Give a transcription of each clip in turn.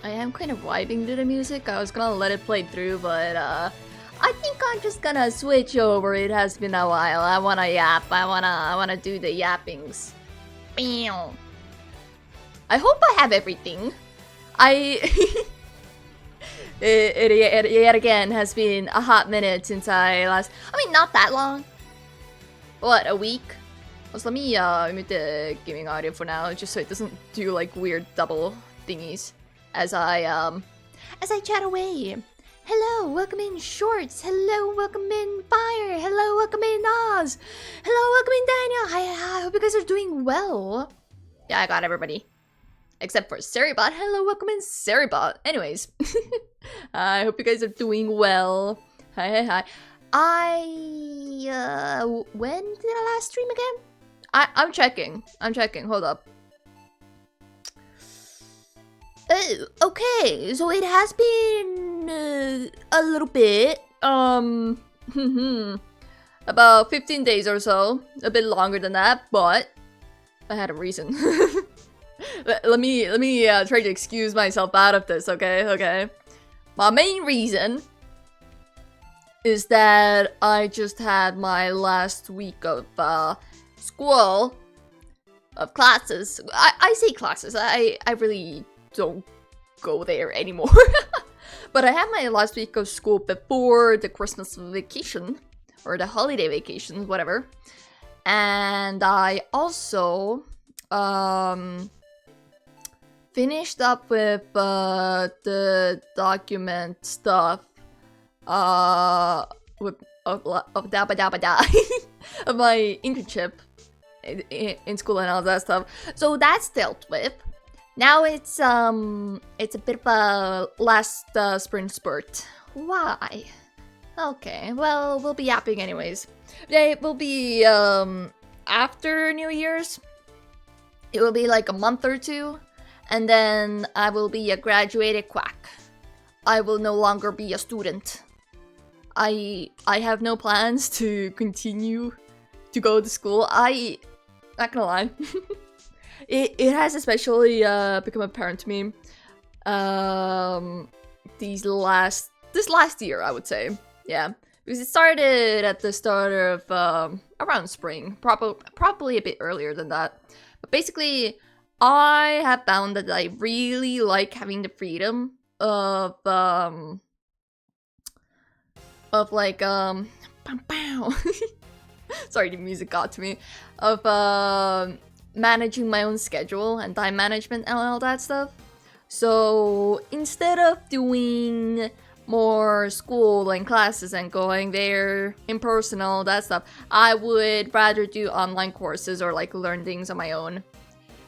I am kind of vibing to the music. I was gonna let it play through, but I think I'm just gonna switch over. It has been a while. I wanna yap. I wanna do the yappings. Meow. I hope I have everything. It yet again has been a hot minute since I last. I mean, not that long. What, a week? Also, let me mute the gaming audio for now, just so it doesn't do like weird double thingies as I chat away. Hello, welcome in Shorts. Hello, welcome in Fire. Hello, welcome in Oz. Hello, welcome in Daniel. I hope you guys are doing well. Yeah, I got everybody. Except for Seribot. Hello, welcome in Seribot. Anyways, I hope you guys are doing well. Hi. When did I last stream again? I'm checking. Hold up. Okay, so it has been a little bit. About 15 days or so. A bit longer than that, but I had a reason. Let me try to excuse myself out of this, okay? My main reason is that I just had my last week of school, of classes. I say classes, I really don't go there anymore. But I had my last week of school before the Christmas vacation, or the holiday vacation, whatever. And I also finished up with the document stuff with of my internship in school and all that stuff. So that's dealt with. Now it's a bit of a last sprint spurt. Why? Okay, well, we'll be yapping anyways. It will be after New Year's. It will be like a month or two, and then I will be a graduated quack. I will no longer be a student. I have no plans to continue to go to school. Not gonna lie. It has especially become apparent to me this last year, I would say. Yeah, because it started at the start of around spring, probably a bit earlier than that. But basically, I have found that I really like having the freedom of like sorry, the music got to me, of managing my own schedule and time management and all that stuff. So instead of doing more school and classes and going there in person, all that stuff, I would rather do online courses or like learn things on my own.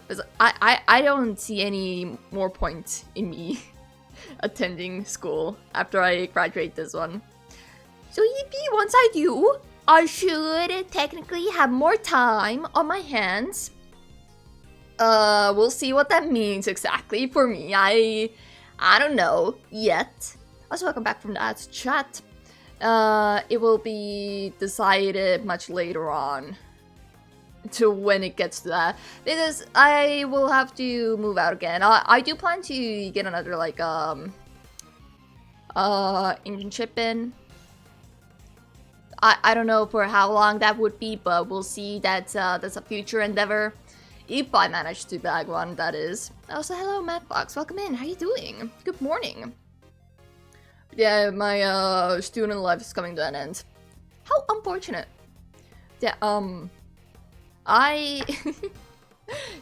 Because I don't see any more point in me attending school after I graduate this one. So yippee, once I do, I should technically have more time on my hands. We'll see what that means exactly for me. I don't know yet. Also, welcome back from the ads chat. It will be decided much later on to when it gets to that, because I will have to move out again. I do plan to get another like internship in. I don't know for how long that would be, but we'll see. That's a future endeavor. If I manage to bag one, that is. Also, hello, Matt Fox. Welcome in. How you doing? Good morning. Yeah, my student life is coming to an end. How unfortunate. Yeah, I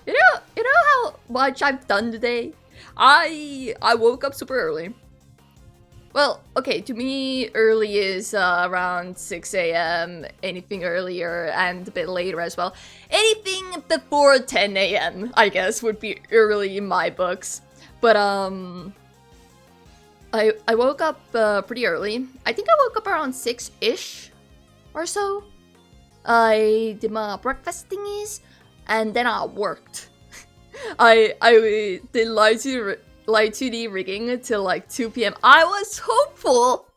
you know how much I've done today? I woke up super early. Well, okay, to me, early is around 6 a.m. Anything earlier and a bit later as well. Anything before 10 a.m., I guess, would be early in my books. But, I woke up pretty early. I think I woke up around 6-ish or so. I did my breakfast thingies, and then I worked. I did live 2D rigging till like 2 p.m. I was hopeful.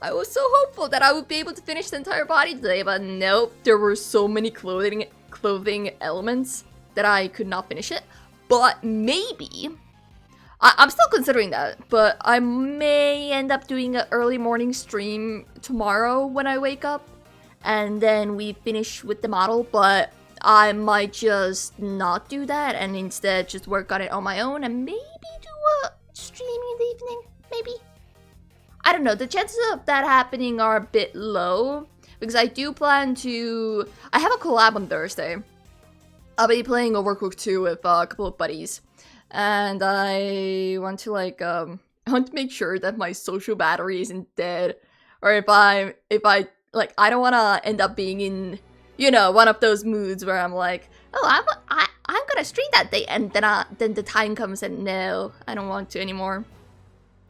I was so hopeful that I would be able to finish the entire body today, but nope. There were so many clothing elements that I could not finish it. But maybe I'm still considering that, but I may end up doing an early morning stream tomorrow when I wake up, and then we finish with the model, but I might just not do that and instead just work on it on my own and maybe do a stream in the evening, maybe. I don't know, the chances of that happening are a bit low, because I do plan to... I have a collab on Thursday. I'll be playing Overcooked 2 with a couple of buddies. And I want to I want to make sure that my social battery isn't dead. Or if I I don't want to end up being in, you know, one of those moods where I'm like, oh, I'm gonna stream that day, and then the time comes and no, I don't want to anymore.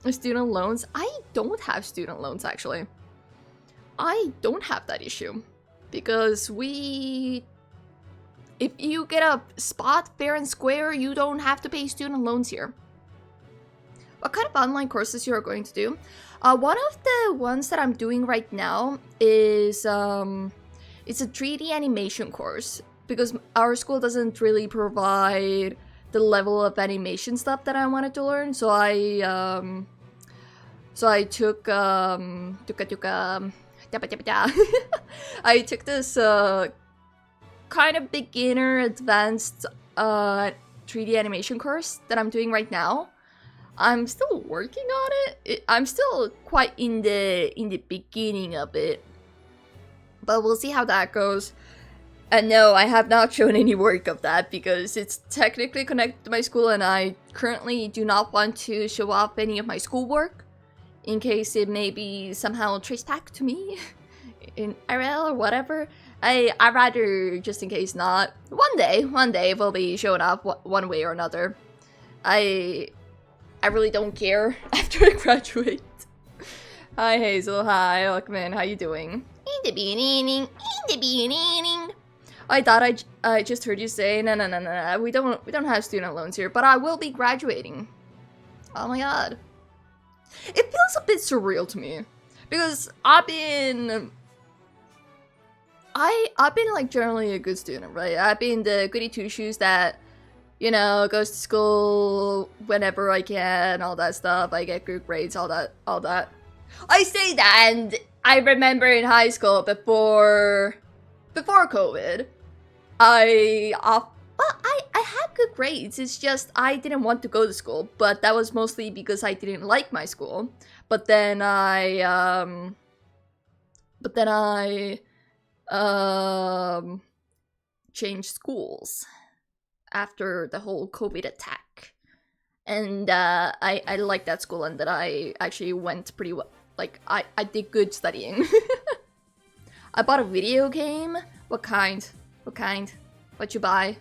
Student loans? I don't have student loans, actually. I don't have that issue. Because if you get a spot fair and square, you don't have to pay student loans here. What kind of online courses you are going to do? One of the ones that I'm doing right now is it's a 3D animation course, because our school doesn't really provide the level of animation stuff that I wanted to learn. So I took I took this kind of beginner advanced 3D animation course that I'm doing right now. I'm still working on it. I'm still quite in the beginning of it, but we'll see how that goes. And no, I have not shown any work of that because it's technically connected to my school, and I currently do not want to show off any of my schoolwork in case it may be somehow traced back to me in IRL or whatever. I'd rather, just in case not. One day we'll be showing off one way or another. I really don't care after I graduate. Hi Hazel, hi Lockman, how you doing? In the beginning. I thought I just heard you say no, we don't have student loans here, but I will be graduating. Oh my god. It feels a bit surreal to me because I've been like generally a good student, right? I've been the goody two shoes that, you know, goes to school whenever I can, all that stuff. I get good grades, all that. I say that, and I remember in high school before COVID, I had good grades. It's just I didn't want to go to school, but that was mostly because I didn't like my school. But then I changed schools after the whole COVID attack, and I liked that school, and that I actually went pretty well. Like I did good studying. I bought a video game. What kind? What you buy?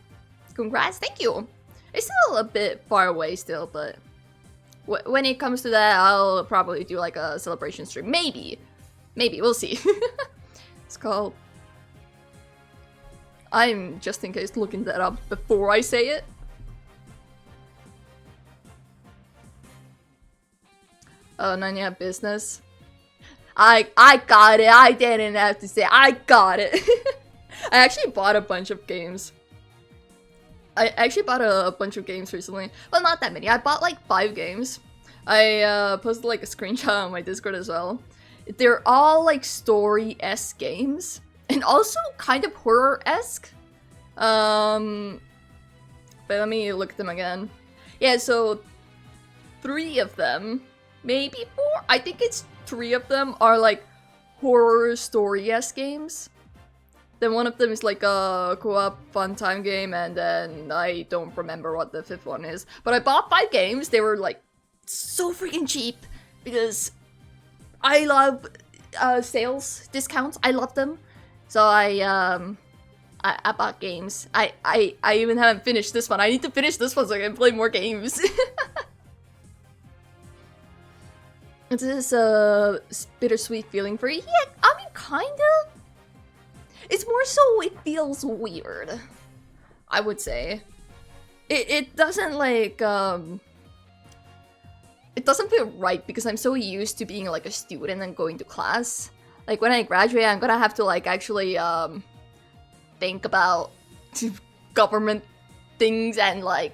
Congrats, thank you. It's still a bit far away still, but when it comes to that, I'll probably do like a celebration stream. Maybe, we'll see. It's called... I'm, just in case, looking that up before I say it. Oh, none yet, business. I got it. I didn't have to say it. I got it. I actually bought a bunch of games. I actually bought a bunch of games recently. Well, not that many. I bought like 5 games. I posted like a screenshot on my Discord as well. They're all like story-esque games. And also kind of horror-esque. But let me look at them again. Yeah, so 3 of them, maybe 4? I think it's 3 of them are like horror story-esque games. Then one of them is like a co-op fun time game, and then I don't remember what the 5th one is. But I bought 5 games. They were like so freaking cheap because I love sales discounts. I love them. So I bought games. I even haven't finished this one. I need to finish this one so I can play more games. This is a bittersweet feeling for you. Yeah, I mean, kind of. It's more so it feels weird, I would say. It doesn't like, it doesn't feel right because I'm so used to being like a student and going to class. Like when I graduate, I'm gonna have to like actually think about government things and like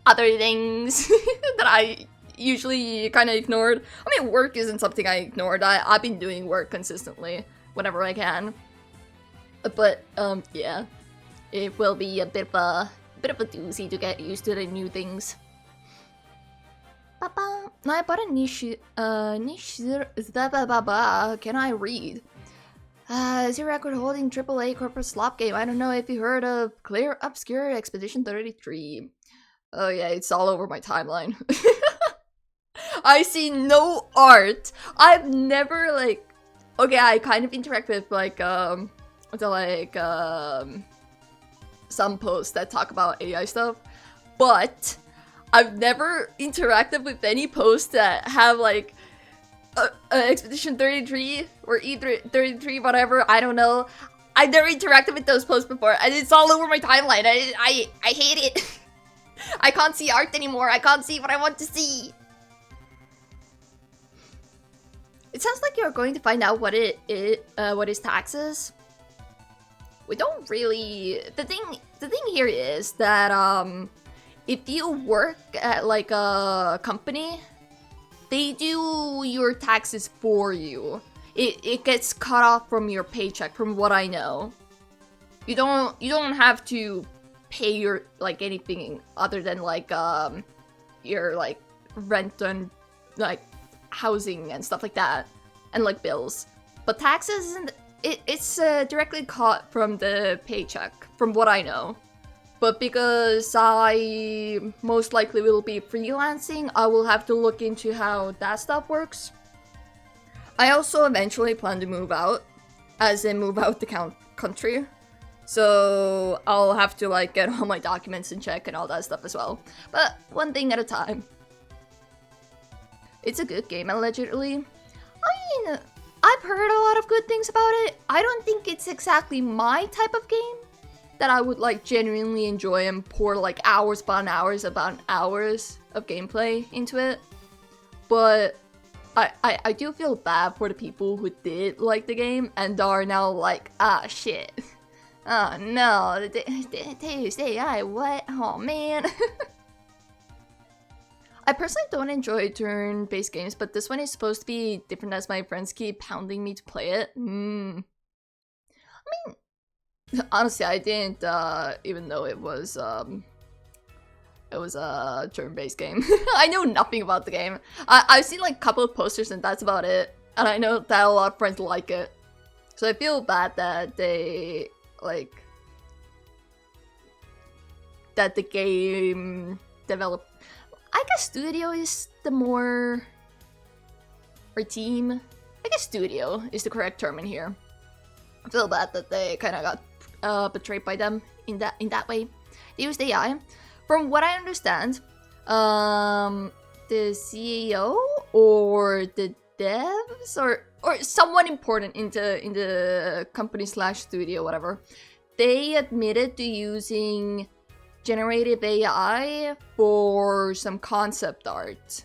other things that I usually kind of ignored. I mean, work isn't something I ignored. I've been doing work consistently whenever I can. But yeah, it will be a bit of a doozy to get used to the new things. Ba-ba. No, I bought a niche. Can I read? Is your record holding AAA corporate slop game? I don't know if you heard of Clear Obscure Expedition 33. Oh yeah, it's all over my timeline. I see no art. I've never like. Okay, I kind of interact with like some posts that talk about AI stuff, but I've never interacted with any posts that have like Expedition 33 or E33, whatever. I don't know. I've never interacted with those posts before, and it's all over my timeline. I hate it. I can't see art anymore. I can't see what I want to see. It sounds like you're going to find out what what is taxes. We don't really. The thing here is that if you work at like a company, they do your taxes for you. It gets cut off from your paycheck, from what I know. You don't have to pay your like anything other than like your like rent and like housing and stuff like that, and like bills. But taxes isn't. It's directly cut from the paycheck, from what I know. But because I most likely will be freelancing, I will have to look into how that stuff works. I also eventually plan to move out, as in move out the country. So I'll have to like get all my documents in check and all that stuff as well. But one thing at a time. It's a good game, allegedly. I mean, I've heard a lot of good things about it. I don't think it's exactly my type of game that I would like genuinely enjoy and pour like hours upon hours of gameplay into it. But I do feel bad for the people who did like the game and are now like, ah shit. Oh no, AI, what? Oh man. I personally don't enjoy turn-based games, but this one is supposed to be different as my friends keep hounding me to play it. I mean, honestly, I didn't even know it was a turn-based game. I know nothing about the game. I've seen like a couple of posters and that's about it. And I know that a lot of friends like it. So I feel bad that they like that the game developed. I guess studio is the more, or team. I guess studio is the correct term in here. I feel bad that they kind of got betrayed by them in that way. They used AI. From what I understand, the CEO or the devs or someone important in the company / studio, whatever, they admitted to using generative AI for some concept art.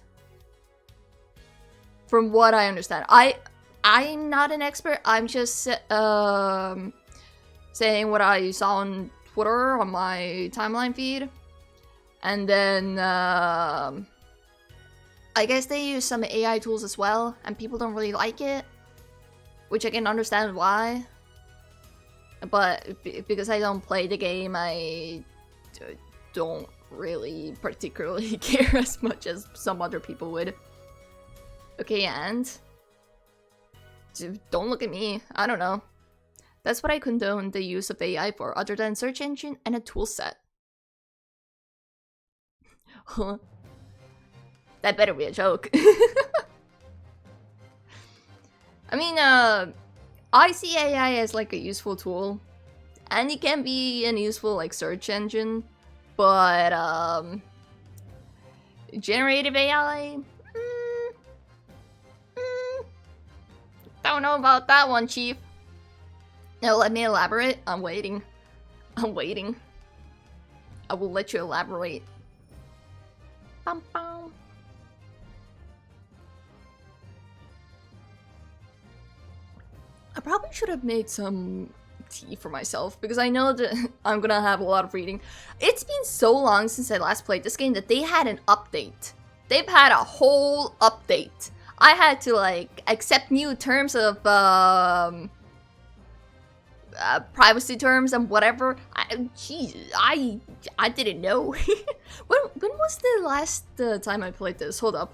From what I understand, I'm not an expert. I'm just saying what I saw on Twitter on my timeline feed, and then I guess they use some AI tools as well, and people don't really like it, which I can understand why. But because I don't play the game, I don't really particularly care as much as some other people would. Okay, and don't look at me. I don't know. That's what I condone the use of AI for, other than search engine and a tool set. That better be a joke. I mean, I see AI as like a useful tool, and it can be an useful like search engine, but generative AI, don't know about that one, Chief. No, let me elaborate. I'm waiting. I will let you elaborate. Bum, bum. I probably should have made some tea for myself because I know that I'm gonna have a lot of reading. It's been so long since I last played this game that they had an update. They've had a whole update. I had to like accept new terms of privacy terms and whatever. Jeez, I didn't know. when was the last time I played this? Hold up.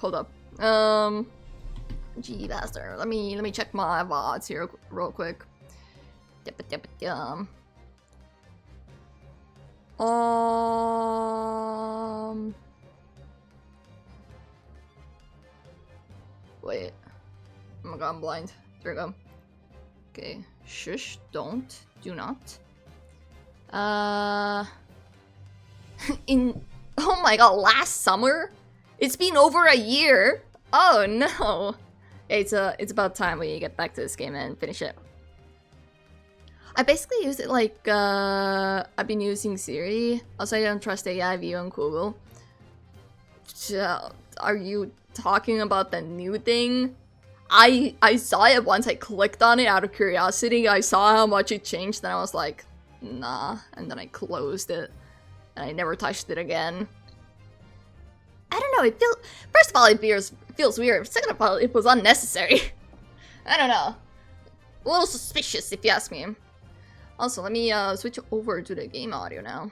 Chibaster. Let me check my VODs here real quick. Wait. Oh my god, I'm blind. There we go. Okay. Shush, don't. Do not. Oh my god, last summer? It's been over a year! Oh no! It's about time we get back to this game and finish it. I basically use it like, I've been using Siri. Also, I don't trust AI view on Google. Are you talking about the new thing? I saw it once, I clicked on it out of curiosity. I saw how much it changed, and I was like, nah. And then I closed it, and I never touched it again. I don't know, it feels... First of all, it feels weird. Second of all, it was unnecessary. I don't know. A little suspicious, if you ask me. Also, let me switch over to the game audio now.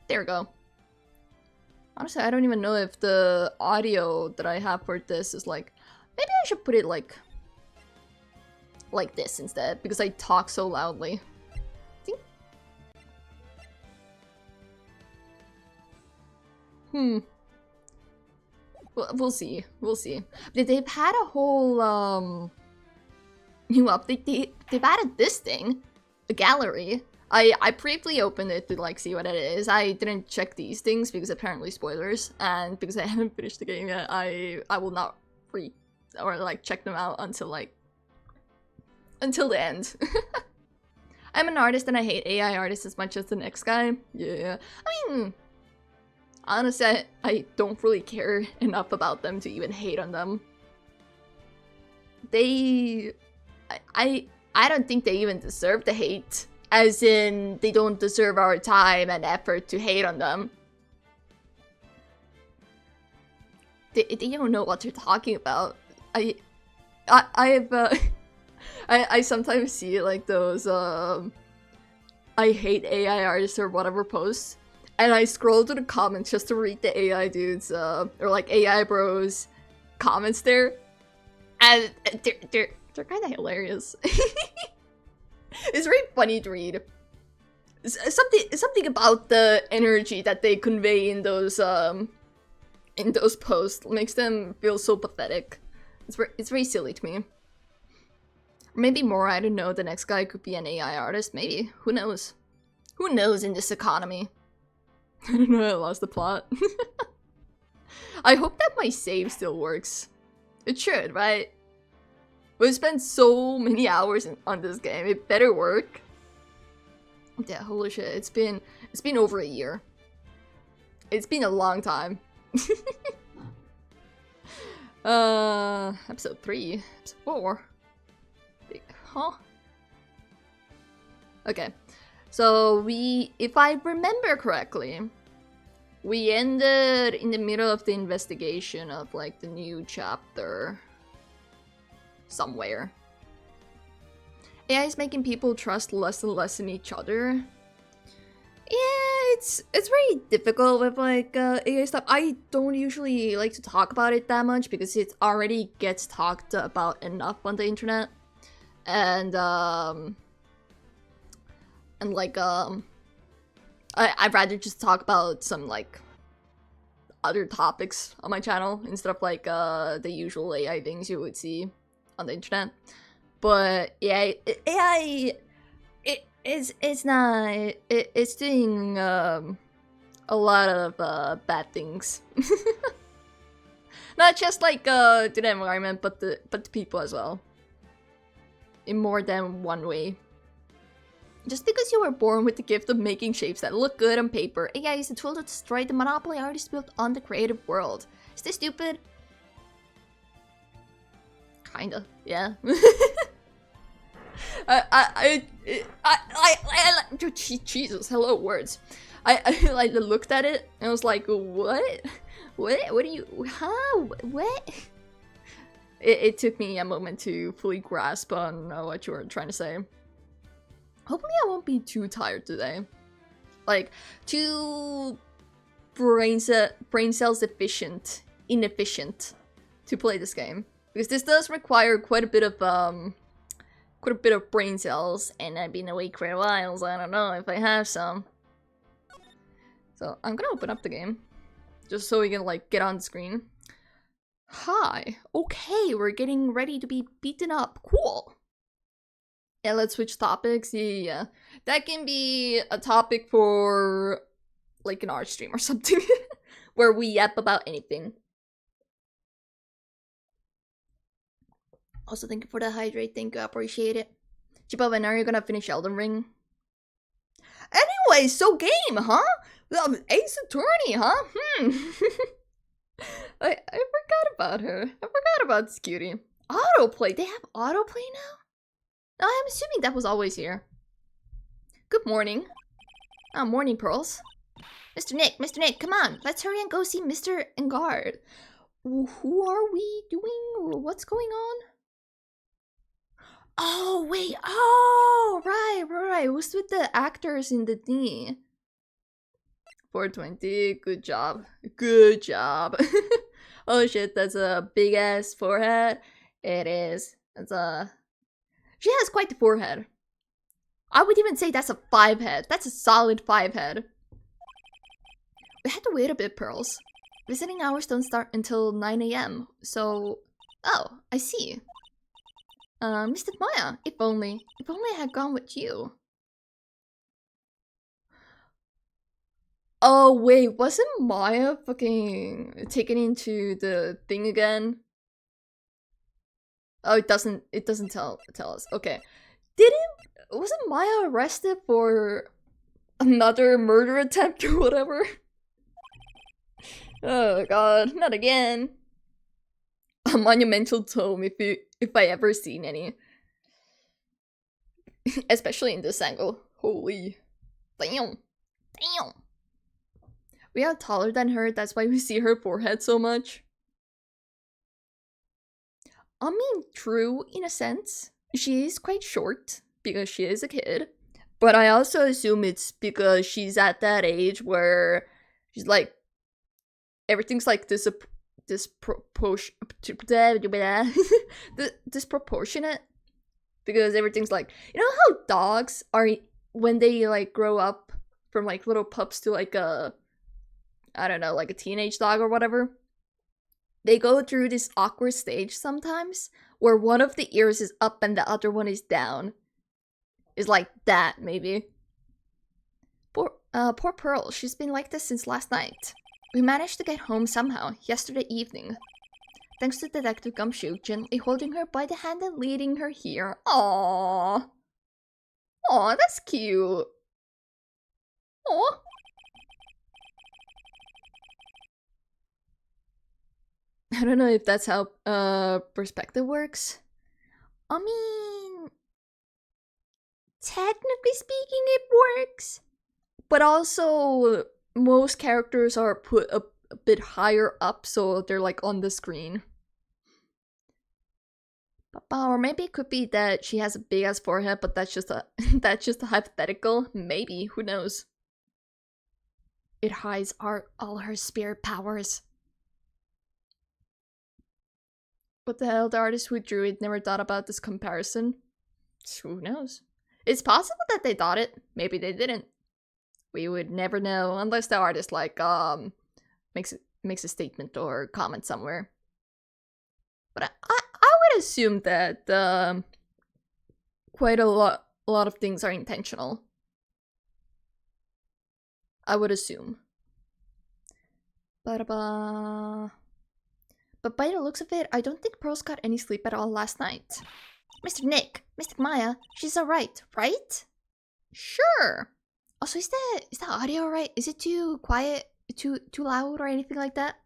There we go. Honestly, I don't even know if the audio that I have for this is like... Maybe I should put it like this instead, because I talk so loudly. Well, we'll see. We'll see. They've had a whole new update. They've added this thing, a gallery. I briefly opened it to like see what it is. I didn't check these things because apparently spoilers, and because I haven't finished the game yet, I will not read or like check them out until the end. I'm an artist and I hate AI artists as much as the next guy. Yeah, I mean, honestly, I don't really care enough about them to even hate on them. I don't think they even deserve the hate. As in, they don't deserve our time and effort to hate on them. They don't know what they're talking about. I sometimes see like those I hate AI artists or whatever posts, and I scroll to the comments just to read the AI dudes or like AI bros comments there, and they're kind of hilarious. It's very funny to read. Something about the energy that they convey in those posts makes them feel so pathetic. It's very silly to me. Maybe more, I don't know, the next guy could be an AI artist, maybe. Who knows? Who knows in this economy? I don't know, I lost the plot. I hope that my save still works. It should, right? We've spent so many hours on this game, it better work. Yeah, holy shit, it's been over a year. It's been a long time. Episode 3, episode 4. Huh? Okay, so if I remember correctly, we ended in the middle of the investigation of like the new chapter somewhere. AI is making people trust less and less in each other. Yeah, it's very difficult with like AI stuff. I don't usually like to talk about it that much because it already gets talked about enough on the internet, and like I'd rather just talk about some like other topics on my channel instead of like the usual AI things you would see on the internet. But yeah, AI. It's doing a lot of bad things. Not just like to the environment, but the people as well. In more than one way. Just because you were born with the gift of making shapes that look good on paper, AI is a tool to destroy the monopoly artists built on the creative world. Is this stupid? Kinda, yeah. Jesus, hello words. I like looked at it and I was like, what? What do you, huh? What? It took me a moment to fully grasp on what you were trying to say. Hopefully I won't be too tired today. Like, too brain cells inefficient to play this game. Because this does require quite a bit of brain cells, and I've been awake for a while, so I don't know if I have some. So I'm gonna open up the game, just so we can like get on the screen. Hi. Okay, we're getting ready to be beaten up. Cool. Yeah, let's switch topics. Yeah. That can be a topic for like an art stream or something, where we yap about anything. Also, thank you for the hydrate. Thank you, I appreciate it. Chiba, when are you gonna finish Elden Ring? Anyway, so game, huh? Ace Attorney, huh? I forgot about her. I forgot about this cutie. Autoplay. They have autoplay now? No, I'm assuming that was always here. Good morning. Oh, morning, Pearls. Mr. Nick, come on. Let's hurry and go see Mr. Engard. Who are we doing? What's going on? Oh, wait. Oh, right. It was with the actors in the thingy. 420. Good job. Oh shit, that's a big ass forehead. It is. She has quite the forehead. I would even say that's a 5 head. That's a solid 5 head. We had to wait a bit, Pearls. Visiting hours don't start until 9 AM. So, oh, I see. Mr. Maya, if only I had gone with you. Oh wait, wasn't Maya fucking taken into the thing again? Oh, it doesn't tell us. Okay. Wasn't Maya arrested for another murder attempt or whatever? Oh god, not again. A monumental tome if I ever seen any. Especially in this angle. Holy. Damn. We are taller than her, that's why we see her forehead so much. I mean, true, in a sense. She is quite short, because she is a kid. But I also assume it's because she's at that age where she's like, everything's like disproportionate. Because everything's like, you know how dogs are, when they like grow up from like little pups to like a, I don't know, like a teenage dog or whatever, they go through this awkward stage sometimes where one of the ears is up and the other one is down. It's like that, maybe. Poor Pearl, she's been like this since last night. We managed to get home somehow, yesterday evening. Thanks to Detective Gumshoe gently holding her by the hand and leading her here. Aww. Aww, that's cute. Aww. I don't know if that's how perspective works. I mean, technically speaking, it works. But also, most characters are put a bit higher up, so they're like on the screen. Or maybe it could be that she has a big ass forehead, but that's just a hypothetical. Maybe, who knows? It hides all her spirit powers. What the hell, the artist who drew it never thought about this comparison? Who knows? It's possible that they thought it. Maybe they didn't. We would never know unless the artist like makes a statement or comment somewhere. But I would assume that quite a lot of things are intentional. I would assume. But by the looks of it, I don't think Pearls got any sleep at all last night. Mr. Nick, Mr. Maya, she's alright, right? Sure. Also, is the audio alright? Is it too quiet, too loud, or anything like that?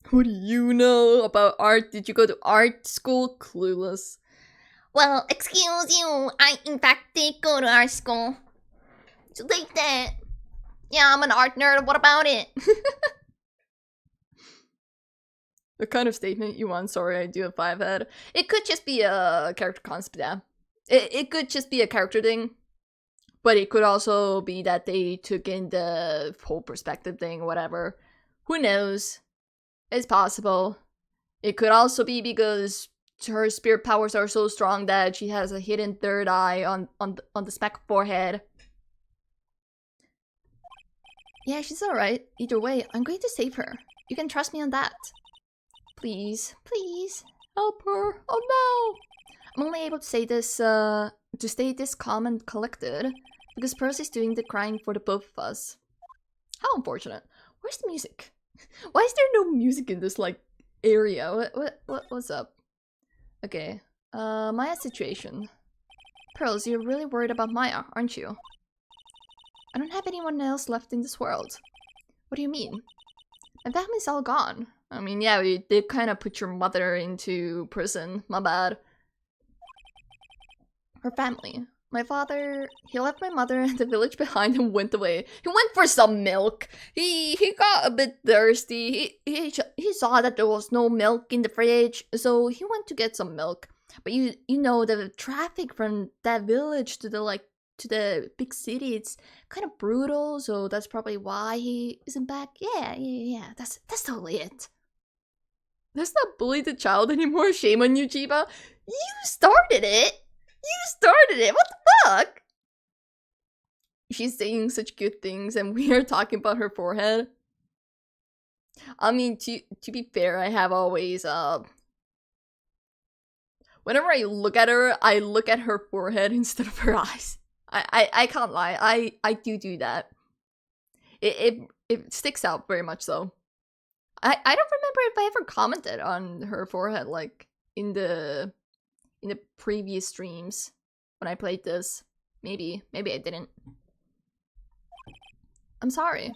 What do you know about art? Did you go to art school? Clueless. Well, excuse you. I, in fact, did go to art school. So take that. Yeah, I'm an art nerd. What about it? The kind of statement you want. Sorry, I do a 5 head. It could just be a character concept, yeah. It could just be a character thing. But it could also be that they took in the whole perspective thing, whatever. Who knows? It's possible. It could also be because her spirit powers are so strong that she has a hidden third eye on the smack forehead. Yeah, she's alright. Either way, I'm going to save her. You can trust me on that. Please, please, help her. Oh no! I'm only able to say this, to stay this calm and collected because Percy's doing the crying for the both of us. How unfortunate. Where's the music? Why is there no music in this, like, area? What's up? Okay. Maya's situation. Pearls, you're really worried about Maya, aren't you? I don't have anyone else left in this world. What do you mean? My family's all gone. I mean, yeah, we did kind of put your mother into prison. My bad. Her family. My father, he left my mother and the village behind and went away. He went for some milk. He got a bit thirsty. He saw that there was no milk in the fridge, so he went to get some milk. But you know, the traffic from that village to the big city, it's kind of brutal, so that's probably why he isn't back. Yeah. That's totally it. Let's not bully the child anymore. Shame on you, Chiba. You started it. What the fuck? She's saying such good things and we are talking about her forehead. I mean, to be fair, I have always, whenever I look at her forehead instead of her eyes. I can't lie, I do that. It sticks out very much so. I don't remember if I ever commented on her forehead, like, in the previous streams when I played this. Maybe I didn't. I'm sorry.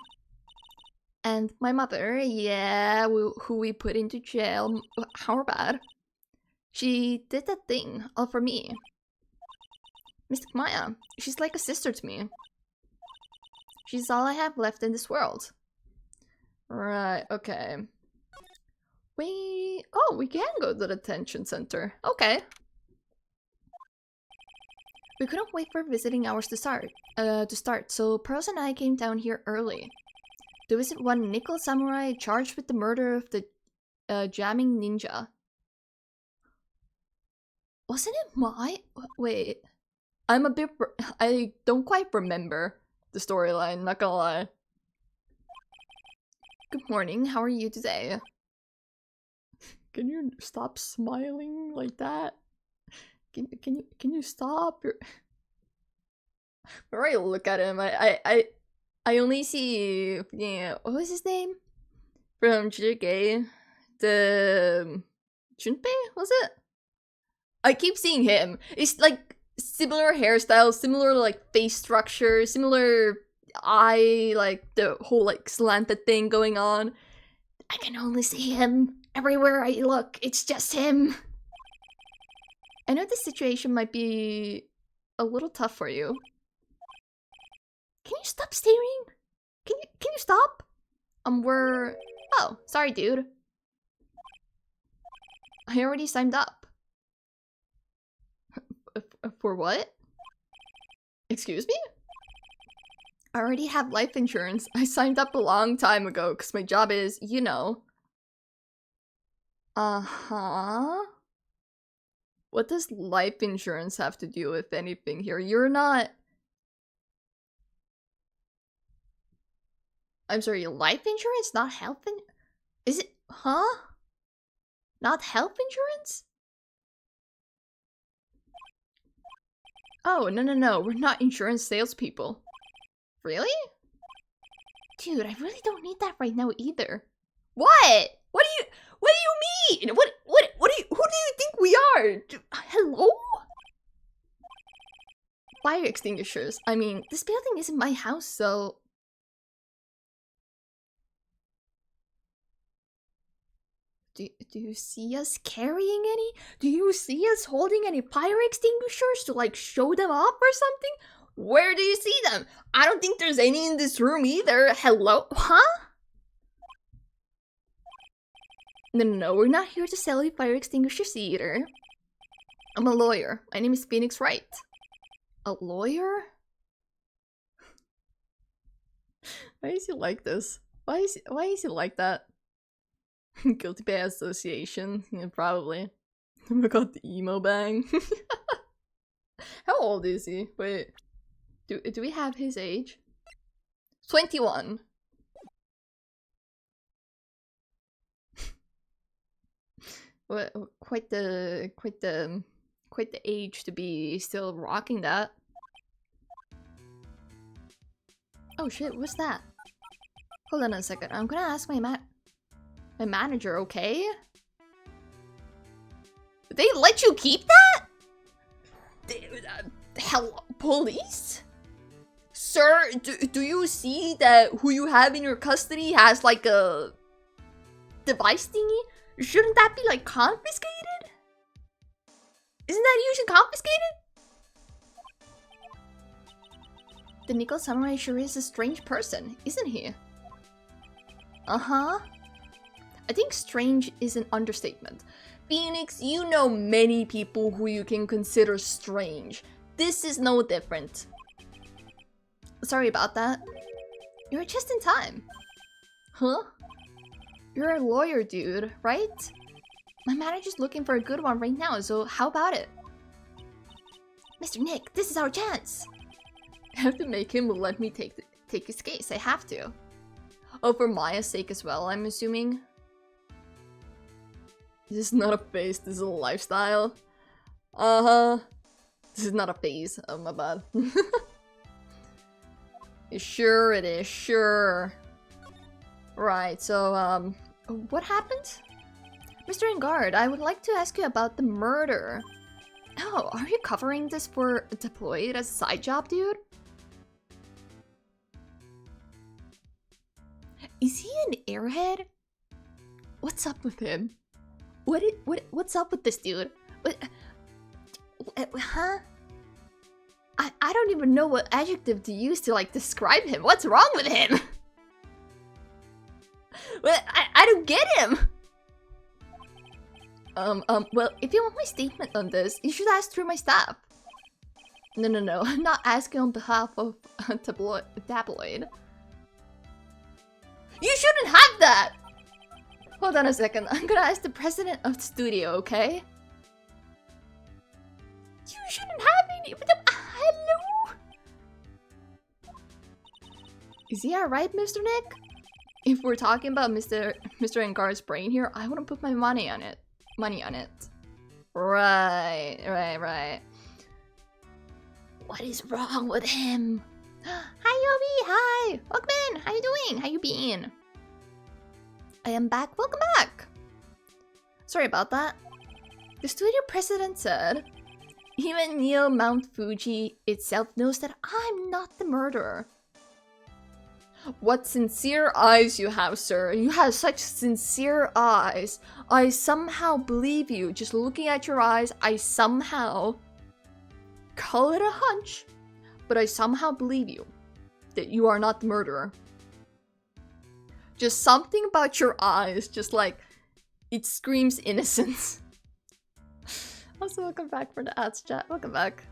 And my mother, yeah, who we put into jail, how bad. She did that thing all for me. Mystic Maya, she's like a sister to me. She's all I have left in this world. Right, okay. We can go to the detention center. Okay. We couldn't wait for visiting hours to start, so Pearls and I came down here early. To visit one nickel samurai charged with the murder of the jamming ninja. Wasn't it my... Wait. I don't quite remember the storyline, not gonna lie. Good morning, how are you today? Can you stop smiling like that? Can you stop? Whenever I look at him, I only see, yeah, what was his name? From JK, the Junpei, was it? I keep seeing him. It's like similar hairstyle, similar like face structure, similar eye, like the whole like slanted thing going on. I can only see him everywhere I look. It's just him. I know this situation might be a little tough for you. Can you stop staring? Can you stop? Oh, sorry, dude. I already signed up. For what? Excuse me? I already have life insurance. I signed up a long time ago because my job is, you know. Uh-huh. What does life insurance have to do with anything here? You're not... I'm sorry, life insurance? Not health insurance? Is it... Huh? Not health insurance? Oh, no. We're not insurance salespeople. Really? Dude, I really don't need that right now either. What? What do you mean? Who do you think we are? Hello? Fire extinguishers. I mean, this building isn't my house, so... Do you see us carrying any? Do you see us holding any fire extinguishers to like show them off or something? Where do you see them? I don't think there's any in this room either. Hello? Huh? No, we're not here to sell you fire extinguishers either. I'm a lawyer. My name is Phoenix Wright. A lawyer? Why is he like this? Why is he like that? Guilty by association. Yeah, probably. Oh my god, the emo bang. How old is he? Wait. Do we have his age? 21. What quite the age to be still rocking that. Oh shit, what's that? Hold on a second. I'm gonna ask my manager, okay? They let you keep that? Hello, police? Sir, do you see that who you have in your custody has like a device thingy? Shouldn't that be like confiscated? Isn't that usually confiscated? The Nickel Samurai sure is a strange person, isn't he? Uh-huh. I think strange is an understatement. Phoenix, you know many people who you can consider strange. This is no different. Sorry about that. You're just in time. Huh? You're a lawyer, dude, right? My manager's looking for a good one right now, so how about it? Mr. Nick, this is our chance! I have to make him let me take his case. I have to. Oh, for Maya's sake as well, I'm assuming. This is not a phase, this is a lifestyle. Uh-huh. This is not a phase. Oh, my bad. Sure it is, sure. Right, so, what happened? Mr. Engard, I would like to ask you about the murder. Oh, are you covering this for Deployed as a side job, dude? Is he an airhead? What's up with him? What's up with this dude? Huh? I don't even know what adjective to use to like describe him. What's wrong with him? I don't get him. Well, if you want my statement on this, you should ask through my staff. No, I'm not asking on behalf of Tabloid. You shouldn't have that! Hold on a second, I'm gonna ask the president of the studio, okay? You shouldn't have any. Hello? Is he alright, Mr. Nick? If we're talking about Mr. Engard's brain here, I wouldn't put my money on it. Right. What is wrong with him? Hi, Yobi! Hi! Welcome in! How you doing? How you been? I am back. Welcome back! Sorry about that. The studio president said, even Neo Mount Fuji itself knows that I'm not the murderer. What sincere eyes you have, sir. You have such sincere eyes. I somehow believe you. Just looking at your eyes, I somehow... call it a hunch, but I somehow believe you. That you are not the murderer. Just something about your eyes, just like... it screams innocence. Also, welcome back for the ads chat. Welcome back.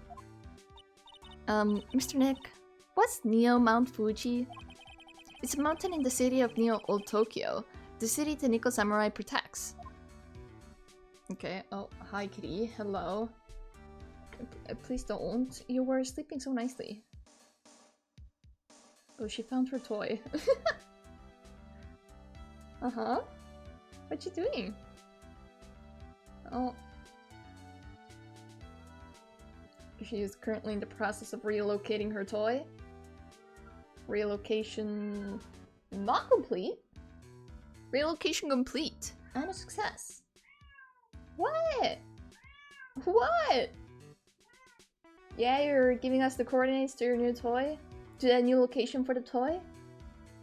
Mr. Nick, what's Neo Mount Fuji? It's a mountain in the city of Neo Old Tokyo, the city the Nickel Samurai protects. Okay, oh, hi kitty, hello. Please don't, you were sleeping so nicely. Oh, she found her toy. Uh-huh. What you doing? Oh. She is currently in the process of relocating her toy. Relocation not complete. Relocation complete. And a success. What? What? Yeah, you're giving us the coordinates to your new toy? To that new location for the toy?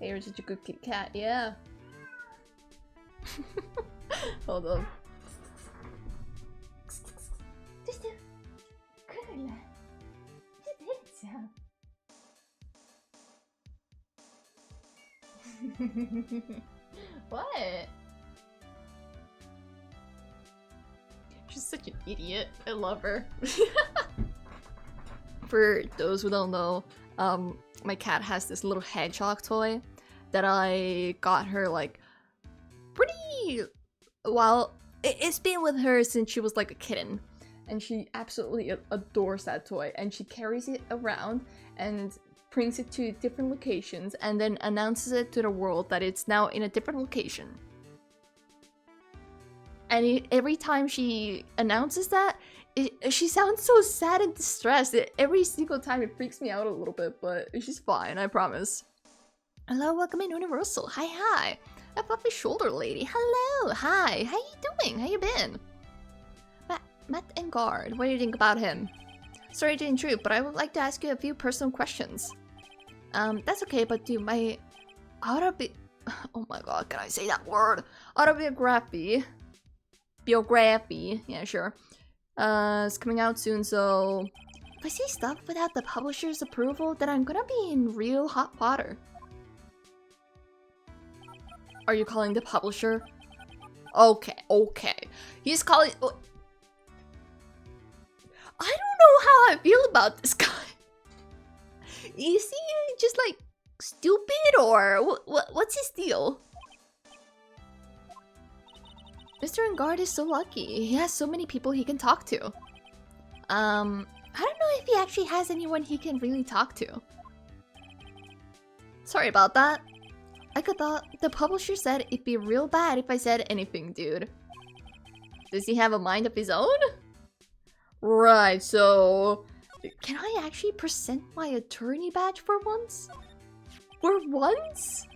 Hey, you're such a good kitty cat, yeah. Hold on. What? She's such an idiot. I love her. For those who don't know, my cat has this little hedgehog toy that I got her like pretty well. It's been with her since she was like a kitten, and she absolutely adores that toy, and she carries it around and brings it to different locations and then announces it to the world that it's now in a different location. And every time she announces that, she sounds so sad and distressed. Every single time it freaks me out a little bit, but she's fine, I promise. Hello, welcome in Universal. Hi. A fluffy shoulder lady. Hello, hi. How you doing? How you been? Matt and Guard, what do you think about him? Sorry to intrude, but I would like to ask you a few personal questions. That's okay, but dude, my oh my god, can I say that word? Autobiography. Biography, yeah, sure. It's coming out soon, so if I say stuff without the publisher's approval, then I'm gonna be in real hot water. Are you calling the publisher? Okay. He's calling. I don't know how I feel about this guy. Is he just like stupid or what's his deal? Mr. Engard is so lucky. He has so many people he can talk to. I don't know if he actually has anyone he can really talk to. Sorry about that. I could thought the publisher said it'd be real bad if I said anything, dude. Does he have a mind of his own? Right, so can I actually present my attorney badge for once? For once?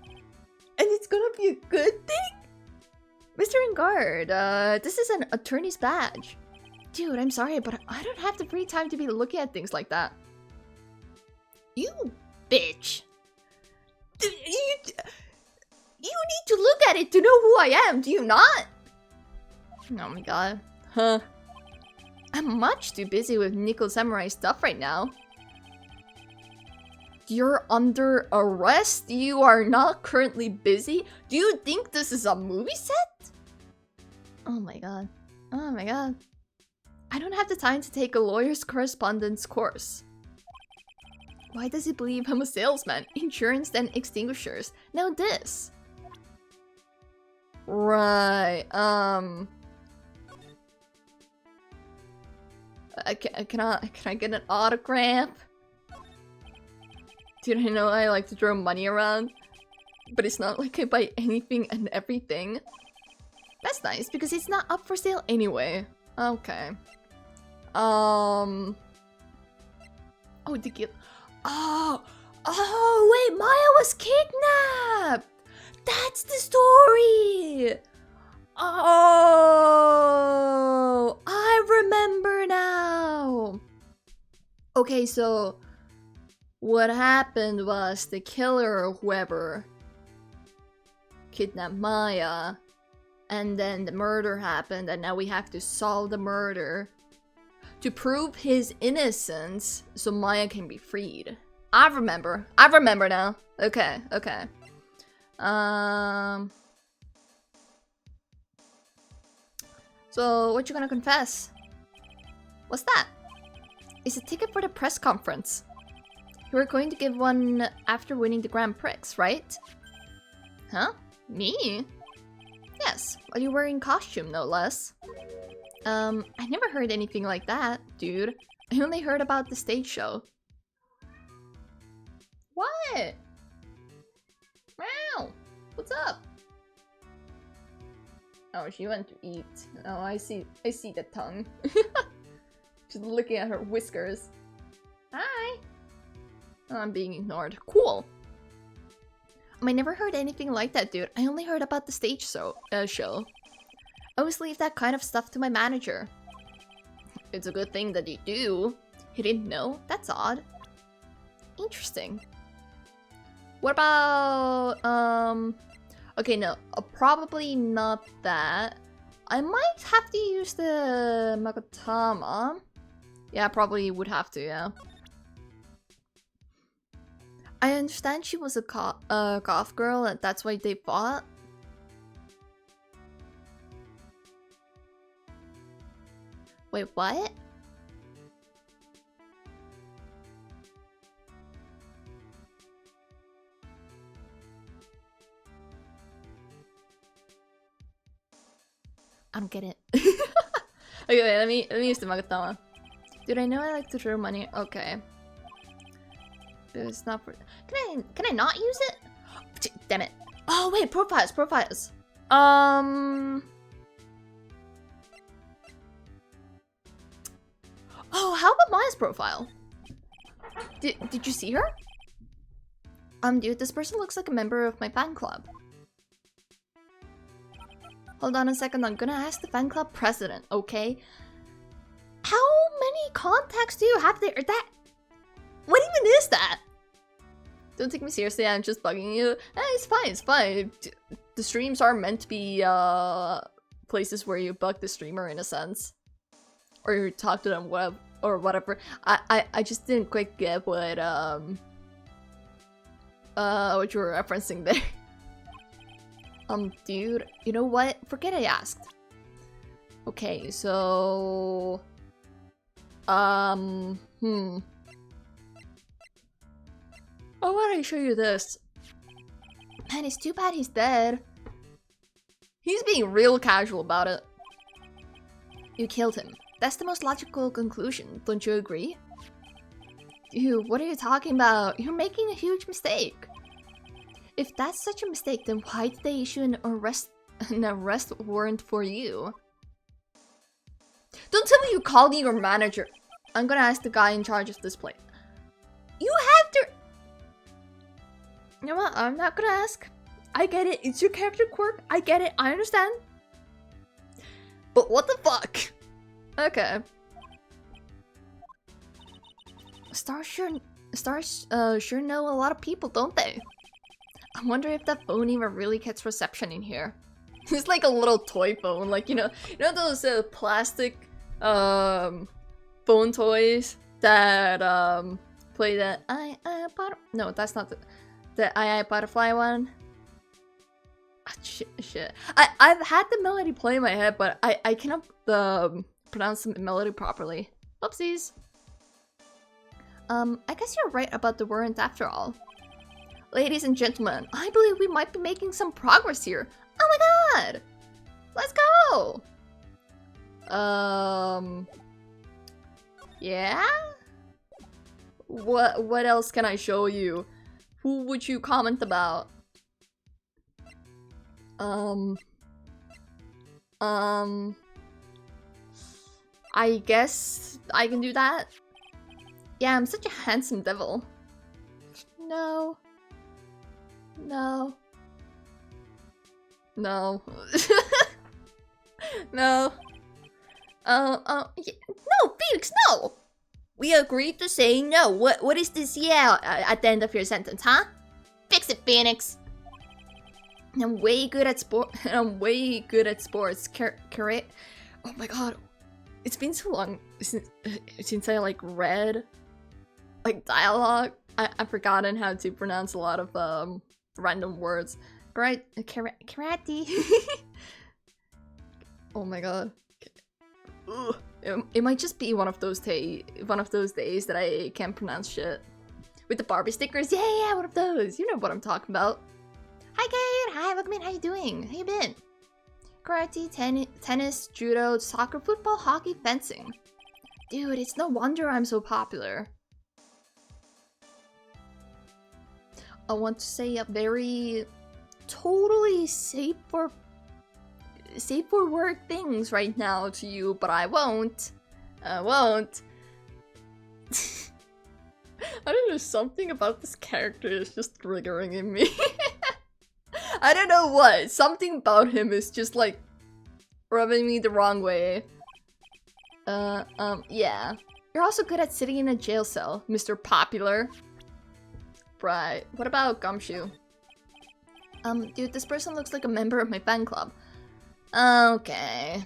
And it's gonna be a good thing? Mr. Engard, this is an attorney's badge. Dude, I'm sorry, but I don't have the free time to be looking at things like that. You bitch. You need to look at it to know who I am, do you not? Oh my god. Huh. I'm much too busy with Nico Samurai stuff right now. You're under arrest? You are not currently busy? Do you think this is a movie set? Oh my god. Oh my god. I don't have the time to take a lawyer's correspondence course. Why does he believe I'm a salesman? Insurance and extinguishers. Now this. Right, can I get an autograph? Dude, I know I like to throw money around, but it's not like I buy anything and everything. That's nice, because it's not up for sale anyway. Okay. Oh, wait, Maya was kidnapped! That's the story! Oh, I remember now! Okay, so what happened was the killer or whoever kidnapped Maya, and then the murder happened, and now we have to solve the murder to prove his innocence so Maya can be freed. I remember now. Okay. So what you gonna confess? What's that? It's a ticket for the press conference. You were going to give one after winning the Grand Prix, right? Huh? Me? Yes, while you were in costume, no less. I never heard anything like that, dude. I only heard about the stage show. What? Meow! What's up? Oh, she went to eat. Oh, I see the tongue. She's looking at her whiskers. Hi! Oh, I'm being ignored. Cool! I never heard anything like that, dude. I only heard about the stage show. I always leave that kind of stuff to my manager. It's a good thing that you do. He didn't know? That's odd. Interesting. What about, okay, no, probably not that. I might have to use the Magatama. Yeah, probably would have to, yeah. I understand she was a goth girl and that's why they fought. Wait, what? I don't get it. Okay, wait, let me use the Magatama. Dude, I know I like to throw money. Okay. But it's not for... Can I not use it? Damn it. Oh wait, profiles. Oh, how about Maya's profile? Did you see her? Dude, this person looks like a member of my fan club. Hold on a second, I'm gonna ask the fan club president, okay? How many contacts do you have there? What even is that? Don't take me seriously, I'm just bugging you. It's fine. The streams are meant to be places where you bug the streamer in a sense. Or you talk to them or whatever. I just didn't quite get what you were referencing there. Dude, you know what? Forget I asked. Okay, so... Oh, why did I show you this? Man, it's too bad he's dead. He's being real casual about it. You killed him. That's the most logical conclusion, don't you agree? Dude, what are you talking about? You're making a huge mistake. If that's such a mistake, then why did they issue an arrest warrant for you? Don't tell me you called your manager. I'm gonna ask the guy in charge of this place. You have to... You know what? I'm not gonna ask. I get it. It's your character quirk. I get it. I understand. But what the fuck? Okay. Stars sure know a lot of people, don't they? I wonder if that phone even really gets reception in here. It's like a little toy phone, like you know those plastic phone toys that play the no, that's not the butterfly one. Ah, shit. I've had the melody play in my head, but I cannot pronounce the melody properly. Oopsies. I guess you're right about the warrant after all. Ladies and gentlemen, I believe we might be making some progress here. Oh my god! Let's go! Yeah? What else can I show you? Who would you comment about? I guess I can do that? Yeah, I'm such a handsome devil. No. No. No. No. Yeah. No, Phoenix, no! We agreed to say no. What is this yeah at the end of your sentence, huh? Fix it, Phoenix. I'm way good at sports. Oh my god. It's been so long since I like read like dialogue. I've forgotten how to pronounce a lot of random words. Right, karate. Oh my god. Ugh. It might just be one of those days that I can't pronounce shit. With the Barbie stickers, yeah, one of those. You know what I'm talking about. Hi, Kate. Hi, welcome in. How you doing? How you been? Karate, tennis, judo, soccer, football, hockey, fencing. Dude, it's no wonder I'm so popular. I want to say a very totally safe for work things right now to you, but I won't. I won't. I don't know, something about this character is just triggering in me. I don't know what. Something about him is just like rubbing me the wrong way. Yeah. You're also good at sitting in a jail cell, Mr. Popular. Right. What about Gumshoe? Dude, this person looks like a member of my fan club. Okay.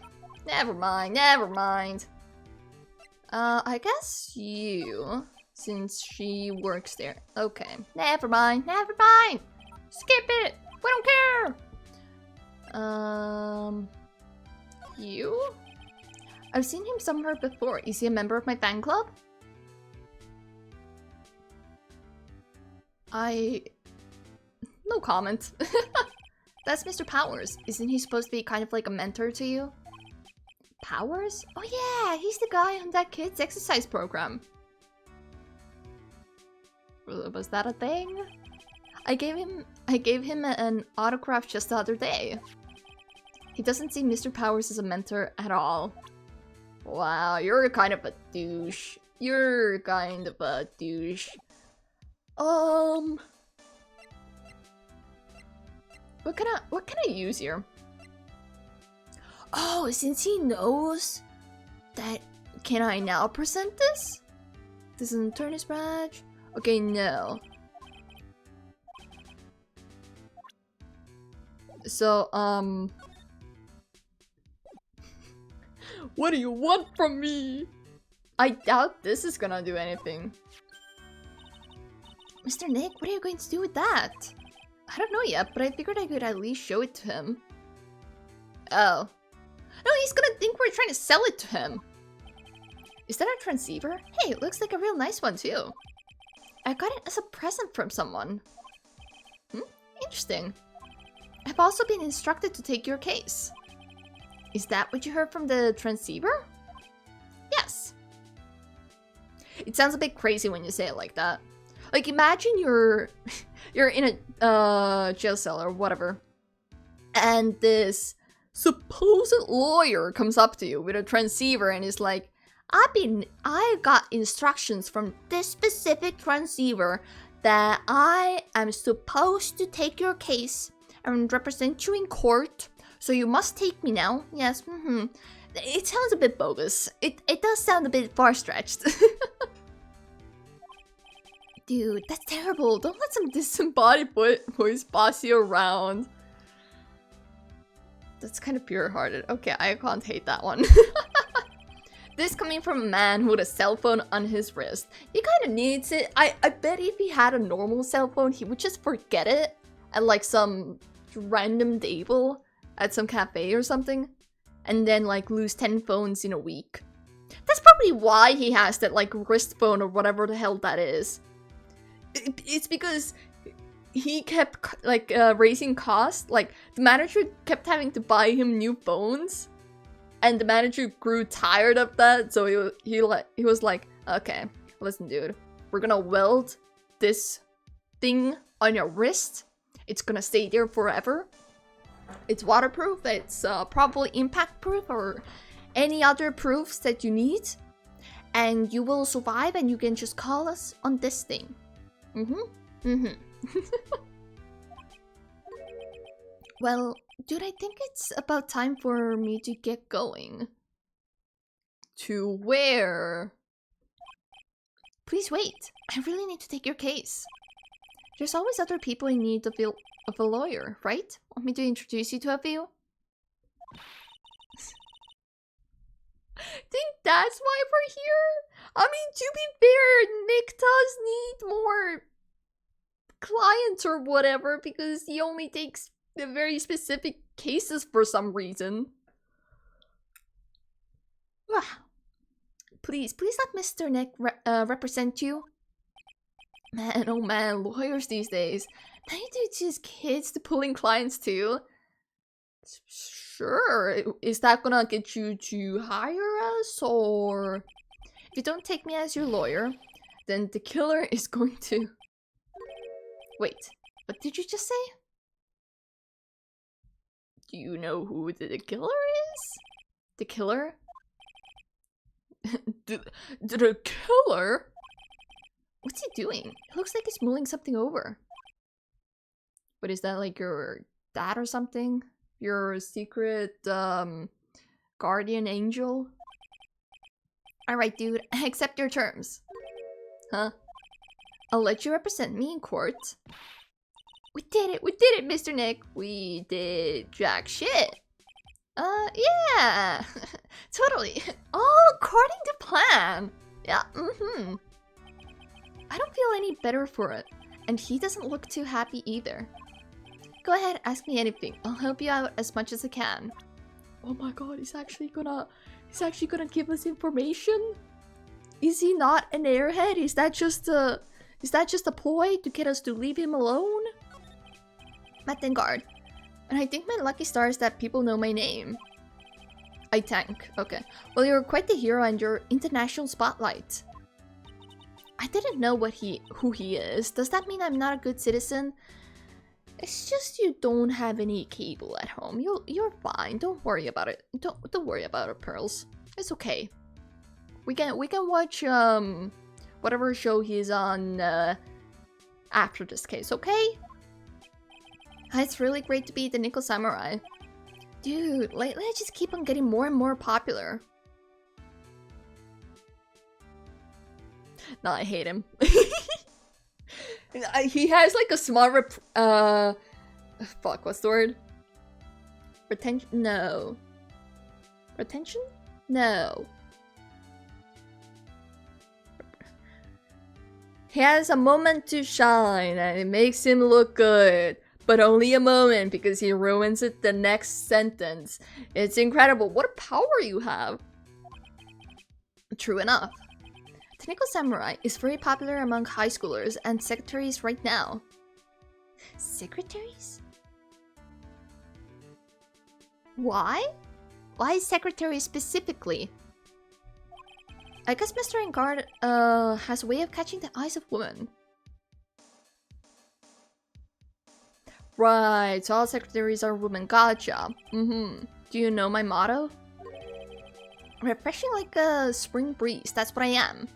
Never mind, never mind. I guess you, since she works there. Okay, never mind, never mind. Skip it. We don't care. You? I've seen him somewhere before. Is he a member of my fan club? No comment. That's Mr. Powers. Isn't he supposed to be kind of like a mentor to you? Powers? Oh yeah, he's the guy on that kid's exercise program. Was that a thing? I gave him an autograph just the other day. He doesn't see Mr. Powers as a mentor at all. Wow, you're kind of a douche. You're kind of a douche. What can I use here? Oh, since he knows that, can I now present this? Doesn't turn his badge? Okay, no. So, what do you want from me? I doubt this is gonna do anything. Mr. Nick, what are you going to do with that? I don't know yet, but I figured I could at least show it to him. Oh. No, he's gonna think we're trying to sell it to him. Is that a transceiver? Hey, it looks like a real nice one too. I got it as a present from someone. Interesting. I've also been instructed to take your case. Is that what you heard from the transceiver? Yes. It sounds a bit crazy when you say it like that. Like, imagine you're in a jail cell or whatever, and this supposed lawyer comes up to you with a transceiver and is like, I got instructions from this specific transceiver that I am supposed to take your case and represent you in court, so you must take me now. Yes, It sounds a bit bogus. It does sound a bit far-stretched. Dude, that's terrible. Don't let some disembodied voice boss you around. That's kind of pure-hearted. Okay, I can't hate that one. This coming from a man with a cell phone on his wrist. He kind of needs it. I bet if he had a normal cell phone, he would just forget it at like some random table at some cafe or something, and then like lose 10 phones in a week. That's probably why he has that like wrist phone or whatever the hell that is. It's because he kept like raising costs. Like the manager kept having to buy him new phones, and the manager grew tired of that. So he was like, okay, listen, dude, we're gonna weld this thing on your wrist. It's gonna stay there forever. It's waterproof. It's probably impact proof or any other proofs that you need, and you will survive. And you can just call us on this thing. Well, dude, I think it's about time for me to get going. To where? Please wait. I really need to take your case. There's always other people in need of a lawyer, right? Want me to introduce you to a few? Think that's why we're here? I mean, to be fair, Nick does need more clients or whatever, because he only takes the very specific cases for some reason. Please let Mr. Nick represent you. Man, oh man, lawyers these days. Now you do just kids to pulling clients too. Sure, is that gonna get you to hire us, or if you don't take me as your lawyer, then the killer is going to... Wait, what did you just say? Do you know who the killer is? The killer? The killer? What's he doing? It looks like he's mulling something over. But is that like your dad or something? Your secret guardian angel? Alright, dude, accept your terms. Huh? I'll let you represent me in court. We did it, Mr. Nick. We did jack shit. Yeah, totally. All according to plan. Yeah, I don't feel any better for it, and he doesn't look too happy either. Go ahead, ask me anything. I'll help you out as much as I can. Oh my god, he's actually gonna give us information? Is he not an airhead? Is that just a ploy to get us to leave him alone? Matin guard. And I think my lucky star is that people know my name. I tank. Okay. Well, you're quite the hero and you're international spotlight. I didn't know who he is. Does that mean I'm not a good citizen? It's just you don't have any cable at home. You're fine. Don't worry about it. Don't worry about it, Pearls. It's okay. We can watch whatever show he's on after this case, okay? It's really great to be the Nickel Samurai. Dude, lately I just keep on getting more and more popular. No, I hate him. He has like a small fuck, what's the word? Retention? No. Retention? No. He has a moment to shine and it makes him look good. But only a moment because he ruins it the next sentence. It's incredible. What a power you have. True enough. The Nickel Samurai is very popular among high schoolers and secretaries right now. Secretaries? Why? Why secretaries specifically? I guess Mr. Engard has a way of catching the eyes of women. Right, so all secretaries are women. Gotcha. Do you know my motto? Refreshing like a spring breeze. That's what I am.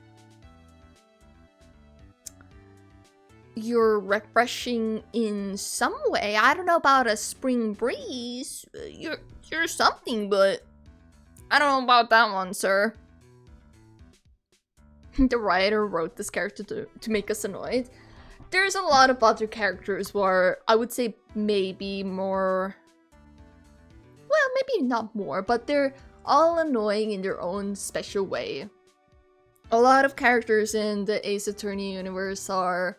You're refreshing in some way. I don't know about a spring breeze. You're something, but I don't know about that one, sir. The writer wrote this character to make us annoyed. There's a lot of other characters who are, I would say, maybe more... Well, maybe not more, but they're all annoying in their own special way. A lot of characters in the Ace Attorney universe are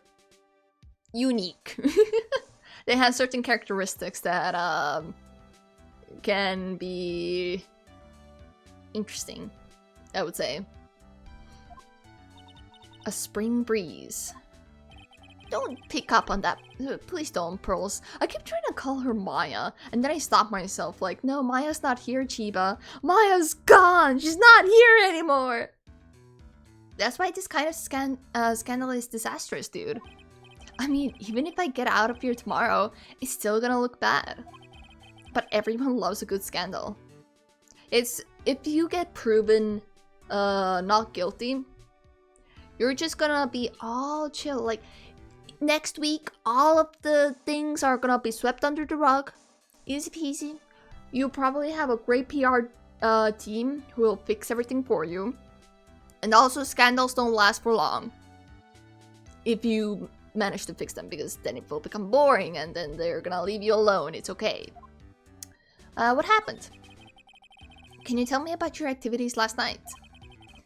unique. They have certain characteristics that can be interesting, I would say. A spring breeze. Don't pick up on that. Please don't, Pearls. I keep trying to call her Maya, and then I stop myself like, no, Maya's not here, Chiba. Maya's gone! She's not here anymore! That's why this kind of scandal is disastrous, dude. I mean, even if I get out of here tomorrow, it's still gonna look bad. But everyone loves a good scandal. It's, if you get proven not guilty, you're just gonna be all chill, like... Next week, all of the things are gonna be swept under the rug. Easy peasy. You probably have a great PR team who will fix everything for you. And also, scandals don't last for long. If you manage to fix them, because then it will become boring and then they're gonna leave you alone. It's okay. What happened? Can you tell me about your activities last night?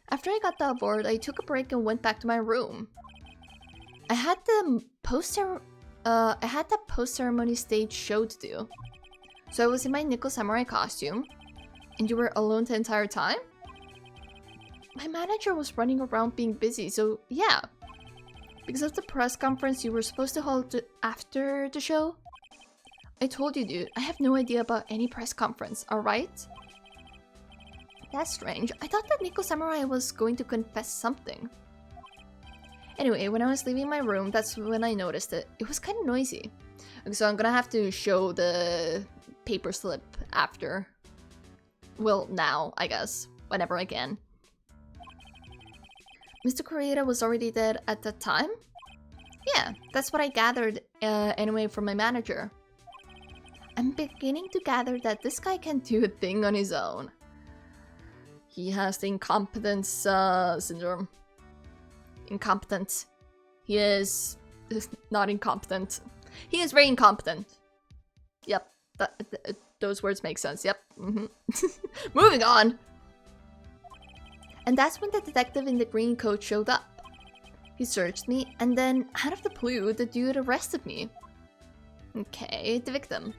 After I got the award, I took a break and went back to my room. I had the post-ceremony stage show to do. So I was in my Nickel Samurai costume. And you were alone the entire time? My manager was running around being busy, so yeah. Because of the press conference you were supposed to hold after the show. I told you, dude, I have no idea about any press conference, alright? That's strange. I thought that Nickel Samurai was going to confess something. Anyway, when I was leaving my room, that's when I noticed it. It was kind of noisy. So I'm gonna have to show the paper slip after. Well, now, I guess. Whenever I can. Mr. Koreeda was already dead at that time? Yeah, that's what I gathered anyway from my manager. I'm beginning to gather that this guy can't do a thing on his own. He has the incompetence syndrome. Incompetent. He is not incompetent. He is very incompetent. Yep. those words make sense. Yep. Moving on. And that's when the detective in the green coat showed up. He searched me, and then, out of the blue, the dude arrested me. Okay, the victim.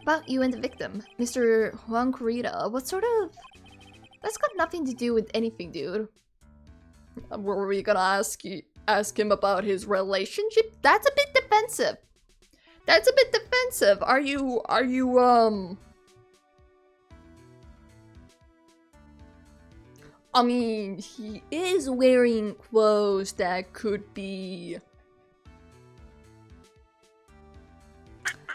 About you and the victim, Mr. Juan Corrida, what sort of... That's got nothing to do with anything, dude. Were we gonna ask him about his relationship? That's a bit defensive. That's a bit defensive. Are you, I mean, he is wearing clothes that could be...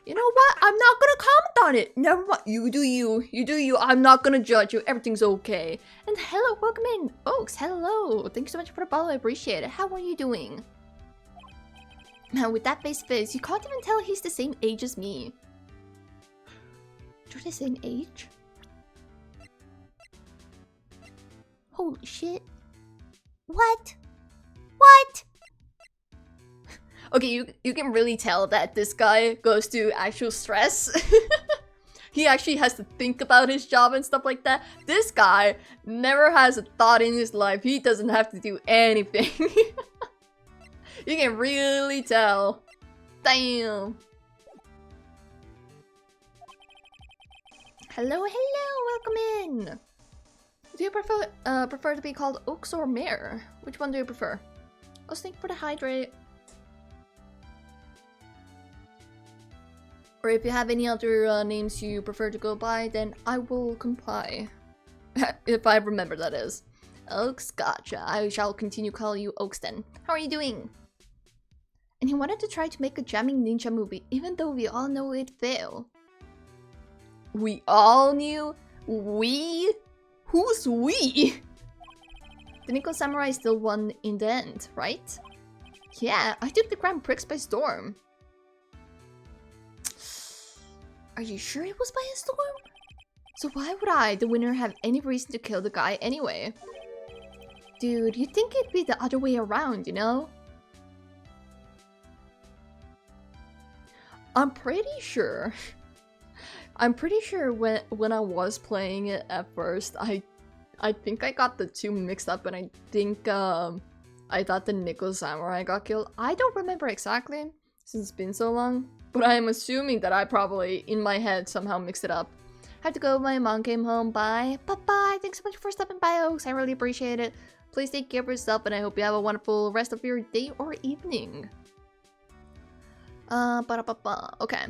You know what? I'm not gonna comment on it. Never mind. You do you. You do you. I'm not gonna judge you. Everything's okay. And hello, welcome in. Oaks, hello. Thank you so much for the follow. I appreciate it. How are you doing? Man, with that face, you can't even tell he's the same age as me. You're the same age? Holy shit. What? What? Okay, you can really tell that this guy goes through actual stress. He actually has to think about his job and stuff like that. This guy never has a thought in his life. He doesn't have to do anything. You can really tell. Damn. Hello, hello, welcome in. Do you prefer to be called Oaks or Mare? Which one do you prefer? I'll think for the hydrate. Or if you have any other names you prefer to go by, then I will comply. If I remember, that is. Oaks, gotcha. I shall continue calling you Oaks then. How are you doing? And he wanted to try to make a jamming ninja movie, even though we all know it'd fail. We all knew? We? Who's we? The Nico Samurai still won in the end, right? Yeah, I took the Grand Prix by storm. Are you sure it was by a storm? So why would I, the winner, have any reason to kill the guy anyway? Dude, you'd think it'd be the other way around, you know? I'm pretty sure when I was playing it at first, I think I got the two mixed up, and I think I thought the Nico Samurai got killed. I don't remember exactly, since it's been so long. But I'm assuming that I probably, in my head, somehow mixed it up. Had to go, my mom came home, bye. Bye-bye, thanks so much for stopping by, Oaks. I really appreciate it. Please take care of yourself, and I hope you have a wonderful rest of your day or evening. Okay.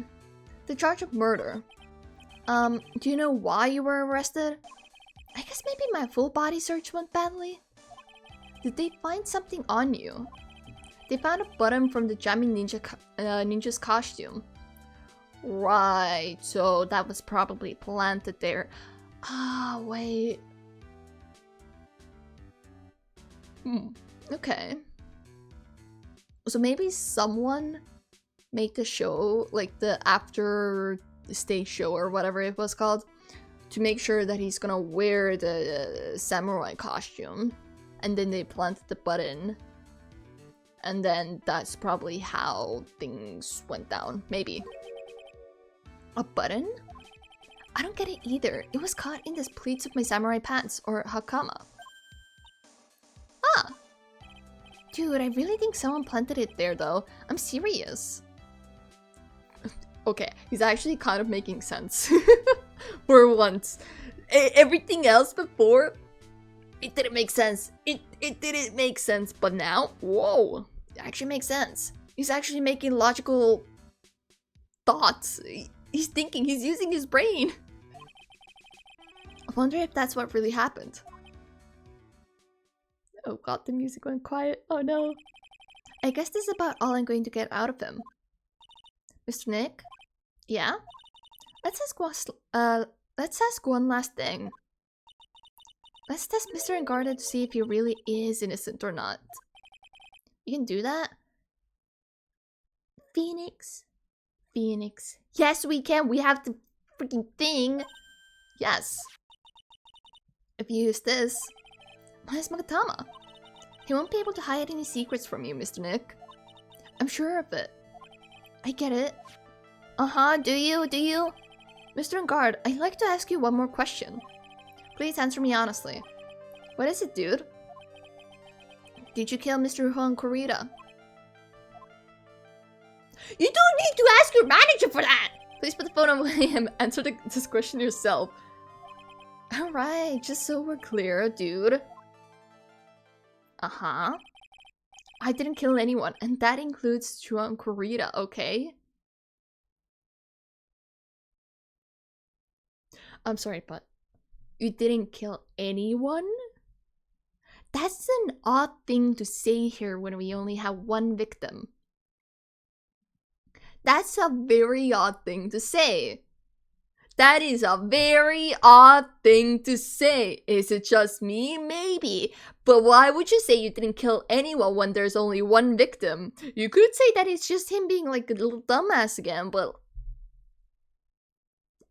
The charge of murder. Do you know why you were arrested? I guess maybe my full body search went badly. Did they find something on you? They found a button from the jamming ninja's costume. Right, so that was probably planted there. Ah, wait. Okay. So maybe someone made the show, like the after stage show or whatever it was called, to make sure that he's gonna wear the samurai costume. And then they planted the button. And then that's probably how things went down. Maybe. A button? I don't get it either. It was caught in the pleats of my samurai pants, or hakama. Ah! Dude, I really think someone planted it there though. I'm serious. Okay, he's actually kind of making sense. For once. Everything else before, it didn't make sense. It didn't make sense, but now, whoa! It actually makes sense. He's actually making logical thoughts. He's thinking, he's using his brain. I wonder if that's what really happened. Oh god, the music went quiet. Oh no. I guess this is about all I'm going to get out of him. Mr. Nick? Yeah? Let's ask one last thing. Let's test Mr. Engarda to see if he really is innocent or not. You can do that? Phoenix? Phoenix. Yes, we can! We have the freaking thing! Yes. If you use this, minus Magatama. He won't be able to hide any secrets from you, Mr. Nick. I'm sure of it. I get it. Uh-huh, do you? Do you? Mr. Engard, I'd like to ask you one more question. Please answer me honestly. What is it, dude? Did you kill Mr. Juan Corrida? You don't need to ask your manager for that! Please put the phone away and answer this question yourself. Alright, just so we're clear, dude. Uh-huh. I didn't kill anyone, and that includes Juan Corrida, okay? I'm sorry, but you didn't kill anyone? That's an odd thing to say here when we only have one victim. That's a very odd thing to say. That is a very odd thing to say. Is it just me? Maybe. But why would you say you didn't kill anyone when there's only one victim? You could say that it's just him being like a little dumbass again, but...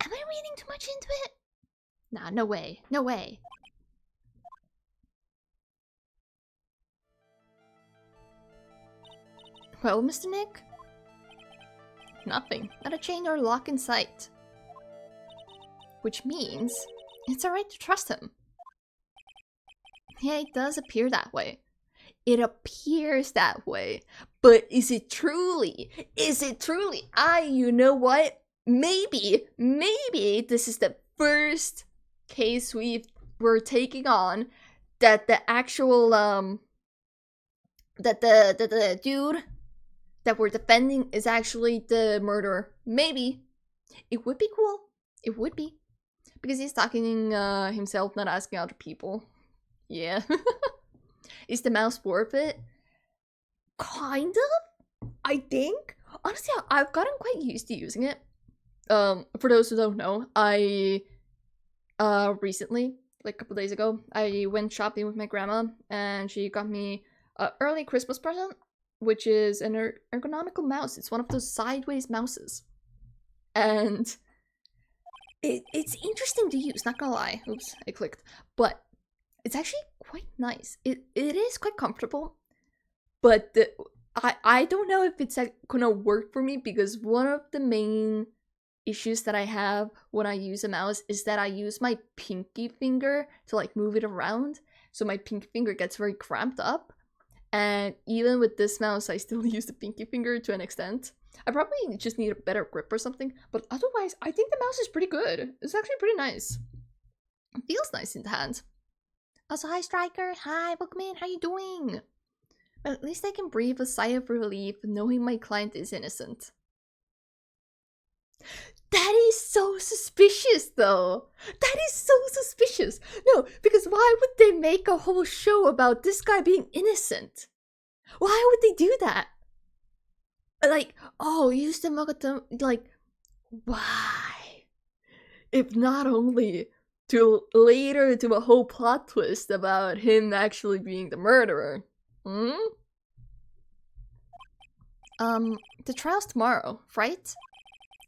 Am I reading too much into it? Nah, no way. No way. Well, Mr. Nick? Nothing. Not a chain or lock in sight. Which means it's alright to trust him. Yeah, it does appear that way. It appears that way. But is it truly? Is it truly? You know what? Maybe this is the first case we're taking on that the actual that the dude that we're defending is actually the murderer. Maybe. It would be cool. It would be. Because he's talking himself, not asking other people. Yeah. Is the mouse worth it? Kind of, I think. Honestly, I've gotten quite used to using it. For those who don't know, I recently, like a couple days ago, I went shopping with my grandma and she got me an early Christmas present, which is an ergonomical mouse. It's one of those sideways mouses. And it's interesting to use, not gonna lie. Oops, I clicked. But it's actually quite nice. It is quite comfortable. But I don't know if it's gonna work for me because one of the main issues that I have when I use a mouse is that I use my pinky finger to like move it around. So my pinky finger gets very cramped up. And even with this mouse, I still use the pinky finger to an extent. I probably just need a better grip or something, but otherwise, I think the mouse is pretty good. It's actually pretty nice. It feels nice in the hand. Also, hi Striker, hi, welcome in, how you doing? But at least I can breathe a sigh of relief knowing my client is innocent. That is so suspicious though. That is so suspicious. No, because why would they make a whole show about this guy being innocent? Why would they do that? Like, oh, use the Mogatama, like, why? If not only to later do a whole plot twist about him actually being the murderer. The trial's tomorrow, right?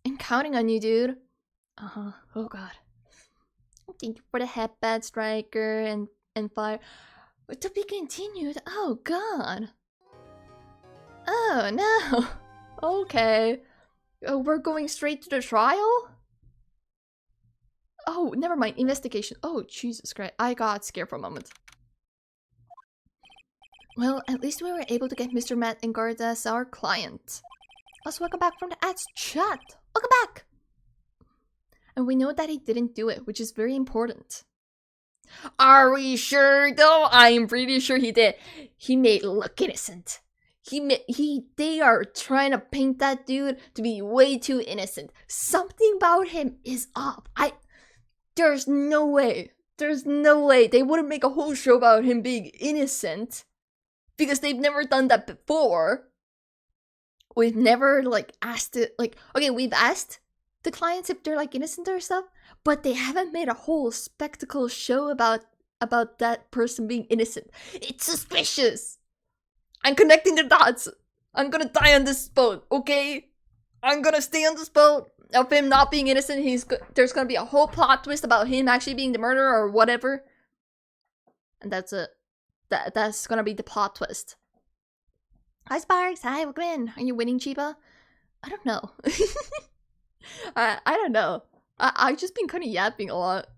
I'm counting on you, dude. Oh god. Thank you for the headband, Striker, and fire. But to be continued, oh god. Oh no. Okay. We're going straight to the trial? Oh, never mind. Investigation. Oh, Jesus Christ. I got scared for a moment. Well, at least we were able to get Mr. Matt Engard as our client. Also, welcome back from the ads chat. Welcome back! And we know that he didn't do it, which is very important. Are we sure though? I'm pretty sure he did. He made it look innocent. They are trying to paint that dude to be way too innocent. Something about him is off. There's no way. There's no way they wouldn't make a whole show about him being innocent. Because they've never done that before. We've never, like, asked it, like, okay, we've asked the clients if they're, like, innocent or stuff, but they haven't made a whole spectacle show about that person being innocent. It's suspicious! I'm connecting the dots! I'm gonna die on this boat, okay? I'm gonna stay on this boat of him not being innocent. There's gonna be a whole plot twist about him actually being the murderer or whatever. And that's it. That's gonna be the plot twist. Hi Sparks, hi, welcome in. Are you winning, Chiba? I don't know. I don't know. I've just been kind of yapping a lot.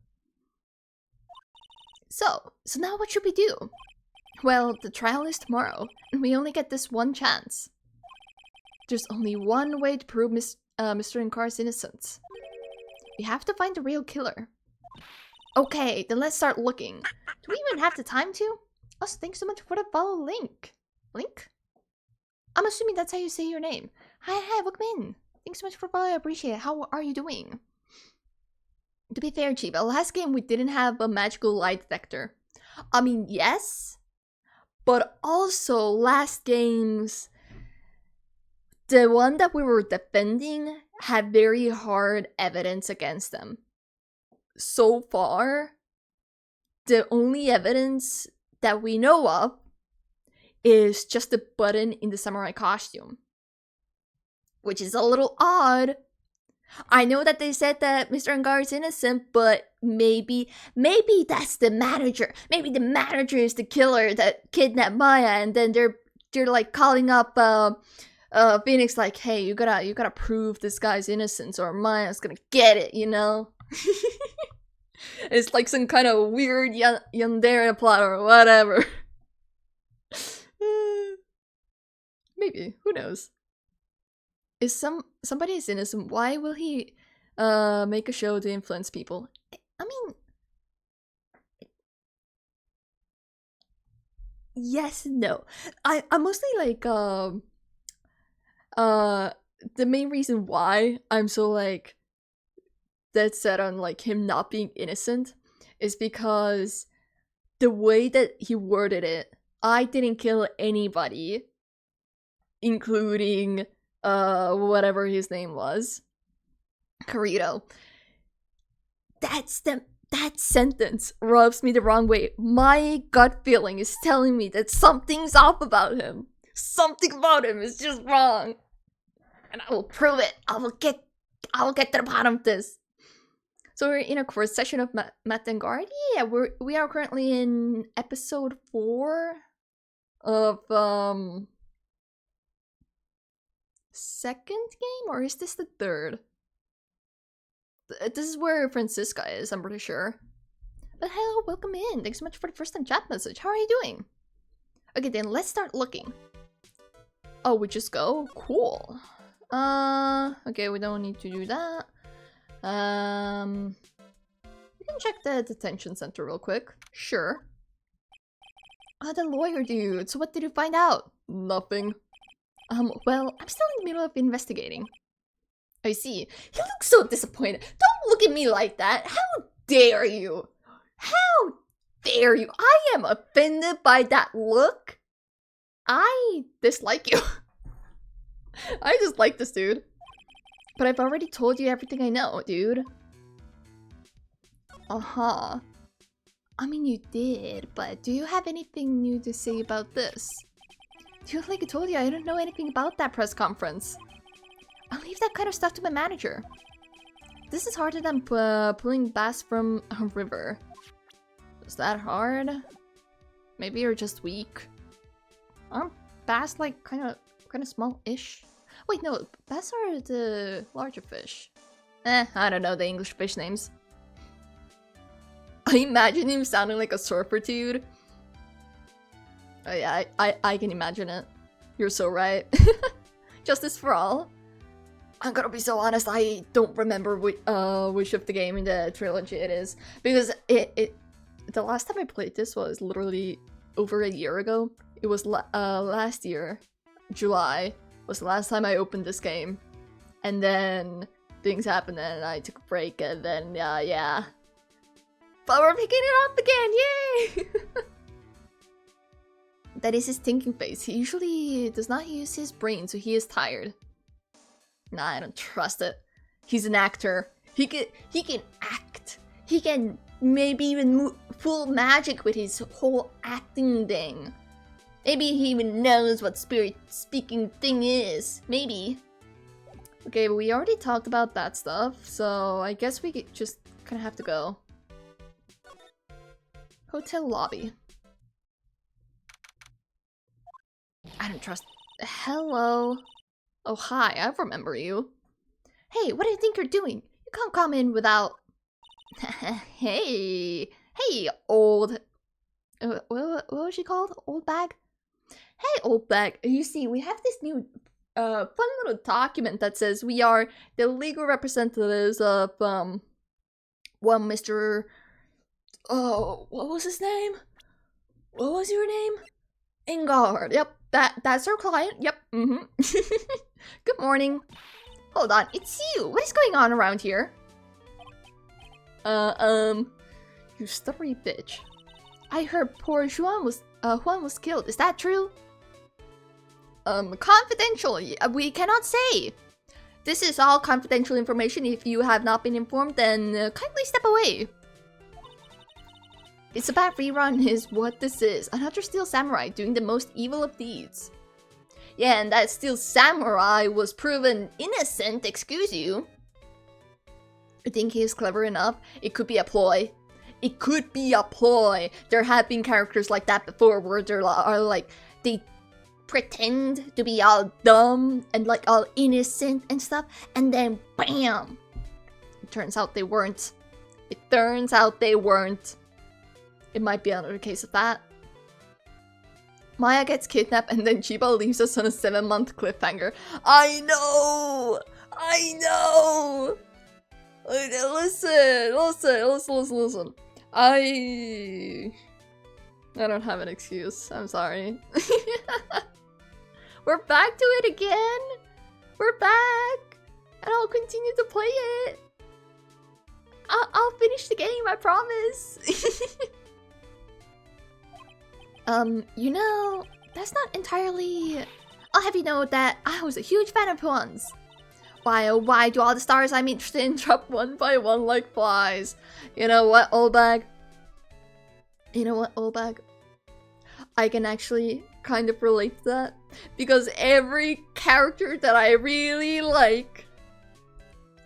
So now what should we do? Well, the trial is tomorrow, and we only get this one chance. There's only one way to prove Mr. Incar's innocence. We have to find the real killer. Okay, then let's start looking. Do we even have the time to? Also, thanks so much for the follow link. Link? I'm assuming that's how you say your name. Hi, welcome in. Thanks so much for following, I appreciate it. How are you doing? To be fair, Chiba, last game we didn't have a magical light detector. I mean, yes, but also last games, the one that we were defending had very hard evidence against them. So far, the only evidence that we know of is just the button in the samurai costume, which is a little odd. I know that they said that Mr. Angar is innocent, but maybe that's the manager. Maybe the manager is the killer that kidnapped Maya, and then they're like calling up Phoenix like, hey, you gotta prove this guy's innocence or Maya's gonna get it, you know? It's like some kind of weird yandere plot or whatever. Maybe, who knows? If somebody is innocent, why will he make a show to influence people? I mean, yes and no. I'm mostly like the main reason why I'm so like dead set on like him not being innocent is because the way that he worded it, I didn't kill anybody, including whatever his name was, Carito. That sentence rubs me the wrong way. My gut feeling is telling me that something's off about him. Something about him is just wrong, and I will prove it. I will get to the bottom of this. So we're in a first session of Matt and Guard. Yeah, we are currently in episode 4 of second game, or is this the third? This is where Francisca is, I'm pretty sure. But hello, welcome in. Thanks so much for the first time chat message. How are you doing? Okay, then let's start looking. Oh, we just go? Cool. Okay, we don't need to do that. We can check the detention center real quick. Sure. Oh, the lawyer dude. So what did you find out? Nothing. Well, I'm still in the middle of investigating. I see. He looks so disappointed. Don't look at me like that. How dare you? How dare you? I am offended by that look. I dislike you. I dislike this dude. But I've already told you everything I know, dude. Uh-huh. I mean, you did, but do you have anything new to say about this? Dude, like I told you, I don't know anything about that press conference. I'll leave that kind of stuff to my manager. This is harder than pulling bass from a river. Is that hard? Maybe you're just weak. Aren't bass like kind of small-ish? Wait, no, bass are the larger fish. I don't know the English fish names. I imagine him sounding like a surfer dude. Oh yeah, I can imagine it. You're so right. Justice for all. I'm gonna be so honest, I don't remember which of the game in the trilogy it is. Because the last time I played this was literally over a year ago. It was last year, July, was the last time I opened this game. And then things happened and I took a break and then, yeah. But we're picking it up again, yay! That is his thinking face. He usually does not use his brain, so he is tired. Nah, I don't trust it. He's an actor. He can act. He can maybe even pull magic with his whole acting thing. Maybe he even knows what spirit speaking thing is. Maybe. Okay, but we already talked about that stuff, so I guess we just kind of have to go. Hotel lobby. I don't trust. Hello. Oh, hi, I remember you. Hey, what do you think you're doing? You can't come in without... Hey, old... what was she called? Old bag? Hey, old bag. You see, we have this new fun little document that says we are the legal representatives of one Mr. Oh, what was his name? What was your name? Ingard. Yep, that's our client. Yep. Good morning. Hold on, it's you. What is going on around here? You stubborn bitch. I heard poor Juan was killed. Is that true? Confidential. We cannot say. This is all confidential information. If you have not been informed, then kindly step away. It's a bad rerun is what this is. Another steel samurai doing the most evil of deeds. Yeah, and that steel samurai was proven innocent, excuse you. You think he is clever enough? It could be a ploy. It could be a ploy. There have been characters like that before where they pretend to be all dumb and like all innocent and stuff, and then BAM! It turns out they weren't. It might be another case of that. Maya gets kidnapped and then Chiba leaves us on a 7-month cliffhanger. I know! Listen. I don't have an excuse. I'm sorry. We're back to it again. We're back. And I'll continue to play it. I'll finish the game, I promise. You know, that's not entirely... I'll have you know that I was a huge fan of once. Why, oh why do all the stars I'm interested in drop one by one like flies? You know what, old bag? I can actually kind of relate to that. Because every character that I really like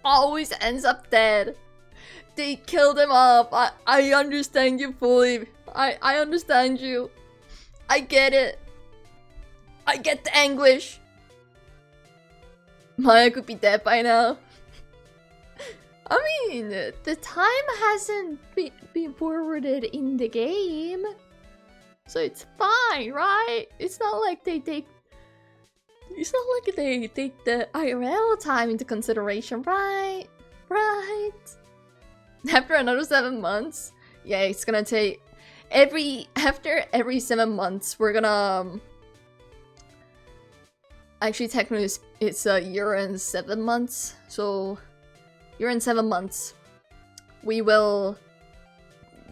always ends up dead. They kill them off. I understand you fully. I understand you. I get it. I get the anguish. Maya could be dead by now. I mean, the time hasn't been forwarded in the game. So it's fine, right? It's not like they take the IRL time into consideration, right? Right? After another 7 months? Yeah, it's gonna take... After every 7 months, we're gonna... Actually, technically, it's a year and 7 months. So, year and 7 months. We will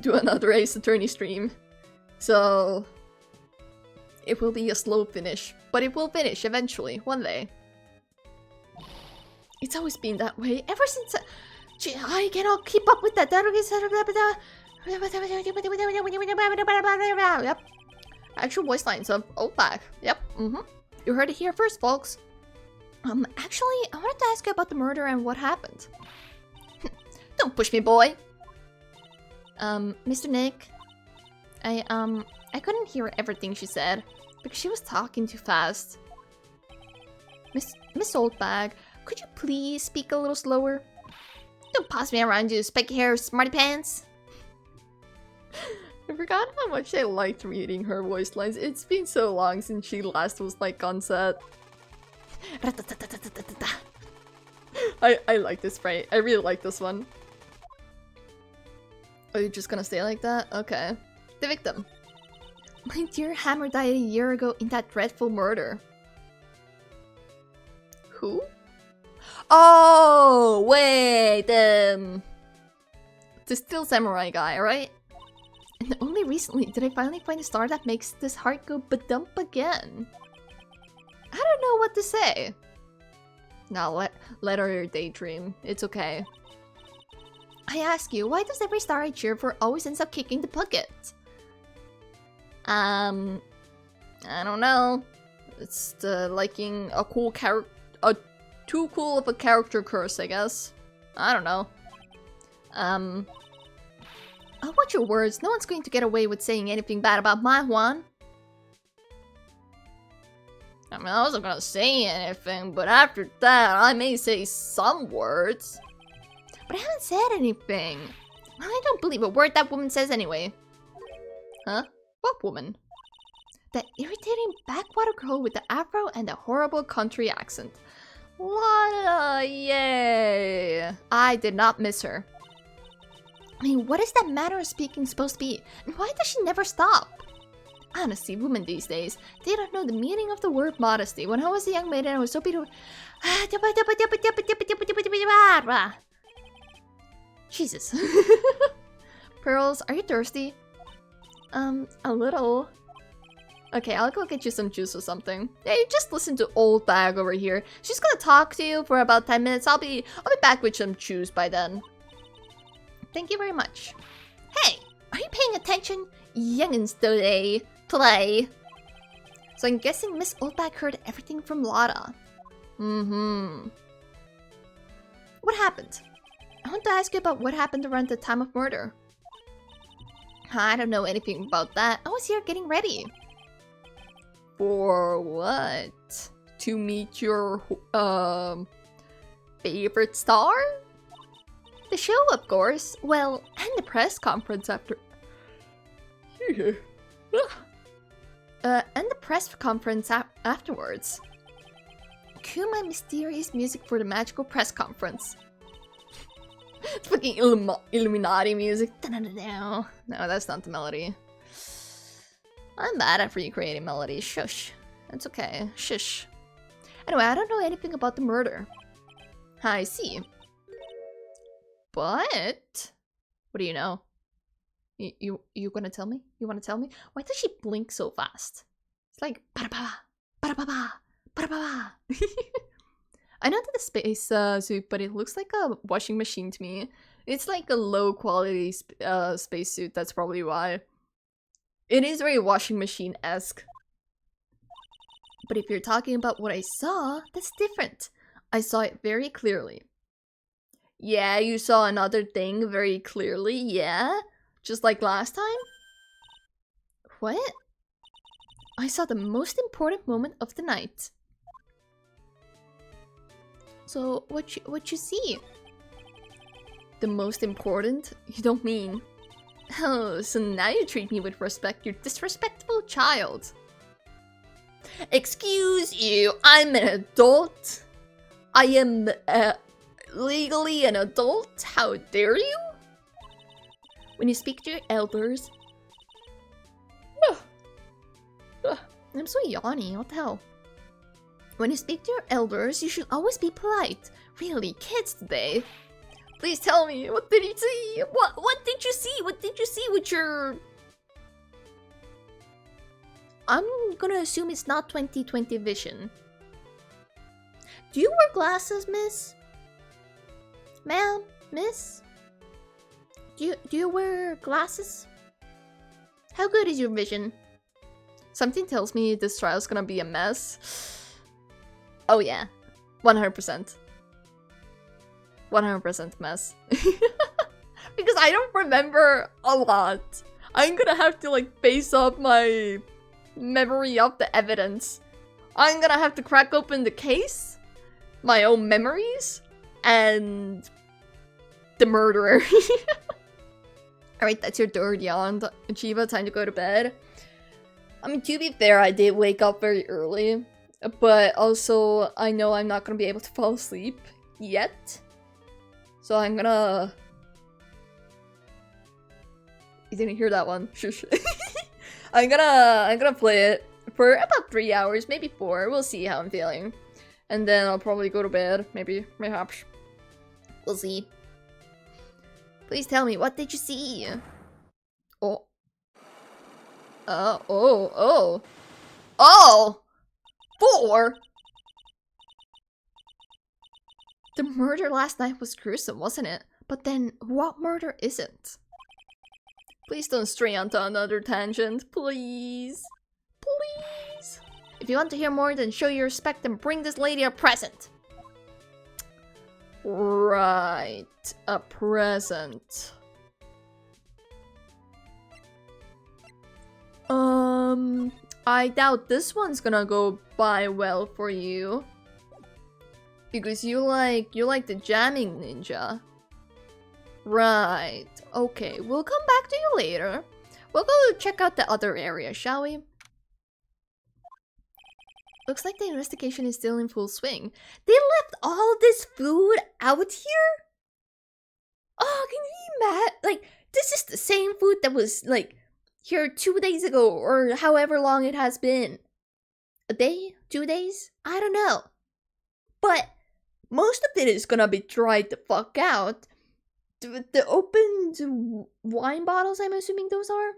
do another Ace Attorney stream. So, it will be a slow finish. But it will finish eventually, one day. It's always been that way, ever since... I cannot keep up with that. Yep. Actual voice lines of old back. Yep. You heard it here first, folks. Actually, I wanted to ask you about the murder and what happened. Don't push me, boy. Mr. Nick. I couldn't hear everything she said because she was talking too fast. Miss Oldbag, could you please speak a little slower? Don't pass me around, you spiky hair smarty pants. I forgot how much I liked reading her voice lines. It's been so long since she last was like on set. I like this sprite. I really like this one. Are you just gonna stay like that? Okay. The victim. My dear Hammer died a year ago in that dreadful murder. Who? Oh, wait, the Steel Samurai guy, right? And only recently did I finally find a star that makes this heart go ba-dump again. I don't know what to say. Now let her daydream. It's okay. I ask you, why does every star I cheer for always ends up kicking the bucket? I don't know. It's the liking a cool character, too cool of a character curse, I guess. I don't know. Oh, watch your words. No one's going to get away with saying anything bad about my Juan. I mean, I wasn't gonna say anything, but after that, I may say some words. But I haven't said anything. Well, I don't believe a word that woman says anyway. Huh? What woman? That irritating backwater girl with the afro and the horrible country accent. What? Yay! I did not miss her. I mean, what is that manner of speaking supposed to be? And why does she never stop? Honestly, women these days, they don't know the meaning of the word modesty. When I was a young maiden, I was so beautiful. Jesus. Pearls, are you thirsty? A little. Okay, I'll go get you some juice or something. Hey, just listen to old bag over here. She's gonna talk to you for about 10 minutes. I'll be back with some juice by then. Thank you very much. Hey, are you paying attention? Youngins today. So I'm guessing Miss Oldbag heard everything from Lotta. What happened? I want to ask you about what happened around the time of murder. I don't know anything about that. I was here getting ready. For what? To meet your favorite star? The show, of course. Well, and the press conference after. And the press conference afterwards. Cue my mysterious music for the magical press conference. It's fucking Illuminati music. No, that's not the melody. I'm bad at recreating melodies. Shush. That's okay. Shush. Anyway, I don't know anything about the murder. I see. But what do you know? You gonna tell me? You wanna tell me? Why does she blink so fast? It's like ba-da-ba, ba-da-ba-ba, ba-da-ba-ba. I know that the space suit, but it looks like a washing machine to me. It's like a low quality space suit. That's probably why. It is very washing machine-esque. But if you're talking about what I saw, that's different. I saw it very clearly. Yeah, you saw another thing very clearly, yeah? Just like last time? What? I saw the most important moment of the night. So, what you see? The most important? You don't mean... Oh, so now you treat me with respect, you disrespectful child. Excuse you, I'm an adult. I am legally an adult. How dare you? When you speak to your elders... I'm so yawny, what the hell? When you speak to your elders, you should always be polite. Really, kids today. Please tell me, what did you see? What did you see? What did you see with your... I'm gonna assume it's not 20/20 vision. Do you wear glasses, miss? Ma'am? Miss? Do you wear glasses? How good is your vision? Something tells me this trial's gonna be a mess. Oh yeah. 100%. 100% mess. Because I don't remember a lot. I'm gonna have to like base up my memory of the evidence. I'm gonna have to crack open the case, my own memories, and the murderer. Alright, that's your third yawn. Chiba, time to go to bed. I mean, to be fair, I did wake up very early. But also, I know I'm not gonna be able to fall asleep yet. So I'm gonna... You didn't hear that one. Shush. I'm gonna play it for about 3 hours, maybe 4. We'll see how I'm feeling. And then I'll probably go to bed. Maybe, perhaps. We'll see. Please tell me, what did you see? Oh. Oh. 4? The murder last night was gruesome, wasn't it? But then, what murder isn't? Please don't stray onto another tangent, please. Please. If you want to hear more, then show your respect and bring this lady a present. Right, a present. I doubt this one's gonna go by well for you. Because you like the jamming ninja. Right. Okay, we'll come back to you later. We'll go check out the other area, shall we? Looks like the investigation is still in full swing. They left all this food out here? Oh, can you imagine? Like, this is the same food that was, like, here 2 days ago, or however long it has been. A day? 2 days? I don't know. But most of it is gonna be dried the fuck out. The opened wine bottles, I'm assuming those are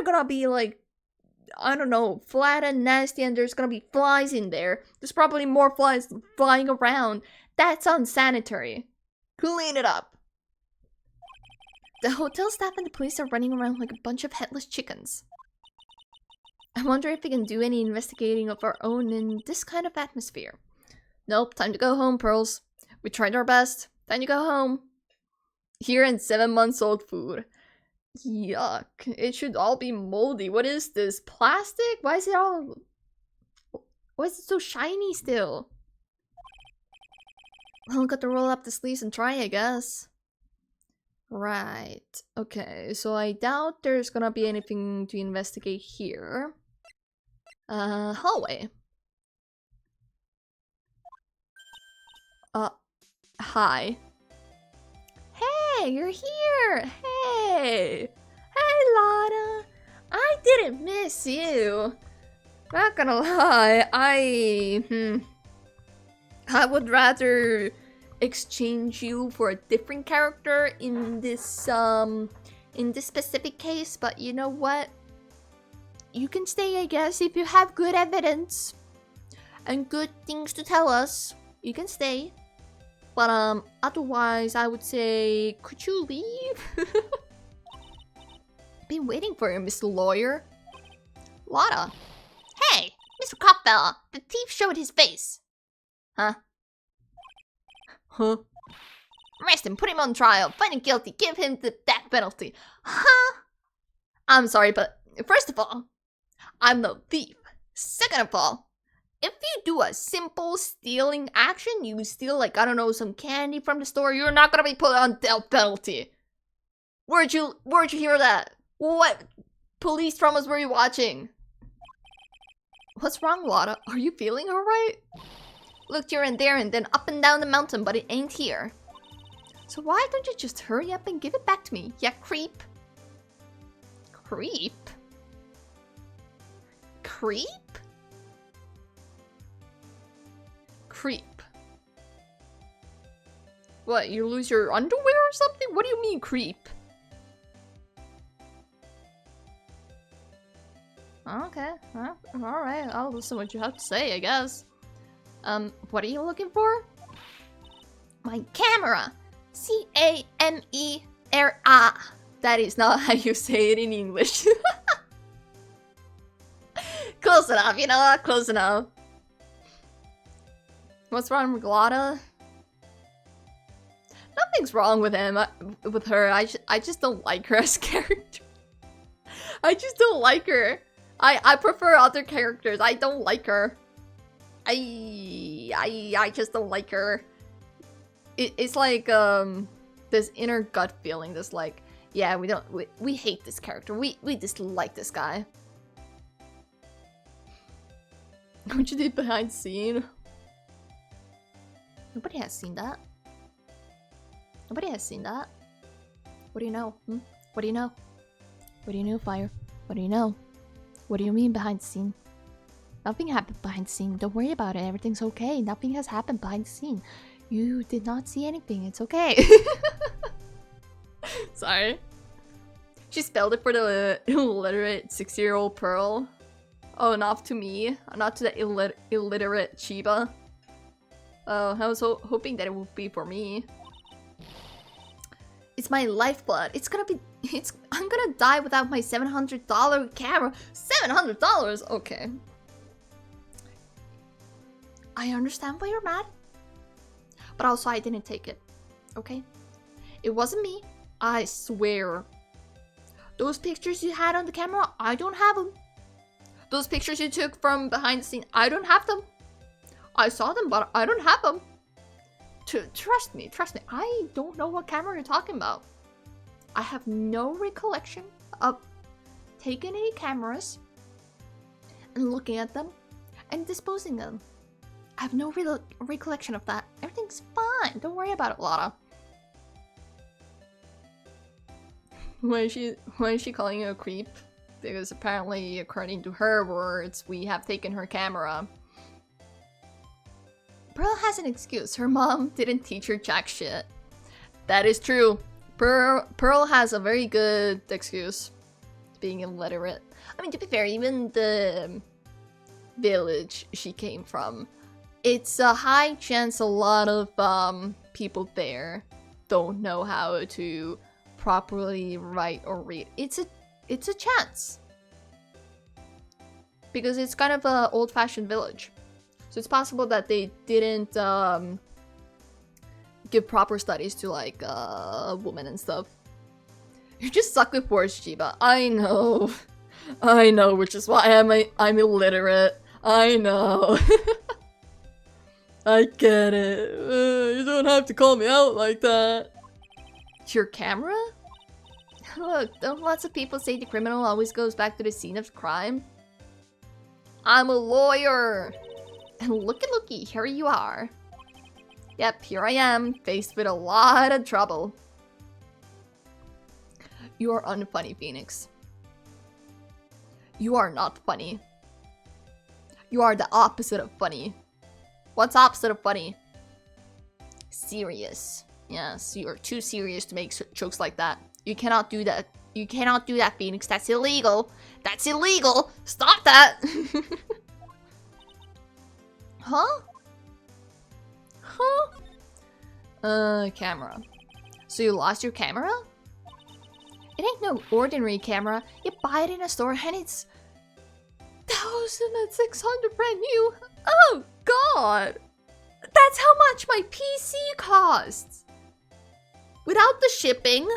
gonna be, like, I don't know, flat and nasty, and there's gonna be flies in there. There's probably more flies flying around. That's unsanitary. Clean it up. The hotel staff and the police are running around like a bunch of headless chickens. I wonder if we can do any investigating of our own in this kind of atmosphere. Nope, time to go home, Pearls. We tried our best. Time to go home. Here in 7-month-old food. Yuck. It should all be moldy. What is this? Plastic? Why is it so shiny still? Well, got to roll up the sleeves and try, I guess. Right. Okay, so I doubt there's gonna be anything to investigate here. Hallway. Hi. Hey, you're here! Hey! Hey, Lana! I didn't miss you! Not gonna lie, I would rather exchange you for a different character in this specific case, but you know what? You can stay, I guess, if you have good evidence and good things to tell us. You can stay. But otherwise, I would say, could you leave? Been waiting for you, Mr. Lawyer. Lotta. Hey, Mr. Copfella, the thief showed his face. Huh? Arrest him, put him on trial, find him guilty, give him the death penalty. Huh? I'm sorry, but first of all, I'm no thief. Second of all, if you do a simple stealing action, you steal, like, I don't know, some candy from the store, you're not gonna be put on death penalty. Where'd you hear that? What police dramas were you watching? What's wrong, Lotta? Are you feeling alright? Looked here and there and then up and down the mountain, but it ain't here. So why don't you just hurry up and give it back to me, ya creep? Creep? Creep? Creep. What, you lose your underwear or something? What do you mean, creep? Okay, alright, I'll listen to what you have to say, I guess. What are you looking for? My camera! C-A-M-E-R-A. That is not how you say it in English. Close enough, you know, close enough. What's wrong with Lotta? Nothing's wrong with with her. I just don't like her as a character. I just don't like her. I prefer other characters. I don't like her. I just don't like her. It's like this inner gut feeling. This like, yeah, we hate this character. We dislike this guy. What you did behind the scene? Nobody has seen that. Nobody has seen that. What do you know? What do you know? What do you know, Fire? What do you know? What do you mean behind the scene? Nothing happened behind the scene. Don't worry about it. Everything's okay. Nothing has happened behind the scene. You did not see anything. It's okay. Sorry. She spelled it for the illiterate 6-year-old Pearl. Oh, not to me. Not to the illiterate Chiba. Oh, I was hoping that it would be for me. It's my lifeblood. I'm gonna die without my $700 camera. $700? Okay. I understand why you're mad. But also, I didn't take it. Okay? It wasn't me. I swear. Those pictures you had on the camera, I don't have them. Those pictures you took from behind the scene, I don't have them. I saw them, but I don't have them. trust me, I don't know what camera you're talking about. I have no recollection of taking any cameras and looking at them and disposing them. I have no real recollection of that. Everything's fine. Don't worry about it, Lotta. Why is she calling you a creep? Because apparently, according to her words, we have taken her camera. Pearl has an excuse. Her mom didn't teach her jack shit. That is true. Pearl has a very good excuse. Being illiterate. I mean, to be fair, even the village she came from, it's a high chance a lot of people there don't know how to properly write or read. It's a chance. Because it's kind of an old-fashioned village. So it's possible that they didn't give proper studies to like women and stuff. You just suck with words, Chiba. I know, which is why I'm illiterate. I know. I get it. You don't have to call me out like that. Your camera? Look, don't lots of people say the criminal always goes back to the scene of crime? I'm a lawyer! And looky, here you are. Yep, here I am, faced with a lot of trouble. You are unfunny, Phoenix. You are not funny. You are the opposite of funny. What's opposite of funny? Serious. Yes, you are too serious to make jokes like that. You cannot do that. You cannot do that, Phoenix. That's illegal. That's illegal. Stop that. Huh? Camera. So you lost your camera? It ain't no ordinary camera. You buy it in a store and it's 1,600 brand new. Oh god. That's how much my PC costs. Without the shipping.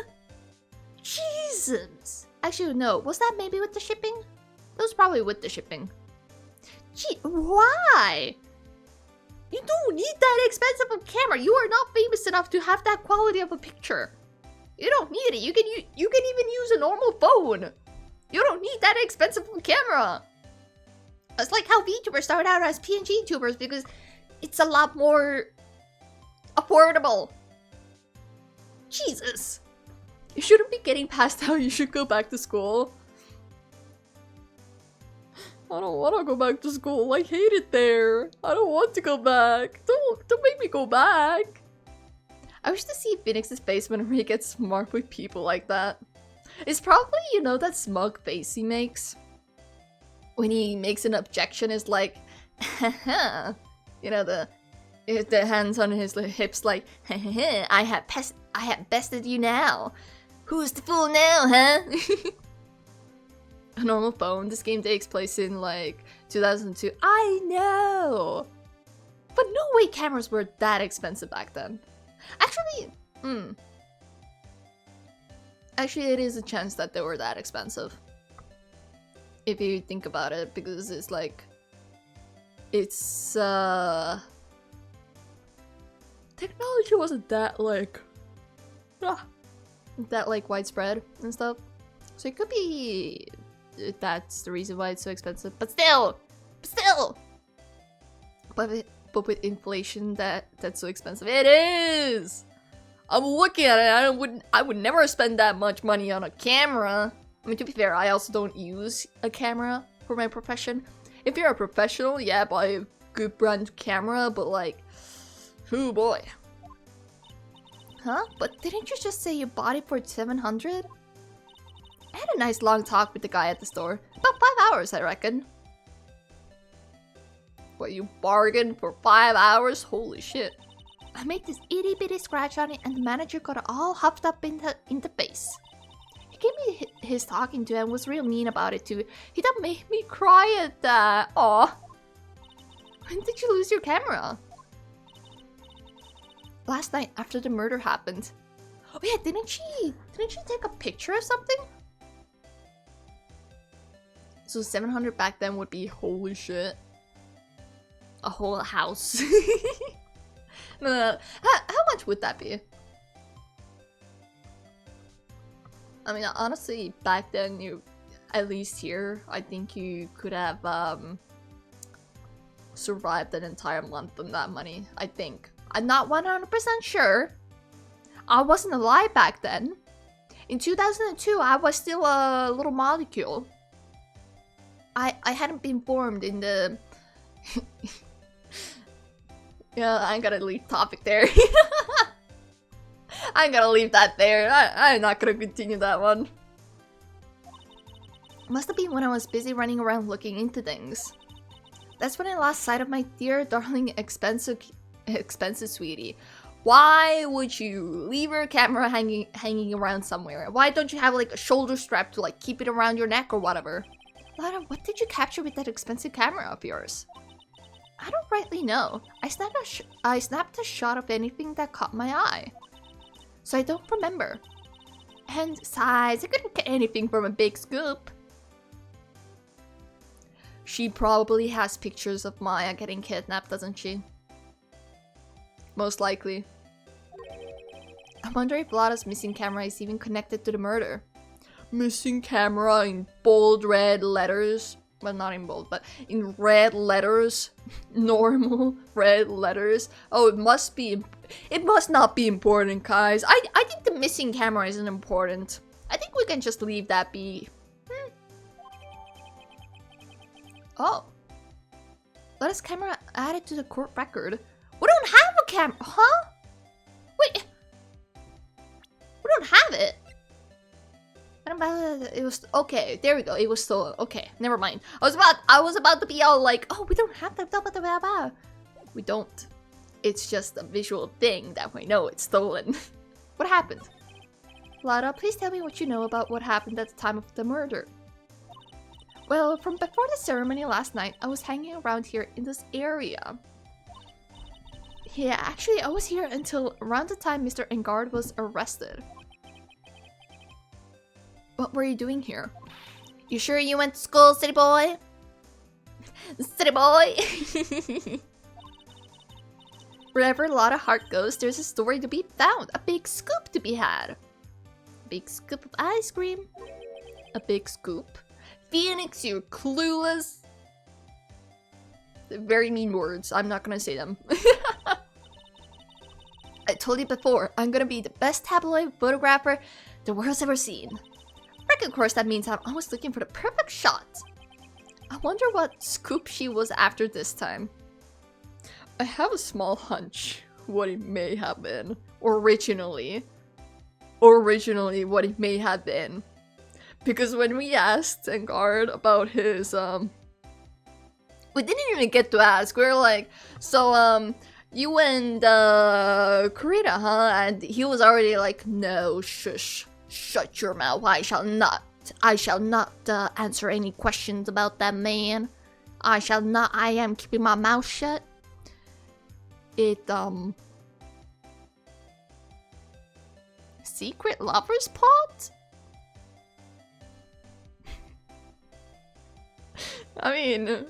Jesus. Actually, no. Was that maybe with the shipping? It was probably with the shipping. Gee, why? You don't need that expensive of camera. You are not famous enough to have that quality of a picture. You don't need it. You can even use a normal phone. You don't need that expensive of camera. It's like how VTubers start out as PNG tubers because it's a lot more affordable. Jesus. You shouldn't be getting past how you should go back to school. I don't want to go back to school. I hate it there. I don't want to go back. Don't make me go back. I wish to see Phoenix's face whenever he gets smart with people like that. It's probably, you know, that smug face he makes. When he makes an objection, it's like, haha. You know, the hands on his hips like, haha, I have bested you now. Who's the fool now, huh? A normal phone. This game takes place in like 2002. I know! But no way cameras were that expensive back then. Actually, Actually, it is a chance that they were that expensive. If you think about it, because it's like... It's, technology wasn't that, like... that, like, widespread and stuff. So it could be... That's the reason why it's so expensive. But still! But with inflation, that's so expensive. It is! I'm looking at it, I would never spend that much money on a camera. I mean, to be fair, I also don't use a camera for my profession. If you're a professional, yeah, buy a good brand camera, but like, oh boy. Huh? But didn't you just say you bought it for 700? I had a nice long talk with the guy at the store. About 5 hours, I reckon. What, you bargained for 5 hours? Holy shit. I made this itty bitty scratch on it and the manager got all huffed up in the face. He gave me his talking to and was real mean about it too. He done made me cry at that. Aw. When did you lose your camera? Last night after the murder happened. Oh yeah, didn't she take a picture of something? So 700 back then would be holy shit. A whole house. How much would that be? I mean, honestly, back then, at least here, I think you could have survived an entire month on that money. I think. I'm not 100% sure. I wasn't alive back then. In 2002, I was still a little molecule. I hadn't been formed in the... Yeah, I gotta leave topic there. I'm gonna leave that there. I'm not gonna continue that one. Must have been when I was busy running around looking into things. That's when I lost sight of my dear, darling, expensive sweetie. Why would you leave your camera hanging around somewhere? Why don't you have like a shoulder strap to like keep it around your neck or whatever? Lara, what did you capture with that expensive camera of yours? I don't rightly know. I snapped a shot of anything that caught my eye. So I don't remember. And besides, I couldn't get anything from a big scoop. She probably has pictures of Maya getting kidnapped, doesn't she? Most likely. I wonder if Lada's missing camera is even connected to the murder. Missing camera in bold red letters. Well, not in bold, but in red letters. Normal red letters. Oh, it must not be important, guys. I think the missing camera isn't important. I think we can just leave that be. Oh. Lada's camera added to the court record. We don't have a camera, huh? Wait. We don't have it. It was okay. There we go. It was stolen. Okay, never mind. I was about to be all like, oh, we don't have that. We don't. It's just a visual thing that we know it's stolen. What happened? Lada, please tell me what you know about what happened at the time of the murder. Well, from before the ceremony last night, I was hanging around here in this area. Yeah, actually, I was here until around the time Mr. Engard was arrested. What were you doing here? You sure you went to school, city boy? City boy! Wherever Lada Heart goes, there's a story to be found. A big scoop to be had. A big scoop of ice cream. A big scoop. Phoenix, you're clueless. They're very mean words. I'm not gonna say them. I told you before, I'm gonna be the best tabloid photographer the world's ever seen. Of course, that means I'm always looking for the perfect shot. I wonder what scoop she was after this time. I have a small hunch what it may have been. Originally what it may have been. Because when we asked Engard about his, we didn't even get to ask. We were like, so, you and, Kurita, huh? And he was already like, no, shush. Shut your mouth. I shall not answer any questions about that man. I am keeping my mouth shut. Secret lover's plot? I mean,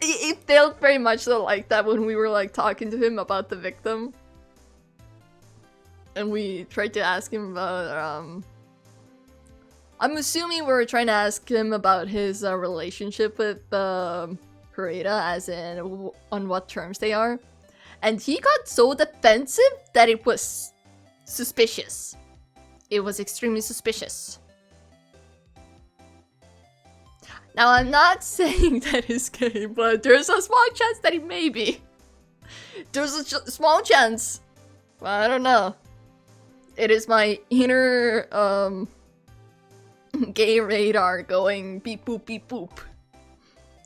it felt very much so like that when we were like talking to him about the victim. And we tried to ask him about, I'm assuming we were trying to ask him about his relationship with Kurita, as in on what terms they are. And he got so defensive that it was suspicious. It was extremely suspicious. Now, I'm not saying that he's gay, but there's a small chance that he may be. There's a small chance. Well, I don't know. It is my inner, gay radar going beep boop beep boop.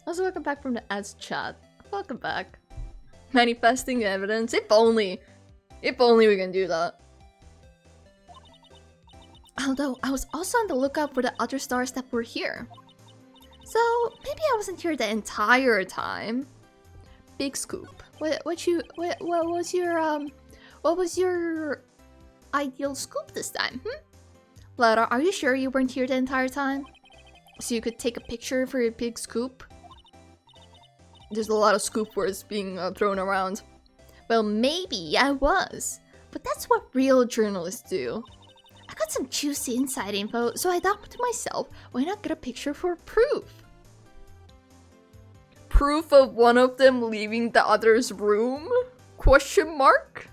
Also, welcome back from the ads chat. Welcome back. Manifesting evidence. If only we can do that. Although, I was also on the lookout for the other stars that were here. So, maybe I wasn't here the entire time. Big scoop. What was your ideal scoop this time, Lara, are you sure you weren't here the entire time? So you could take a picture for your big scoop? There's a lot of scoop words being thrown around. Well, maybe I was. But that's what real journalists do. I got some juicy inside info, so I thought to myself, why not get a picture for proof? Proof of one of them leaving the other's room? Question mark?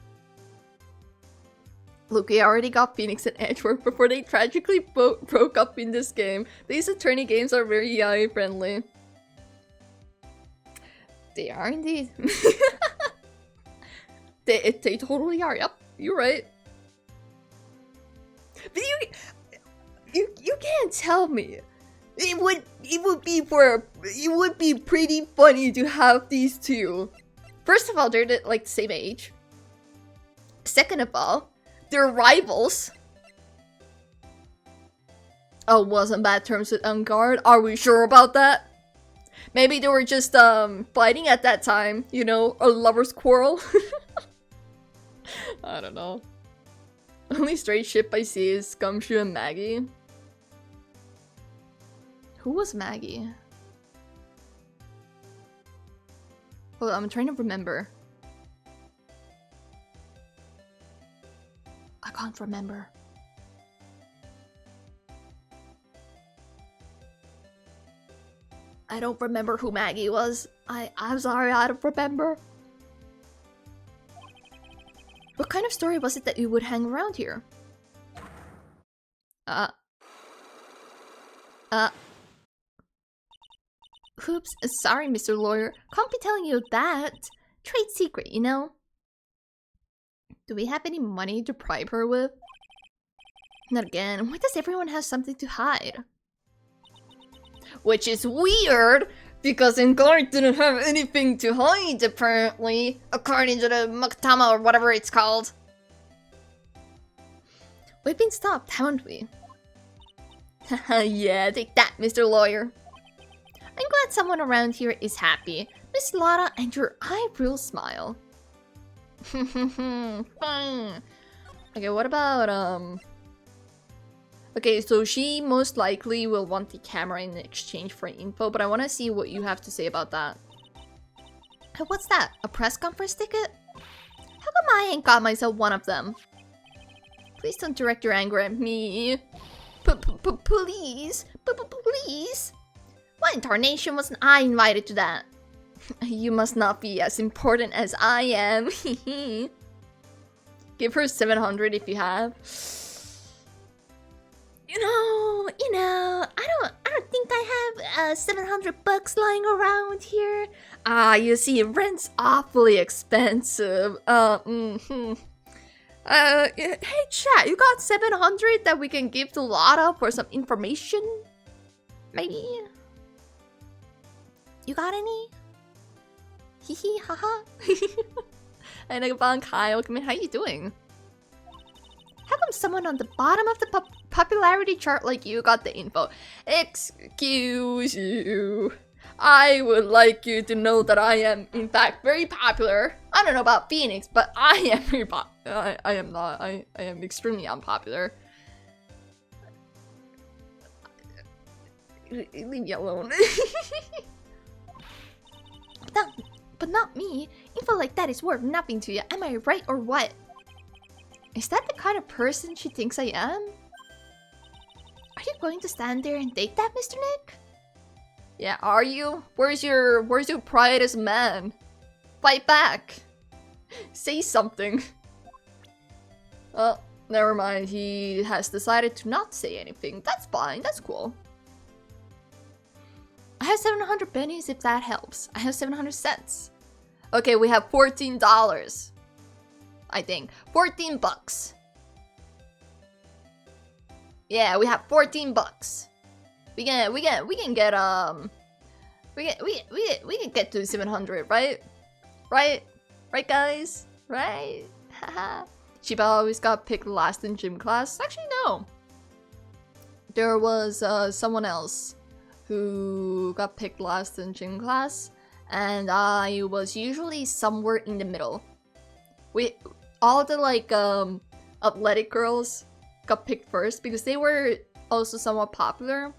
Look, we already got Phoenix and Edgeworth before they tragically broke up in this game. These attorney games are very AI friendly. They are indeed. they totally are. Yep, you're right. But you can't tell me. It would be pretty funny to have these two. First of all, they're like the same age. Second of all, they're rivals. Oh, wasn't bad terms with Unguard. Are we sure about that? Maybe they were just fighting at that time, you know, a lover's quarrel. I don't know. Only straight ship I see is Gumshoe and Maggie. Who was Maggie? Hold on, I'm trying to remember. I can't remember. I don't remember who Maggie was. I'm sorry, I don't remember. What kind of story was it that you would hang around here? Oops, sorry, Mr. Lawyer. Can't be telling you that. Trade secret, you know? Do we have any money to bribe her with? Not again. Why does everyone have something to hide? Which is weird, because Enguard didn't have anything to hide, apparently. According to the Maktama or whatever it's called. We've been stopped, haven't we? Haha, yeah, take that, Mr. Lawyer. I'm glad someone around here is happy. Miss Lara and your eyebrow smile. Fine. Okay, what about, Okay, so she most likely will want the camera in exchange for info, but I want to see what you have to say about that. What's that? A press conference ticket? How come I ain't got myself one of them? Please don't direct your anger at me. Please? Please? What in tarnation wasn't I invited to that? You must not be as important as I am. Give her 700 if you have. You know, I don't think I have 700 bucks lying around here. You see, rent's awfully expensive. Hey chat, you got 700 that we can give to Lotta for some information? Maybe? You got any? Hehe, haha. Hey, Nagabang Kyle, come in, how you doing? How come someone on the bottom of the popularity chart like you got the info? Excuse you. I would like you to know that I am, in fact, very popular. I don't know about Phoenix, but I am very popular. I am not. I am extremely unpopular. Leave me alone. But not me. Info like that is worth nothing to you. Am I right or what? Is that the kind of person she thinks I am? Are you going to stand there and take that, Mr. Nick? Yeah, are you? Where's your pride as a man? Fight back. Say something. Oh, never mind. He has decided to not say anything. That's fine. That's cool. I have 700 pennies if that helps. I have 700 cents. Okay, we have $14. I think 14 bucks. Yeah, we have 14 bucks. We can get we can get to 700, right? Right, guys, right? Haha. Chiba always got picked last in gym class. Actually, no. There was someone else who got picked last in gym class, and I was usually somewhere in the middle. All the like athletic girls got picked first because they were also somewhat popular,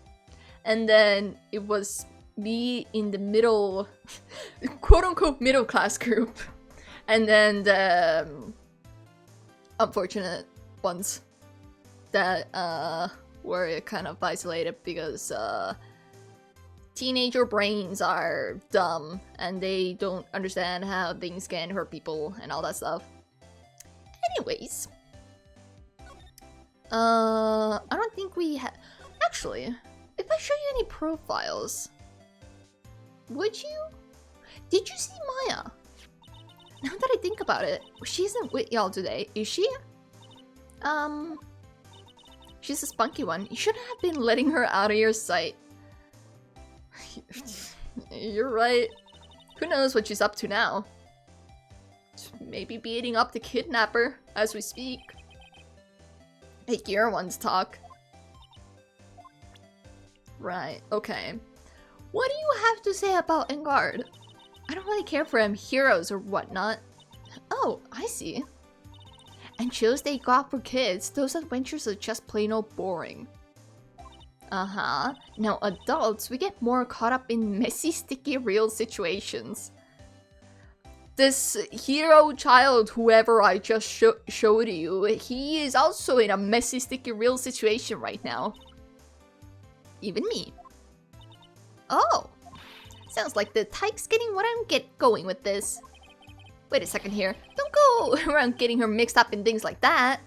and then it was be in the middle, quote-unquote middle class group, and then the unfortunate ones that were kind of isolated because teenager brains are dumb and they don't understand how things can hurt people and all that stuff. Anyways, I don't think we have. Actually, if I show you any profiles, would you? Did you see Maya? Now that I think about it, she isn't with y'all today, is she? She's a spunky one. You shouldn't have been letting her out of your sight. You're right. Who knows what she's up to now? Maybe beating up the kidnapper as we speak. Hey, Gira wants to talk. Right, okay. What do you have to say about Engard? I don't really care for him heroes or whatnot. Oh, I see. And shows they got for kids, those adventures are just plain old boring. Uh-huh. Now adults, we get more caught up in messy, sticky, real situations. This hero child, whoever I just showed you, he is also in a messy, sticky, real situation right now. Even me. Oh! Sounds like the tyke's getting what I'm going with this. Wait a second here. Don't go around getting her mixed up in things like that.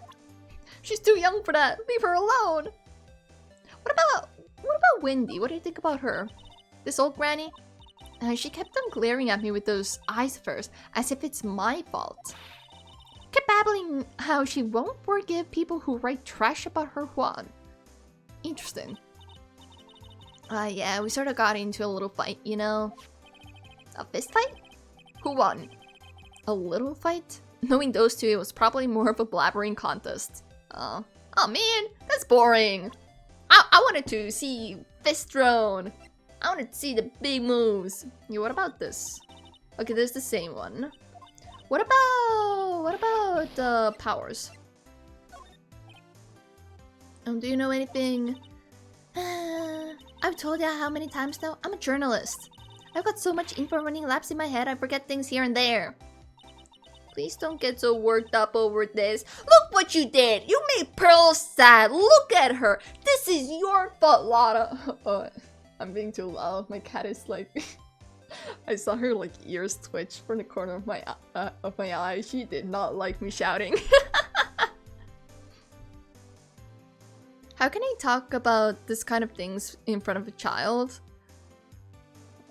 She's too young for that. Leave her alone. What about Wendy? What do you think about her? This old granny? She kept on glaring at me with those eyes first, as if it's my fault. Kept babbling how she won't forgive people who write trash about her Juan. Interesting. Yeah, we sort of got into a little fight, you know? A fist fight? Who won? A little fight? Knowing those two, it was probably more of a blabbering contest. Oh man, that's boring. I wanted to see fist thrown. I wanted to see the big moves. Yeah, what about this? Okay, there's the same one. What about powers? Do you know anything? I've told ya how many times now? I'm a journalist. I've got so much info running laps in my head, I forget things here and there. Please don't get so worked up over this. Look what you did! You made Pearl sad! Look at her! This is your fault, Lotta! Oh, I'm being too loud. My cat is like... I saw her like ears twitch from the corner of my eye. She did not like me shouting. How can I talk about this kind of things in front of a child?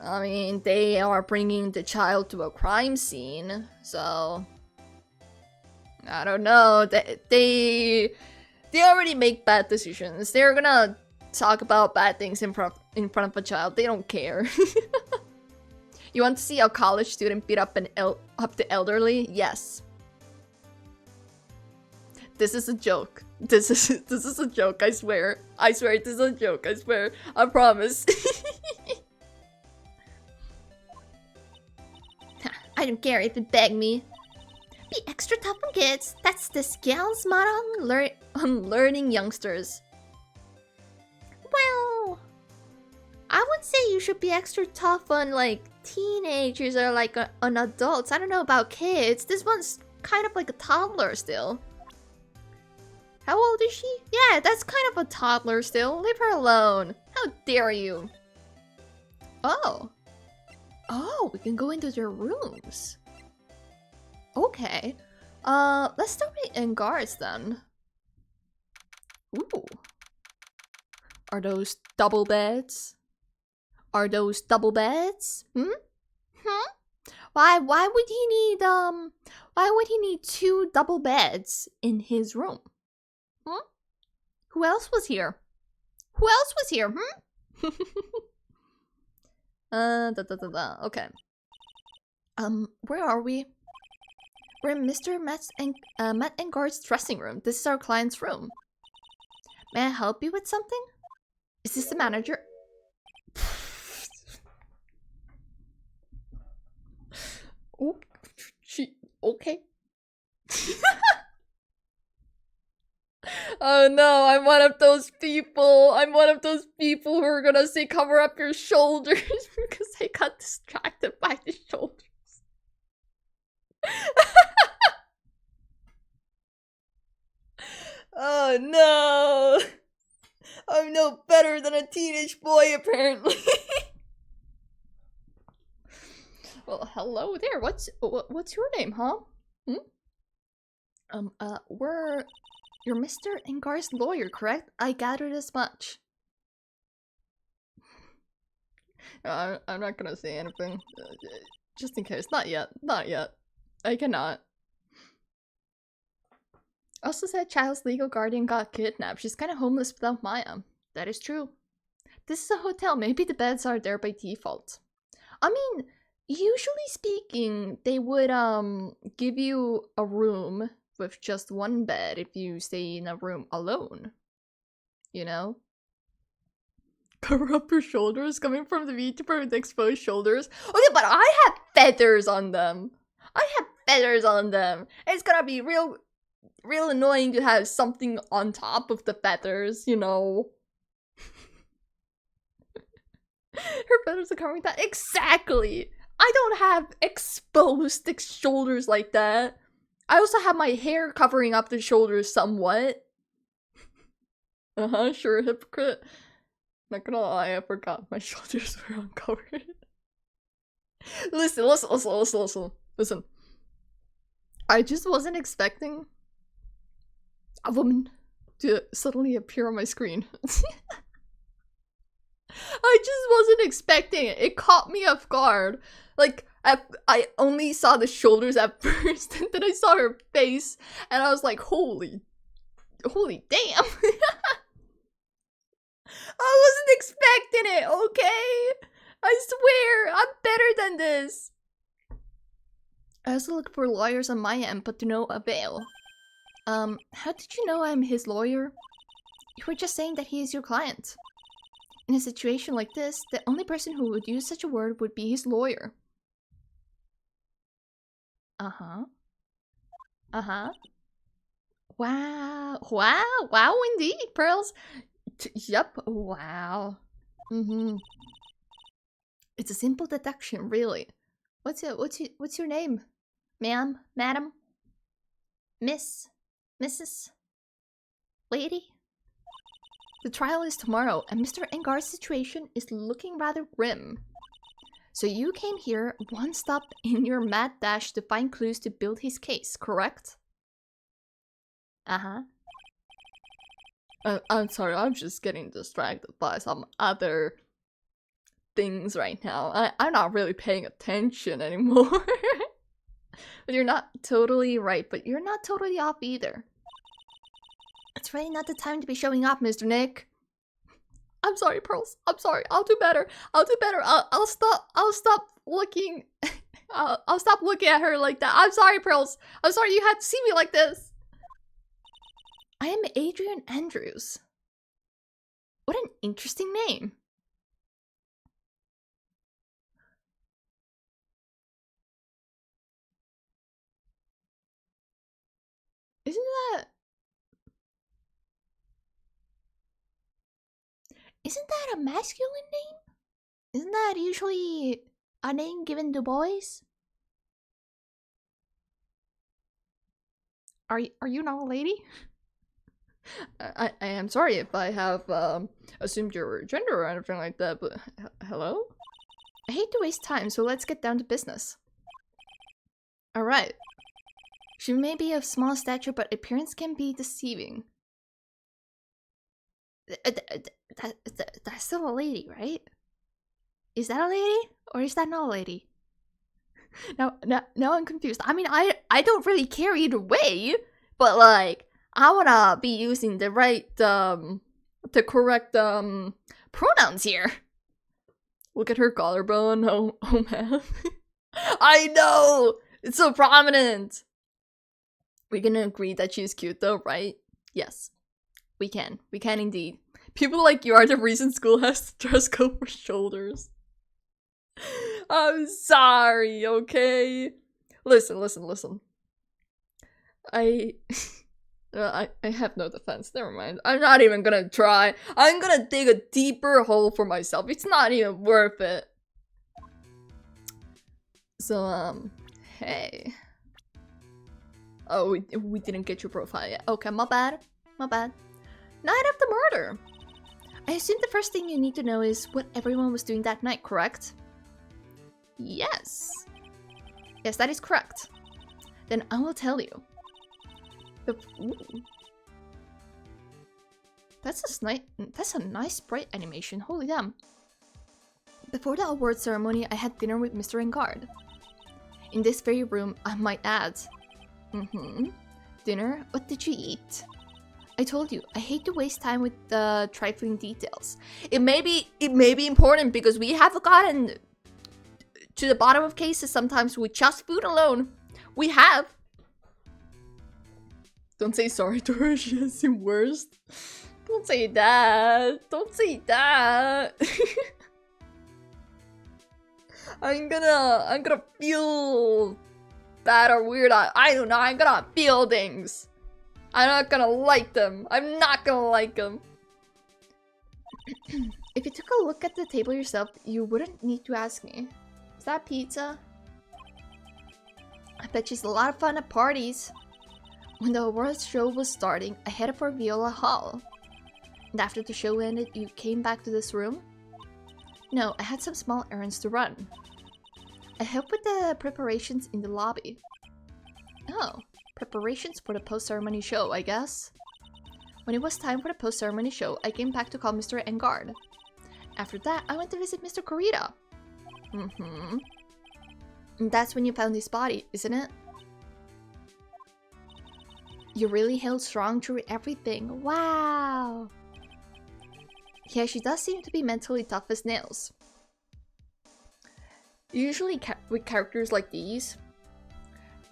I mean, they are bringing the child to a crime scene, so... I don't know. They already make bad decisions. They're gonna talk about bad things in front of a child. They don't care. You want to see a college student beat up the elderly? Yes. This is a joke. This is a joke. I swear. I swear this is a joke. I swear. I promise. I don't care if it beg me. Be extra tough on kids. That's the Scale's motto on learning youngsters. Well, I would say you should be extra tough on like teenagers or like on adults. I don't know about kids. This one's kind of like a toddler still. How old is she? Yeah, that's kind of a toddler still. Leave her alone. How dare you? Oh. Oh, we can go into their rooms. Okay. Let's start with Engar's then. Ooh. Are those double beds? Are those double beds? Why would he need two double beds in his room? Who else was here? Who else was here? Okay. Where are we? We're in Mr. Matt Engard's dressing room. This is our client's room. May I help you with something? Is this the manager? Oh, okay. Oh no, I'm one of those people. I'm one of those people who are gonna say cover up your shoulders because I got distracted by the shoulders. Oh no. I'm no better than a teenage boy, apparently. Well, hello there. What's your name, huh? You're Mr. Engar's lawyer, correct? I gathered as much. I'm not gonna say anything. Just in case. Not yet. Not yet. I cannot. Also said child's legal guardian got kidnapped. She's kind of homeless without Maya. That is true. This is a hotel. Maybe the beds are there by default. I mean, usually speaking, they would give you a room with just one bed if you stay in a room alone. You know? Cover up your shoulders coming from the VTuber with exposed shoulders. Okay, but I have feathers on them. I have feathers on them. It's gonna be real annoying to have something on top of the feathers, you know. Her feathers are covering that. Exactly! I don't have exposed shoulders like that. I also have my hair covering up the shoulders somewhat. Sure, hypocrite. Not gonna lie, I forgot my shoulders were uncovered. Listen. I just wasn't expecting a woman to suddenly appear on my screen. I just wasn't expecting it. It caught me off guard. Like, I only saw the shoulders at first, and then I saw her face, and I was like, holy damn. I wasn't expecting it, okay? I swear, I'm better than this. I also look for lawyers on my end, but to no avail. How did you know I'm his lawyer? You were just saying that he is your client. In a situation like this, the only person who would use such a word would be his lawyer. Wow, indeed, Pearls. Yep, wow. It's a simple deduction, really. What's your name? Ma'am? Madam? Miss? Mrs? Lady? The trial is tomorrow, and Mr. Engar's situation is looking rather grim. So you came here one stop in your mad dash to find clues to build his case, correct? I'm sorry, I'm just getting distracted by some other things right now. I'm not really paying attention anymore. But you're not totally right, but you're not totally off either. It's really not the time to be showing off, Mr. Nick. I'm sorry, Pearls. I'm sorry. I'll do better. I'll stop looking. I'll stop looking at her like that. I'm sorry, Pearls. I'm sorry you had to see me like this. I am Adrian Andrews. What an interesting name. Isn't that a masculine name? Isn't that usually a name given to boys? Are you not a lady? I am sorry if I have assumed your gender or anything like that, but hello? I hate to waste time, so let's get down to business. Alright. She may be of small stature, but appearance can be deceiving. That's still a lady, right? Is that a lady? Or is that not a lady? Now I'm confused. I mean, I don't really care either way, but like, I wanna be using the right, the correct, pronouns here. Look at her collarbone. Oh man. I know! It's so prominent! We can agree that she's cute though, right? Yes. We can indeed. People like you are the reason school has to dress code for shoulders. I'm sorry, okay? Listen. I I have no defense. Never mind. I'm not even gonna try. I'm gonna dig a deeper hole for myself. It's not even worth it. So, hey. Oh, we didn't get your profile yet. Okay, my bad. My bad. Night of the murder. I assume the first thing you need to know is what everyone was doing that night, correct? Yes. Yes, that is correct. Then I will tell you. Ooh. That's a nice sprite animation. Holy damn. Before the award ceremony, I had dinner with Mr. Engard. In this very room, I might add. Dinner? What did you eat? I told you, I hate to waste time with the trifling details. It may be important because we have gotten to the bottom of cases sometimes with just food alone. We have. Don't say sorry to her, she has the worst. Don't say that. Don't say that. I'm gonna feel bad or weird. I don't know. I'm gonna feel things. I'm not gonna like them. I'm not gonna like them. If you took a look at the table yourself, you wouldn't need to ask me. Is that pizza? I bet she's a lot of fun at parties. When the awards show was starting, I headed for Viola Hall. And after the show ended, you came back to this room? No, I had some small errands to run. I helped with the preparations in the lobby. Oh, preparations for the post-ceremony show, I guess. When it was time for the post-ceremony show, I came back to call Mr. Engard. After that, I went to visit Mr. Kurita. And that's when you found his body, isn't it? You really held strong through everything. Wow! Yeah, she does seem to be mentally tough as nails. Usually with characters like these,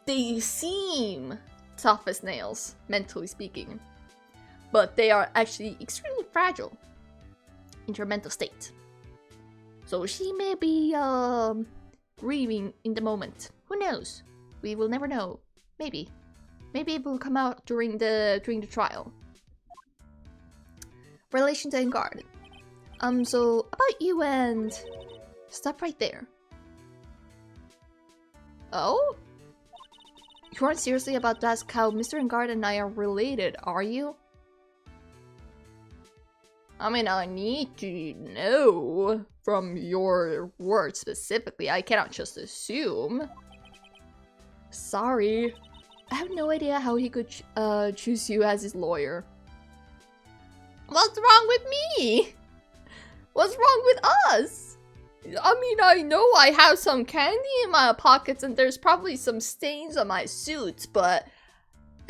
they seem tough as nails, mentally speaking. But they are actually extremely fragile in their mental state. So she may be grieving in the moment. Who knows? We will never know. Maybe. Maybe it will come out during the trial. Relation to Engard. So about you and... Stop right there. Oh? You aren't seriously about to ask how Mr. Engard and I are related, are you? I mean, I need to know from your words specifically. I cannot just assume. Sorry. I have no idea how he could choose you as his lawyer. What's wrong with me? What's wrong with us? I mean, I know I have some candy in my pockets and there's probably some stains on my suit, but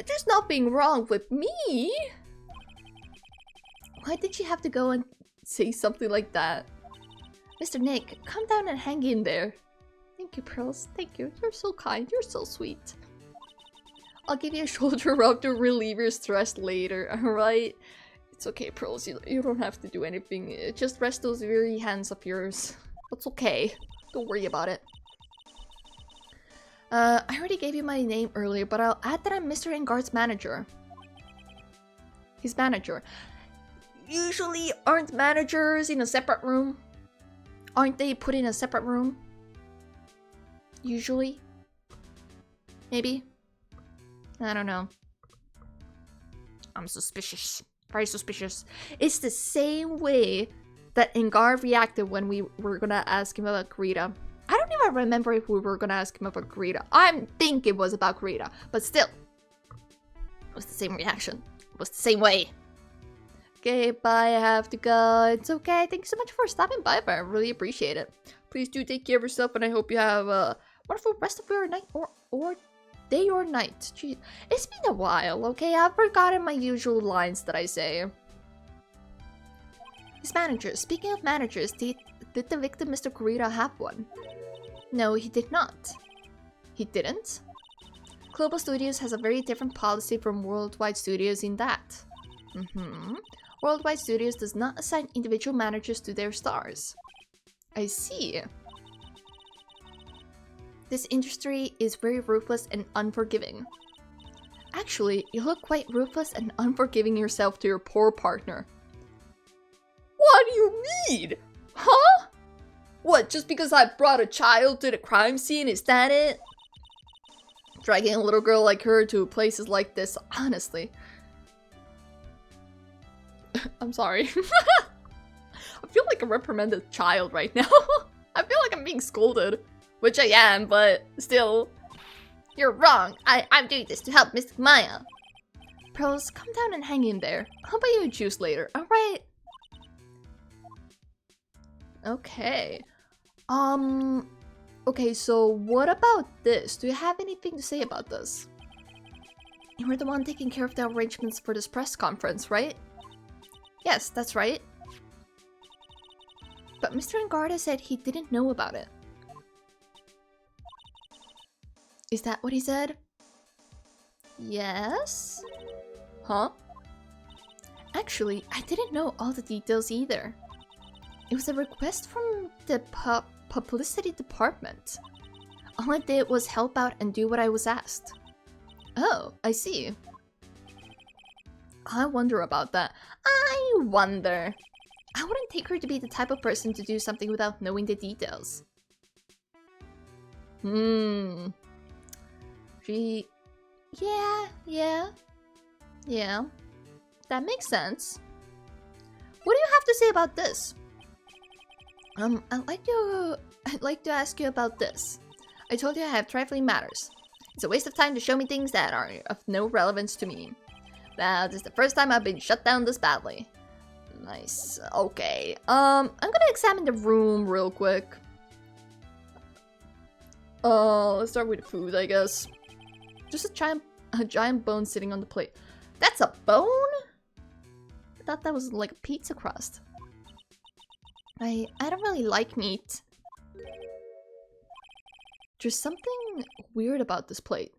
there's nothing wrong with me. Why did she have to go and say something like that? Mr. Nick, come down and hang in there. Thank you, Pearls. Thank you. You're so kind. You're so sweet. I'll give you a shoulder rub to relieve your stress later, alright? It's okay, Pearls. You don't have to do anything. Just rest those weary hands of yours. It's okay. Don't worry about it. I already gave you my name earlier, but I'll add that I'm Mr. Engard's manager. His manager. Usually, aren't managers in a separate room? Aren't they put in a separate room? Usually? Maybe? I don't know. I'm suspicious. Very suspicious. It's the same way that Engard reacted when we were gonna ask him about Kurita. I don't even remember if we were gonna ask him about Kurita. I think it was about Kurita, but still. It was the same reaction. It was the same way. Okay, bye, I have to go. It's okay. Thank you so much for stopping by, but I really appreciate it. Please do take care of yourself, and I hope you have a wonderful rest of your night or day or night. Jeez. It's been a while, okay? I've forgotten my usual lines that I say. His manager. Speaking of managers, did the victim, Mr. Kurita, have one? No, he did not. He didn't? Global Studios has a very different policy from Worldwide Studios in that. Worldwide Studios does not assign individual managers to their stars. I see. This industry is very ruthless and unforgiving. Actually, you look quite ruthless and unforgiving yourself to your poor partner. What do you mean? Huh? What, just because I brought a child to the crime scene, is that it? Dragging a little girl like her to places like this, honestly. I'm sorry. I feel like a reprimanded child right now. I feel like I'm being scolded. Which I am, but still. You're wrong. I'm doing this to help Miss Maya. Pros, come down and hang in there. I'll buy you a juice later, alright? Okay. Okay, so what about this? Do you have anything to say about this? You were the one taking care of the arrangements for this press conference, right? Yes, that's right. But Mr. Engarda said he didn't know about it. Is that what he said? Yes? Huh? Actually, I didn't know all the details either. It was a request from the publicity department. All I did was help out and do what I was asked. Oh, I see. I wonder about that. I wonder. I wouldn't take her to be the type of person to do something without knowing the details. Yeah. That makes sense. What do you have to say about this? I'd like to ask you about this. I told you I have trifling matters. It's a waste of time to show me things that are of no relevance to me. Now, this is the first time I've been shut down this badly. Nice. Okay. I'm gonna examine the room real quick. Let's start with food, I guess. Just a giant bone sitting on the plate. That's a bone? I thought that was like a pizza crust. I don't really like meat. There's something weird about this plate.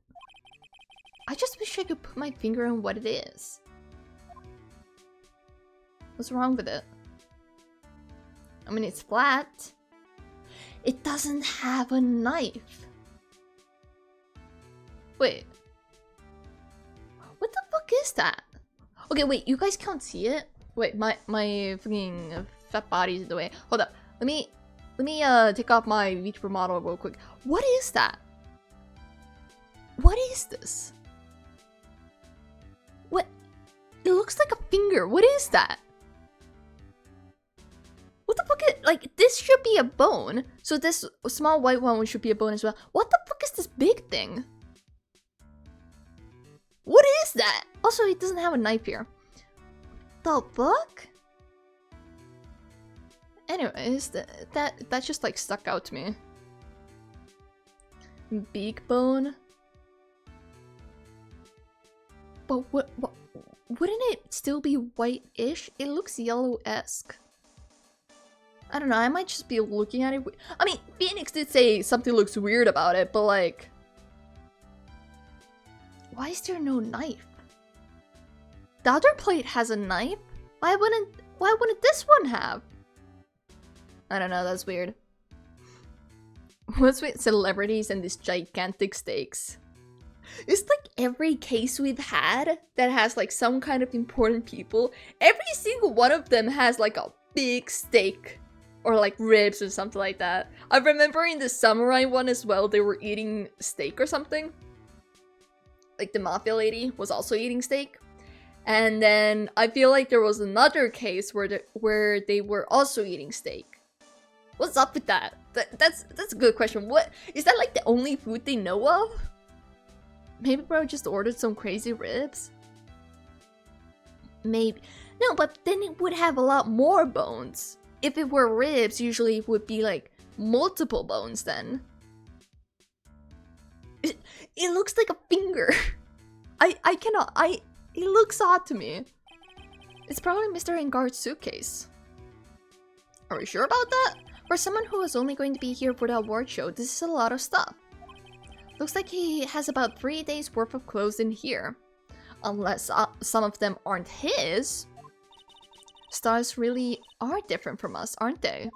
I just wish I could put my finger on what it is. What's wrong with it? I mean, it's flat. It doesn't have a knife. Wait. What the fuck is that? Okay, wait, you guys can't see it? Wait, my fucking fat body's in the way. Hold up. Let me take off my VTuber model real quick. What is that? What is this? What? It looks like a finger. What is that? What the fuck is, like, this should be a bone. So this small white one should be a bone as well. What the fuck is this big thing? What is that? Also, it doesn't have a knife here. The fuck? Anyways, that just like stuck out to me. Beak bone. But what wouldn't it still be white-ish? It looks yellow-esque. I don't know, I might just be looking at it. I mean, Phoenix did say something looks weird about it, but like, why is there no knife? The other plate has a knife. Why wouldn't this one have? I don't know, that's weird. What's with celebrities and these gigantic steaks? It's like every case we've had that has like some kind of important people, every single one of them has like a big steak. Or like ribs or something like that. I remember in the samurai one as well, they were eating steak or something. Like the mafia lady was also eating steak. And then I feel like there was another case where they were also eating steak. What's up with that? That's a good question. What is that, like the only food they know of? Maybe bro just ordered some crazy ribs? Maybe. No, but then it would have a lot more bones. If it were ribs, usually it would be like multiple bones then. It looks like a finger. It looks odd to me. It's probably Mr. Engard's suitcase. Are we sure about that? For someone who is only going to be here for the award show, this is a lot of stuff. Looks like he has about 3 days worth of clothes in here. Unless some of them aren't his. Stars really are different from us, aren't they?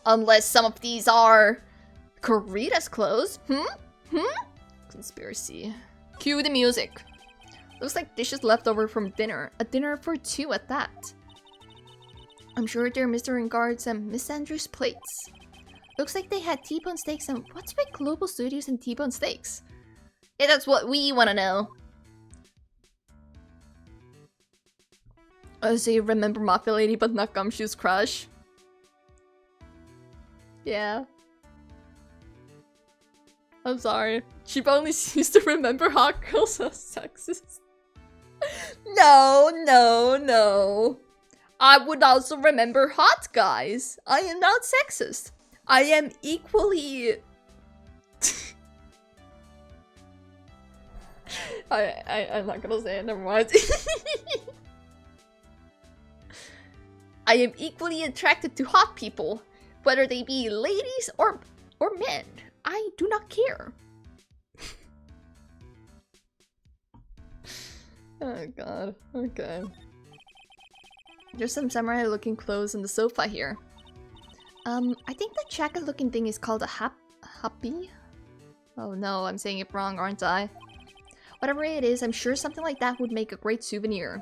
Unless some of these are Kurita's clothes. Conspiracy. Cue the music. Looks like dishes left over from dinner. A dinner for two at that. I'm sure they're Mr. Engard's and Miss Andrews' plates. Looks like they had T-bone steaks and what's with Global Studios and T-bone steaks? Yeah, that's what we want to know. Oh, so you remember Mafia Lady but not Gumshoe's crush? Yeah. I'm sorry. Chiba only seems to remember hot girls as sexist. No, no, no. I would also remember hot guys. I am not sexist. I am equally... I'm not gonna say it, never mind. I am equally attracted to hot people, whether they be ladies or men. I do not care. Oh god, okay. There's some samurai looking clothes on the sofa here. I think that jacket looking thing is called a happy? Oh no, I'm saying it wrong, aren't I? Whatever it is, I'm sure something like that would make a great souvenir.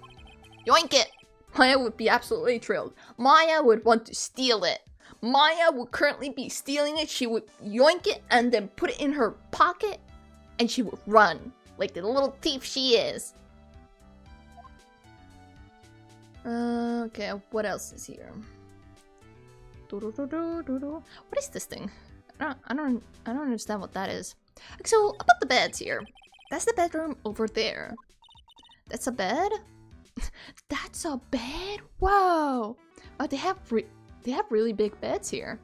Yoink it! Maya would be absolutely thrilled. Maya would want to steal it. Maya would currently be stealing it. She would yoink it and then put it in her pocket. And she would run. Like the little thief she is. Okay, what else is here? What is this thing? I don't understand what that is. So, about the beds here. That's the bedroom over there. That's a bed? That's a bed? Whoa! Oh, they have really big beds here.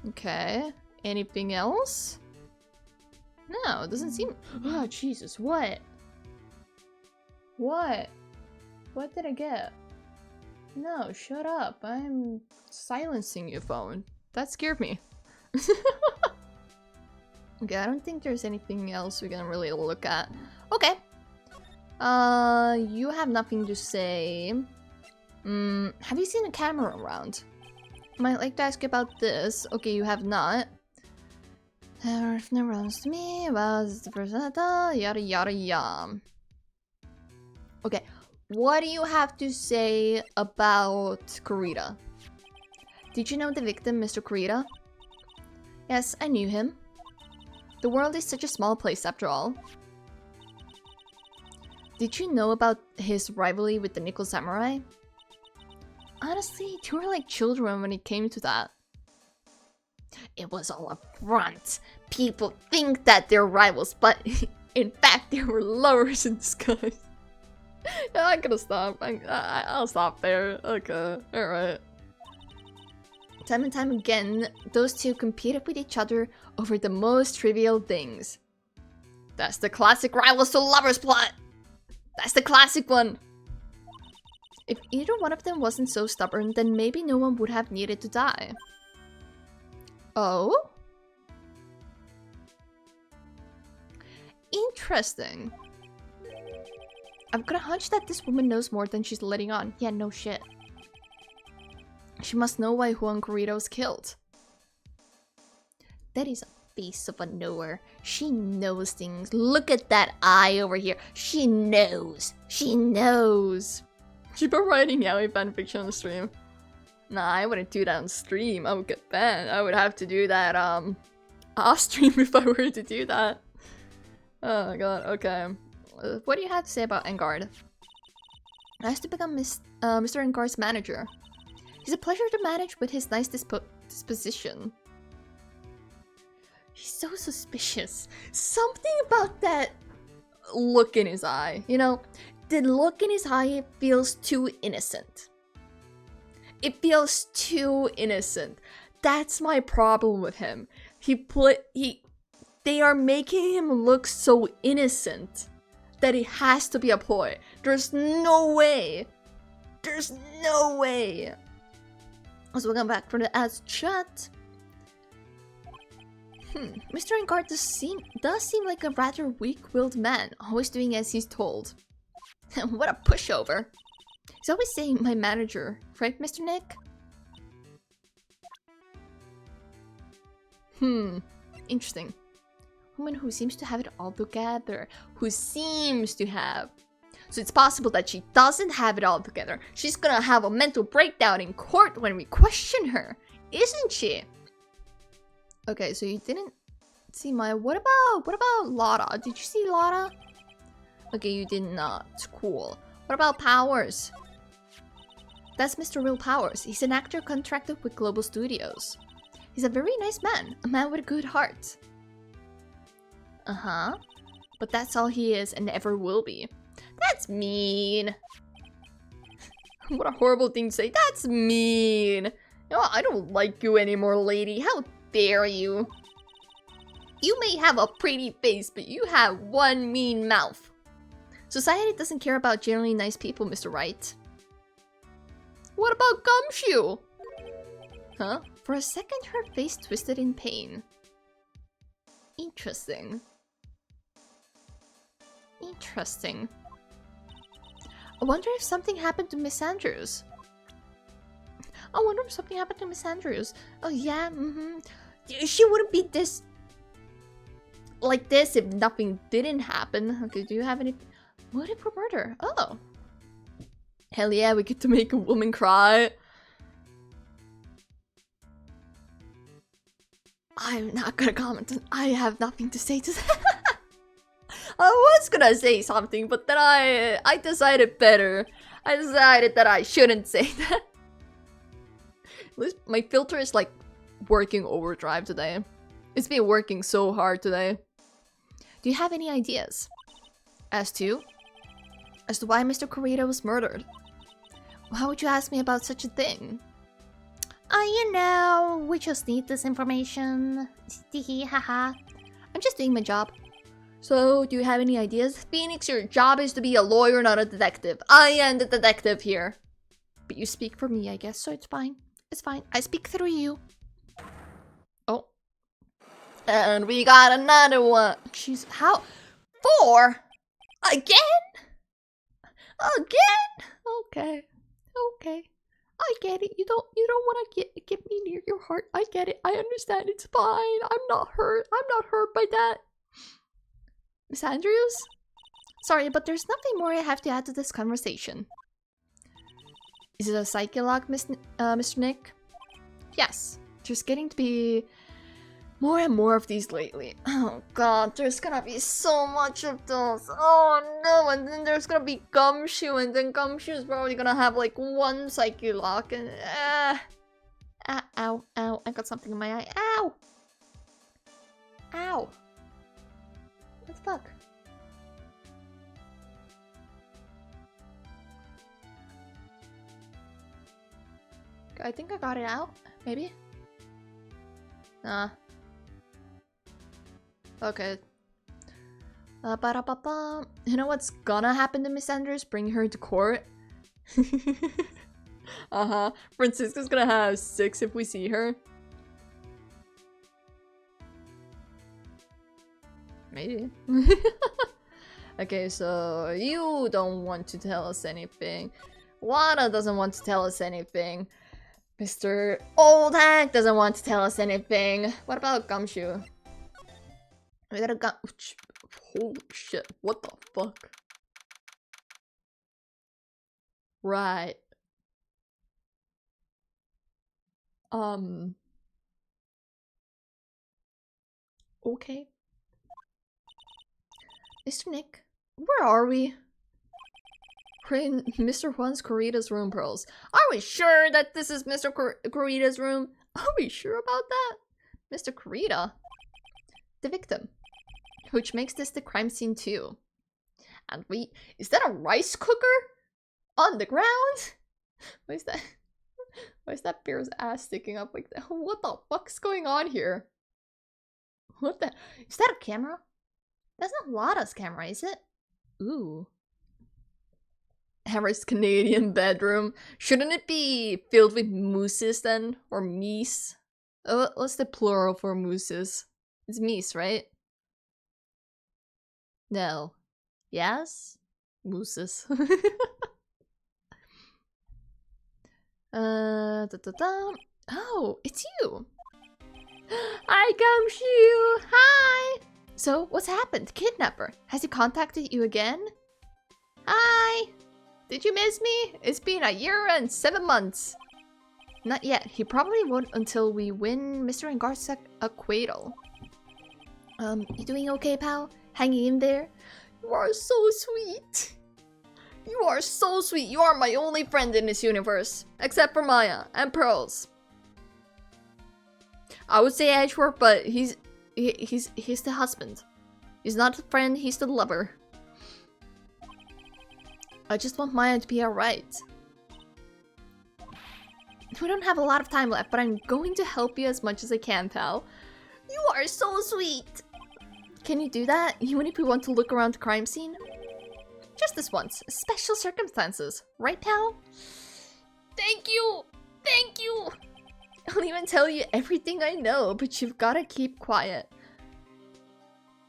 Okay. Anything else? No, it doesn't seem... Oh, Jesus, what? What? What did I get? No, shut up. I'm silencing your phone. That scared me. Okay, I don't think there's anything else we can really look at. Okay. You have nothing to say. Have you seen a camera around? Might like to ask you about this. Okay, you have not. If never runs to me, was the person yada yada yada. Okay, what do you have to say about Kurita? Did you know the victim, Mr. Kurita? Yes, I knew him. The world is such a small place after all. Did you know about his rivalry with the Nickel Samurai? Honestly, you were like children when it came to that. It was all a front. People think that they're rivals, but in fact, they were lovers in disguise. Yeah, I gotta stop. I'll stop there. Okay, alright. Time and time again, those two competed with each other over the most trivial things. That's the classic rivals to lovers plot! That's the classic one! If either one of them wasn't so stubborn, then maybe no one would have needed to die. Oh? Interesting. I've got a hunch that this woman knows more than she's letting on. Yeah, no shit. She must know why Juan Kurita was killed. That is a face of a knower. She knows things. Look at that eye over here. She knows. She knows. Chiba writing yaoi fanfiction on the stream. Nah, I wouldn't do that on stream. I would get banned. I would have to do that off stream if I were to do that. Oh my god, okay. What do you have to say about Engard? Nice to become Mr. Engard's manager. He's a pleasure to manage with his nice disposition. He's so suspicious. Something about that look in his eye. You know, the look in his eye feels too innocent. It feels too innocent. That's my problem with him. They are making him look so innocent that it has to be a ploy. There's no way. There's no way. As we come back from the ads chat. Mr. Engard does seem like a rather weak-willed man, always doing as he's told. What a pushover. He's always saying my manager, right, Mr. Nick? Interesting. Woman who seems to have it all together. Who seems to have. So it's possible that she doesn't have it all together. She's gonna have a mental breakdown in court when we question her. Isn't she? Okay, so you didn't see my... What about Lara? Did you see Lara? Okay, you did not. Cool. What about Powers? That's Mr. Will Powers. He's an actor contracted with Global Studios. He's a very nice man. A man with a good heart. Uh-huh. But that's all he is and ever will be. That's mean. What a horrible thing to say. That's mean. You know, I don't like you anymore, lady. How dare you? You may have a pretty face, but you have one mean mouth. Society doesn't care about generally nice people, Mr. Wright. What about Gumshoe? Huh? For a second, her face twisted in pain. Interesting. Interesting. I wonder if something happened to Miss Andrews. I wonder if something happened to Miss Andrews. Oh yeah, She wouldn't be this... like this if nothing didn't happen. Okay, do you have any... Motive for murder? Oh. Hell yeah, we get to make a woman cry. I'm not gonna comment. I have nothing to say to that. I was gonna say something, but then I decided better. I decided that I shouldn't say that. At least my filter is like working overdrive today. It's been working so hard today. Do you have any ideas? As to why Mr. Kurita was murdered? How would you ask me about such a thing? You know, we just need this information. Haha. I'm just doing my job. So, do you have any ideas? Phoenix, your job is to be a lawyer, not a detective. I am the detective here. But you speak for me, I guess, so it's fine. It's fine. I speak through you. Oh. And we got another one. Jeez, how? 4? Again? Again? Okay. Okay. I get it. You don't want to get me near your heart. I get it. I understand. It's fine. I'm not hurt. I'm not hurt by that. Miss Andrews? Sorry, but there's nothing more I have to add to this conversation. Is it a psyche lock, Mr. Nick? Yes. There's getting to be more and more of these lately. Oh god, there's gonna be so much of those. Oh no, and then there's gonna be Gumshoe, and then Gumshoe's probably gonna have like one psyche lock, and ow, ow, I got something in my eye. Ow! Ow! What the fuck? I think I got it out, maybe? Nah. Okay. Ba-da-ba-ba. You know what's gonna happen to Miss Andrews? Bring her to court? Uh-huh. Francisca's gonna have 6 if we see her. Maybe. Okay, so you don't want to tell us anything. Lana doesn't want to tell us anything. Mr. Old Hack doesn't want to tell us anything. What about Gumshoe? We gotta go. Holy shit, what the fuck? Right. Okay. Mr. Nick, where are we? We're in Mr. Juan's Kurita's room, Pearls. Are we sure that this is Mr. Kurita's room? Are we sure about that? Mr. Kurita? The victim. Which makes this the crime scene too. And is that a rice cooker? On the ground? Why is that bear's ass sticking up like that? What the fuck's going on here? What the? Is that a camera? That's not Lada's camera, is it? Ooh. Hammer's Canadian bedroom. Shouldn't it be filled with mooses then? Or meese? Oh, what's the plural for mooses? It's meese, right? No. Yes? Mooses. Oh, it's you. Hi, Gumshoe. Hi. So, what's happened? Kidnapper, has he contacted you again? Hi! Did you miss me? It's been a year and 7 months. Not yet. He probably won't until we win Mr. Engar's acquittal. You doing okay, pal? Hanging in there? You are so sweet. You are so sweet. You are my only friend in this universe. Except for Maya and Pearls. I would say Edgeworth, but he's the husband. He's not the friend, he's the lover. I just want Maya to be alright. We don't have a lot of time left, but I'm going to help you as much as I can, pal. You are so sweet! Can you do that, even if we want to look around the crime scene? Just this once. Special circumstances. Right, pal? Thank you! Thank you! I'll even tell you everything I know, but you've gotta keep quiet.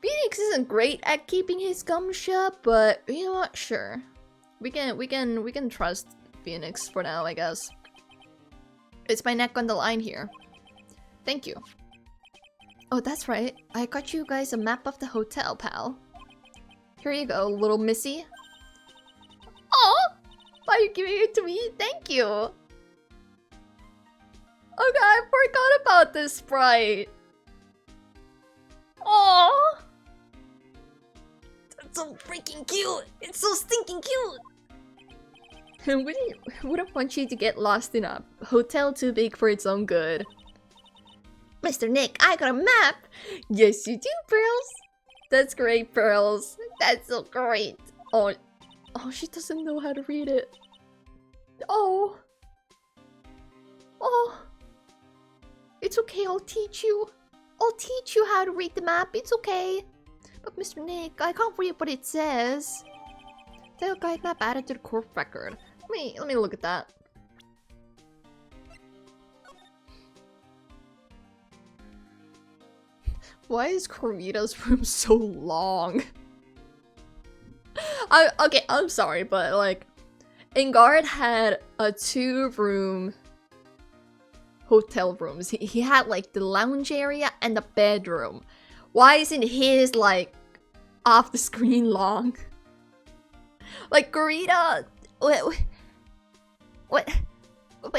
Phoenix isn't great at keeping his gum shut, but you know what? Sure. We can trust Phoenix for now, I guess. It's my neck on the line here. Thank you. Oh, that's right. I got you guys a map of the hotel, pal. Here you go, little missy. Oh! Why are you giving it to me? Thank you! Okay, I forgot about this sprite. Oh! That's so freaking cute! It's so stinking cute! Wouldn't want you to get lost in a hotel too big for its own good. Mr. Nick, I got a map! Yes, you do, Pearls! That's great, Pearls. That's so great. Oh, she doesn't know how to read it. Oh. Oh. It's okay, I'll teach you. I'll teach you how to read the map, it's okay. But Mr. Nick, I can't read what it says. Title guide map added to the court record. Let me look at that. Why is Corita's room so long? Okay, I'm sorry, but like, Engard had a 2-room hotel rooms. He had like the lounge area and the bedroom. Why isn't his like off the screen long? Like Corita, what?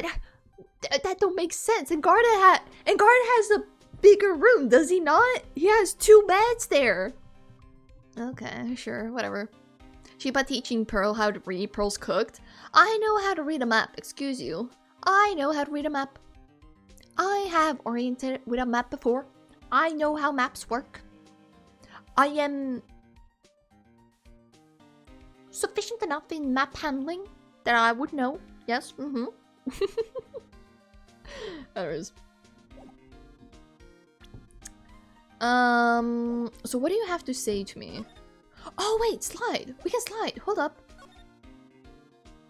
That don't make sense. Engard has a bigger room, does he not? He has 2 beds there. Okay, sure, whatever. Chiba teaching Pearl how to read. Pearl's cooked. I know how to read a map, excuse you. I know how to read a map. I have oriented with a map before. I know how maps work. I am sufficient enough in map handling that I would know. Yes, Anyways. So what do you have to say to me? Oh wait, slide. We can slide. Hold up.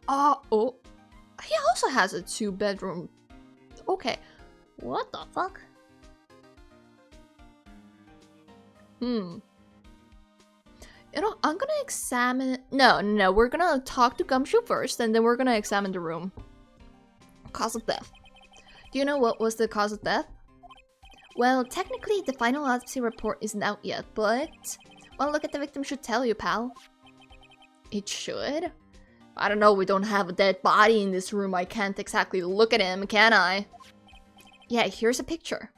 Oh. He also has a 2-bedroom. Okay. What the fuck? You know, I'm gonna examine... No, we're gonna talk to Gumshoe first, and then we're gonna examine the room. Cause of death. Do you know what was the cause of death? Well, technically, the final autopsy report isn't out yet, but... one look at the victim should tell you, pal. It should? I don't know, we don't have a dead body in this room. I can't exactly look at him, can I? Yeah, here's a picture.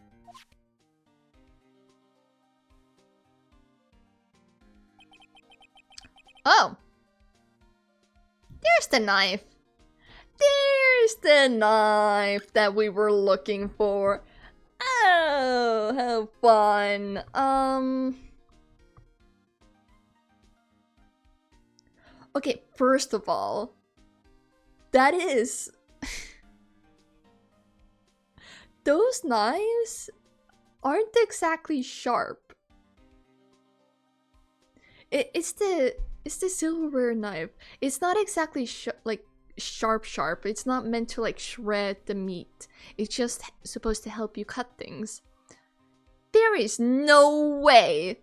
Oh. There's the knife. There's the knife that we were looking for. Oh, how fun. Okay, first of all, that is... those knives aren't exactly sharp. It's the silverware knife. It's not exactly sharp. It's not meant to like shred the meat. It's just supposed to help you cut things. There is no way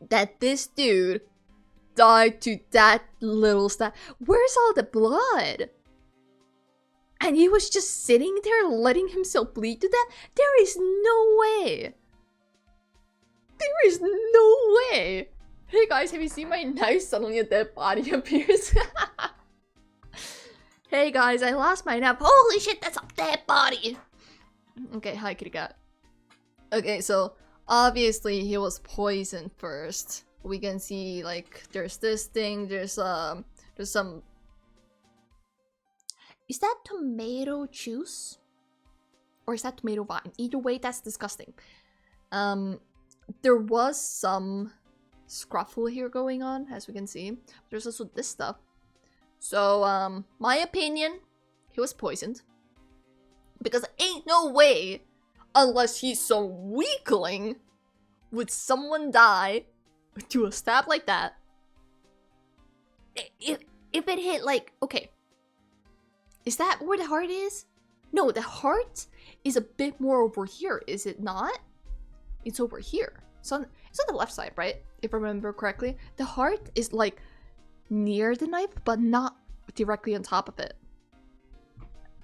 that this dude died to that little stuff. Where's all the blood? And he was just sitting there letting himself bleed to death? There is no way. There is no way! Hey guys, have you seen my knife? Suddenly a dead body appears. Hey guys, I lost my knife. Holy shit, that's a dead body! Okay, hi kitty cat. Okay, so obviously he was poisoned first. We can see like there's this thing, there's some. Is that tomato juice? Or is that tomato vine? Either way, that's disgusting. There was some scruffle here going on, as we can see. There's also this stuff. So, my opinion, he was poisoned. Because ain't no way, unless he's some weakling, would someone die to a stab like that. If it hit like, okay. Is that where the heart is? No, the heart is a bit more over here, is it not? It's over here. It's on the left side, right? If I remember correctly. The heart is like near the knife, but not directly on top of it.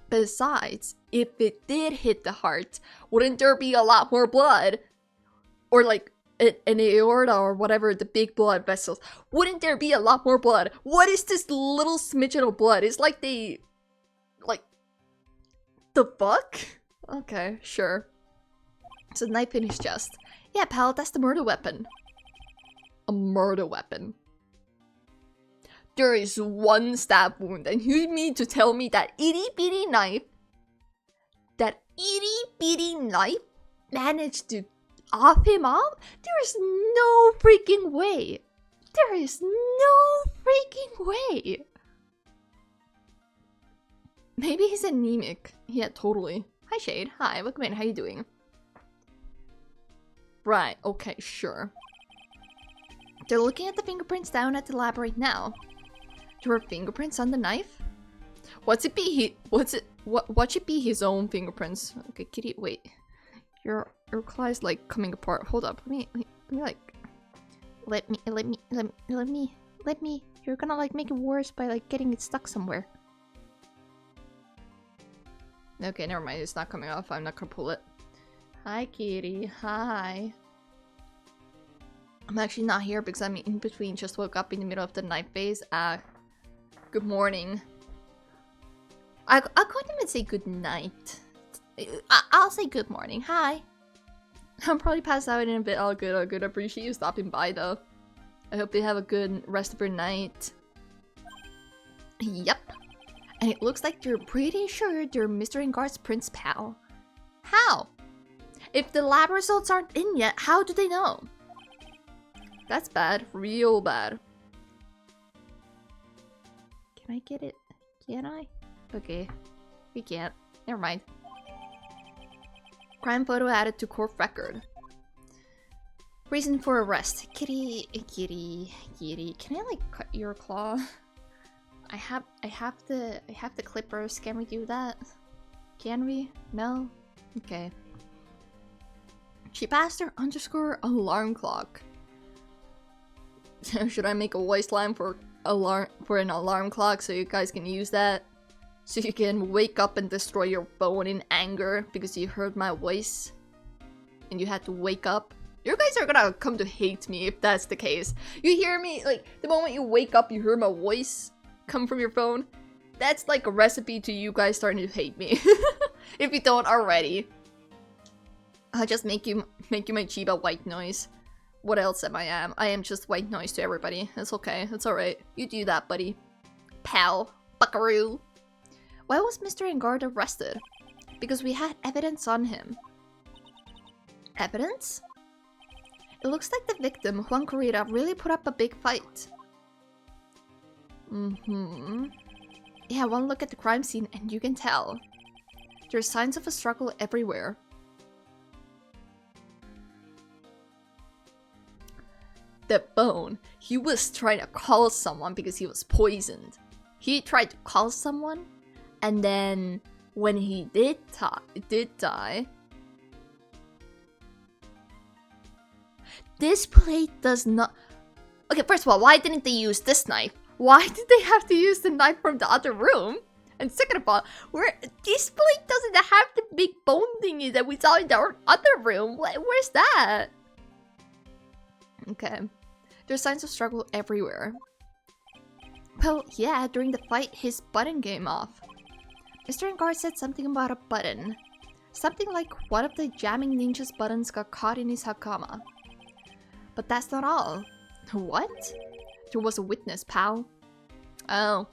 Besides, if it did hit the heart, wouldn't there be a lot more blood? Or like an aorta or whatever, the big blood vessels. Wouldn't there be a lot more blood? What is this little smidgen of blood? It's like they... Like... The fuck? Okay, sure. It's a knife in his chest. Yeah, pal, that's the murder weapon. A murder weapon. There is one stab wound, and you mean to tell me that itty-bitty knife managed to off him up? There is no freaking way. There is no freaking way. Maybe he's anemic. Yeah, totally. Hi, Shade. Hi, welcome in. How you doing? Right, okay, sure. They're looking at the fingerprints down at the lab right now. There were fingerprints on the knife? What should be his own fingerprints? Okay, kitty, wait. Your claw is like coming apart. Hold up. Let me. You're gonna like make it worse by like getting it stuck somewhere. Okay, never mind. It's not coming off. I'm not gonna pull it. Hi, kitty. Hi. I'm actually not here because I'm in between. Just woke up in the middle of the night phase. Good morning. I couldn't even say good night. I'll say good morning. Hi. I'm probably passed out in a bit. All good, all good. I appreciate you stopping by though. I hope you have a good rest of your night. Yep. And it looks like you're pretty sure you're Mr. Engar's prince pal. How? If the lab results aren't in yet, how do they know? That's bad. Real bad. Can I get it? Can I? Okay. We can't. Never mind. Crime photo added to court record. Reason for arrest. Kitty. Can I like cut your claw? I have the clippers. Can we do that? Can we? No? Okay. Chibaster _alarm clock. Should I make a voice line for an alarm clock so you guys can use that? So you can wake up and destroy your phone in anger because you heard my voice and you had to wake up? You guys are gonna come to hate me if that's the case. You hear me, like, the moment you wake up, you hear my voice come from your phone. That's like a recipe to you guys starting to hate me. If you don't already. I'll just make you my Chiba white noise. What else am I? I am just white noise to everybody. That's okay. That's alright. You do that, buddy. Pal. Buckaroo. Why was Mr. Engard arrested? Because we had evidence on him. Evidence? It looks like the victim, Juan Corrida, really put up a big fight. Yeah, one look at the crime scene and you can tell. There's signs of a struggle everywhere. That bone, he was trying to call someone because he was poisoned. He tried to call someone, and then when he did die, this plate does not... Okay, first of all, why didn't they use this knife? Why did they have to use the knife from the other room? And second of all, this plate doesn't have the big bone thingy that we saw in the other room. Where's that? Okay. There's signs of struggle everywhere. Well, yeah, during the fight, his button came off. Mr. Engar said something about a button. Something like one of the jamming ninja's buttons got caught in his hakama. But that's not all. What? There was a witness, pal. Oh.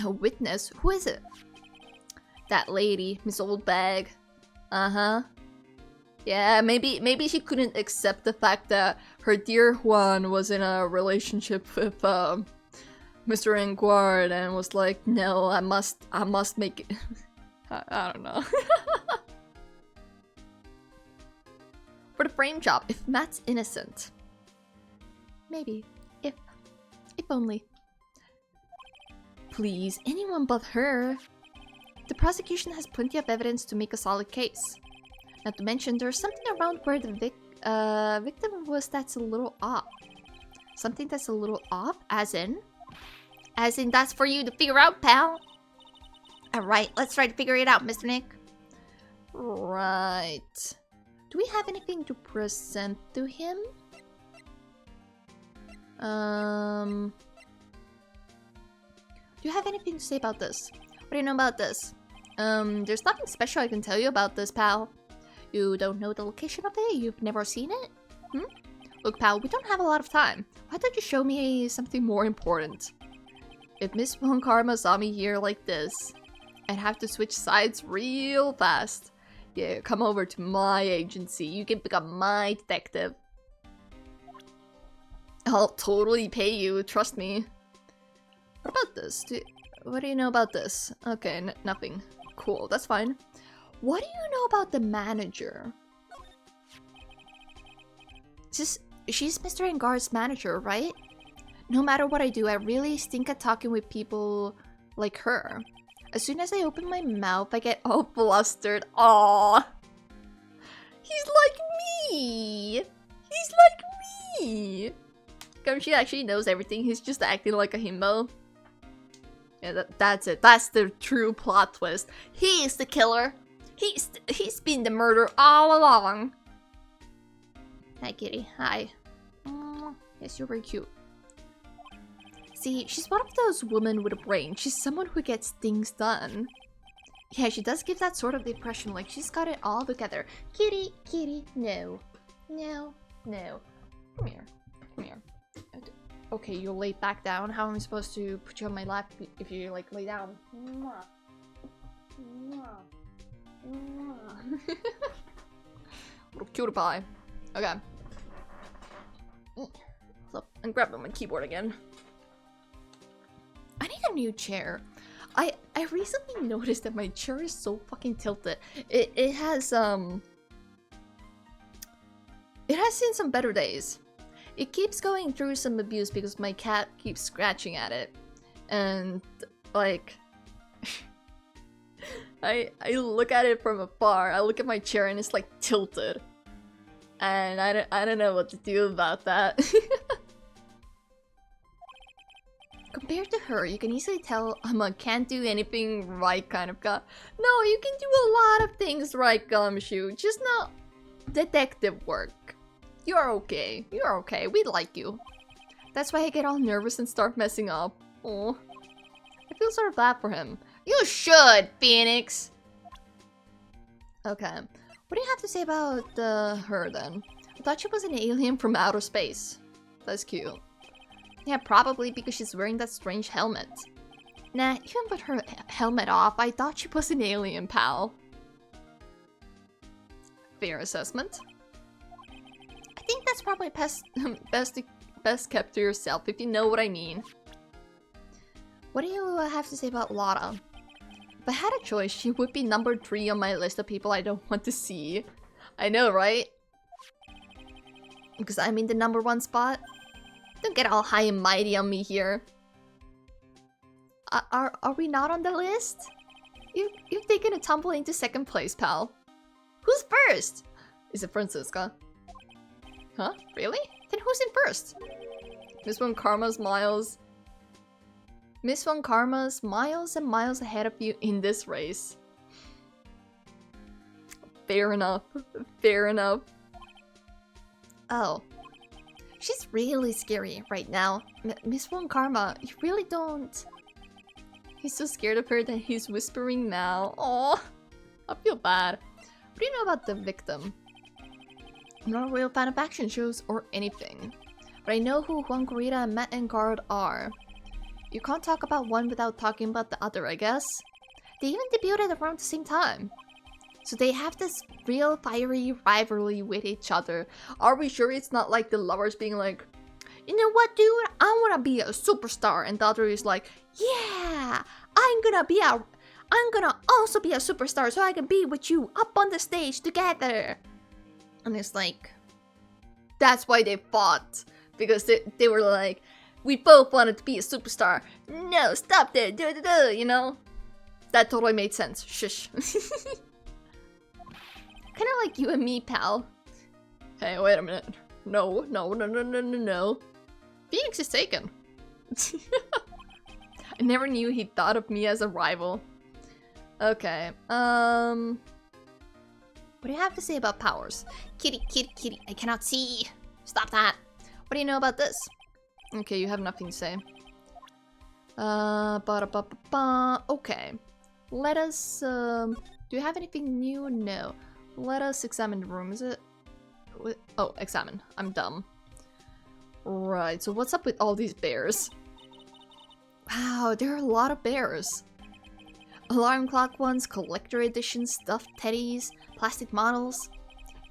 A witness? Who is it? That lady, Miss Oldbag. Uh-huh. Yeah, maybe she couldn't accept the fact that her dear Juan was in a relationship with Mr. Enguard and was like, no, I must make it. I don't know. For the frame job, if Matt's innocent. Maybe. If only. Please, anyone but her. The prosecution has plenty of evidence to make a solid case. Not to mention, there's something around where the victim was that's a little off. Something that's a little off? As in? As in, that's for you to figure out, pal. Alright, let's try to figure it out, Mr. Nick. Right. Do we have anything to present to him? Do you have anything to say about this? What do you know about this? There's nothing special I can tell you about this, pal. You don't know the location of it? You've never seen it? Look, pal, we don't have a lot of time. Why don't you show me something more important? If Miss Von Karma saw me here like this, I'd have to switch sides real fast. Yeah, come over to my agency. You can become my detective. I'll totally pay you, trust me. What about this? What do you know about this? Okay, nothing. Cool, that's fine. What do you know about the manager? She's Mr. Engar's manager, right? No matter what I do, I really stink at talking with people like her. As soon as I open my mouth, I get all flustered. Aww. He's like me. He's like me. Come, she actually knows everything. He's just acting like a himbo. Yeah, that's it. That's the true plot twist. He is the killer. He's been the murderer all along. Hi, kitty. Hi. Yes, you're very cute. See, she's one of those women with a brain. She's someone who gets things done. Yeah, she does give that sort of impression, like she's got it all together. Kitty, kitty, no. No, no. Come here. Come here. Okay, you'll lay back down. How am I supposed to put you on my lap if you, like, lay down? Mwah. Mwah. Mwah. Little cutie pie. Okay. So, I'm grabbing my keyboard again. I need a new chair. I recently noticed that my chair is so fucking tilted. It has seen some better days. It keeps going through some abuse because my cat keeps scratching at it. And like I look at it from afar. I look at my chair and it's like tilted. And I don't know what to do about that. Compared to her, you can easily tell I'm a can't do anything right kind of guy. No, you can do a lot of things right, Gumshoe. Just not detective work. You're okay. You're okay. We like you. That's why I get all nervous and start messing up. Oh, I feel sort of bad for him. You should, Phoenix. Okay. What do you have to say about her then? I thought she was an alien from outer space. That's cute. Yeah, probably because she's wearing that strange helmet. Nah, even with her helmet off, I thought she was an alien, pal. Fair assessment. I think that's probably best kept to yourself, if you know what I mean. What do you have to say about Lotta? If I had a choice, she would be number 3 on my list of people I don't want to see. I know, right? Because I'm in the number 1 spot. Don't get all high and mighty on me here. Are we not on the list? You've taken a tumble into 2nd place, pal. Who's first? Is it Francisca? Huh? Really? Then who's in first? Miss Von Karma's miles. Miss Von Karma's miles and miles ahead of you in this race. Fair enough. Fair enough. Oh. She's really scary right now. Miss One Karma, you really don't... He's so scared of her that he's whispering now. Oh, I feel bad. What do you know about the victim? I'm not a real fan of action shows or anything. But I know who Juan Corrida and Matt and Guard are. You can't talk about one without talking about the other, I guess. They even debuted around the same time. So they have this real fiery rivalry with each other. Are we sure it's not like the lovers being like, you know what, dude? I wanna be a superstar. And the other is like, yeah, I'm gonna also be a superstar so I can be with you up on the stage together. And it's like, that's why they fought. Because they were like, we both wanted to be a superstar. No, stop that, you know? That totally made sense. Shush. Kind of like you and me, pal. Hey, wait a minute. No. Phoenix is taken. I never knew he thought of me as a rival. Okay, what do you have to say about powers? Kitty, I cannot see. Stop that. What do you know about this? Okay, you have nothing to say. Okay. Let us, do you have anything new? No. Let us examine the room, is it? Oh, examine. I'm dumb. Right, so what's up with all these bears? Wow, there are a lot of bears. Alarm clock ones, collector editions, stuffed teddies, plastic models.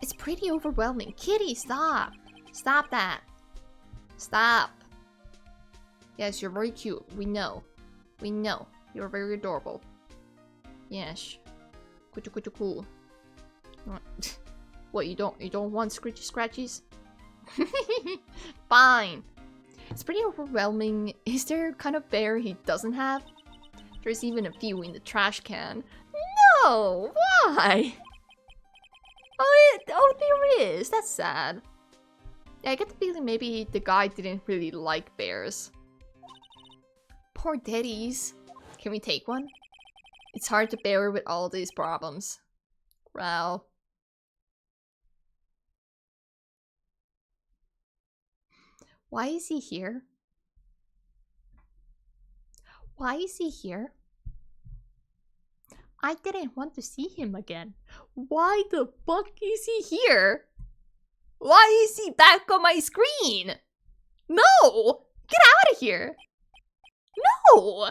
It's pretty overwhelming. Kitty, stop! Stop that! Stop! Yes, you're very cute. We know. We know. You're very adorable. Yes. Cool. What, you don't want scritchy scratchies? Fine. It's pretty overwhelming. Is there a kind of bear he doesn't have? There's even a few in the trash can. No! Why? Oh, there is. That's sad. Yeah, I get the feeling maybe the guy didn't really like bears. Poor daddies. Can we take one? It's hard to bear with all these problems. Wow. Why is he here? Why is he here? I didn't want to see him again. Why the fuck is he here? Why is he back on my screen? No! Get out of here! No!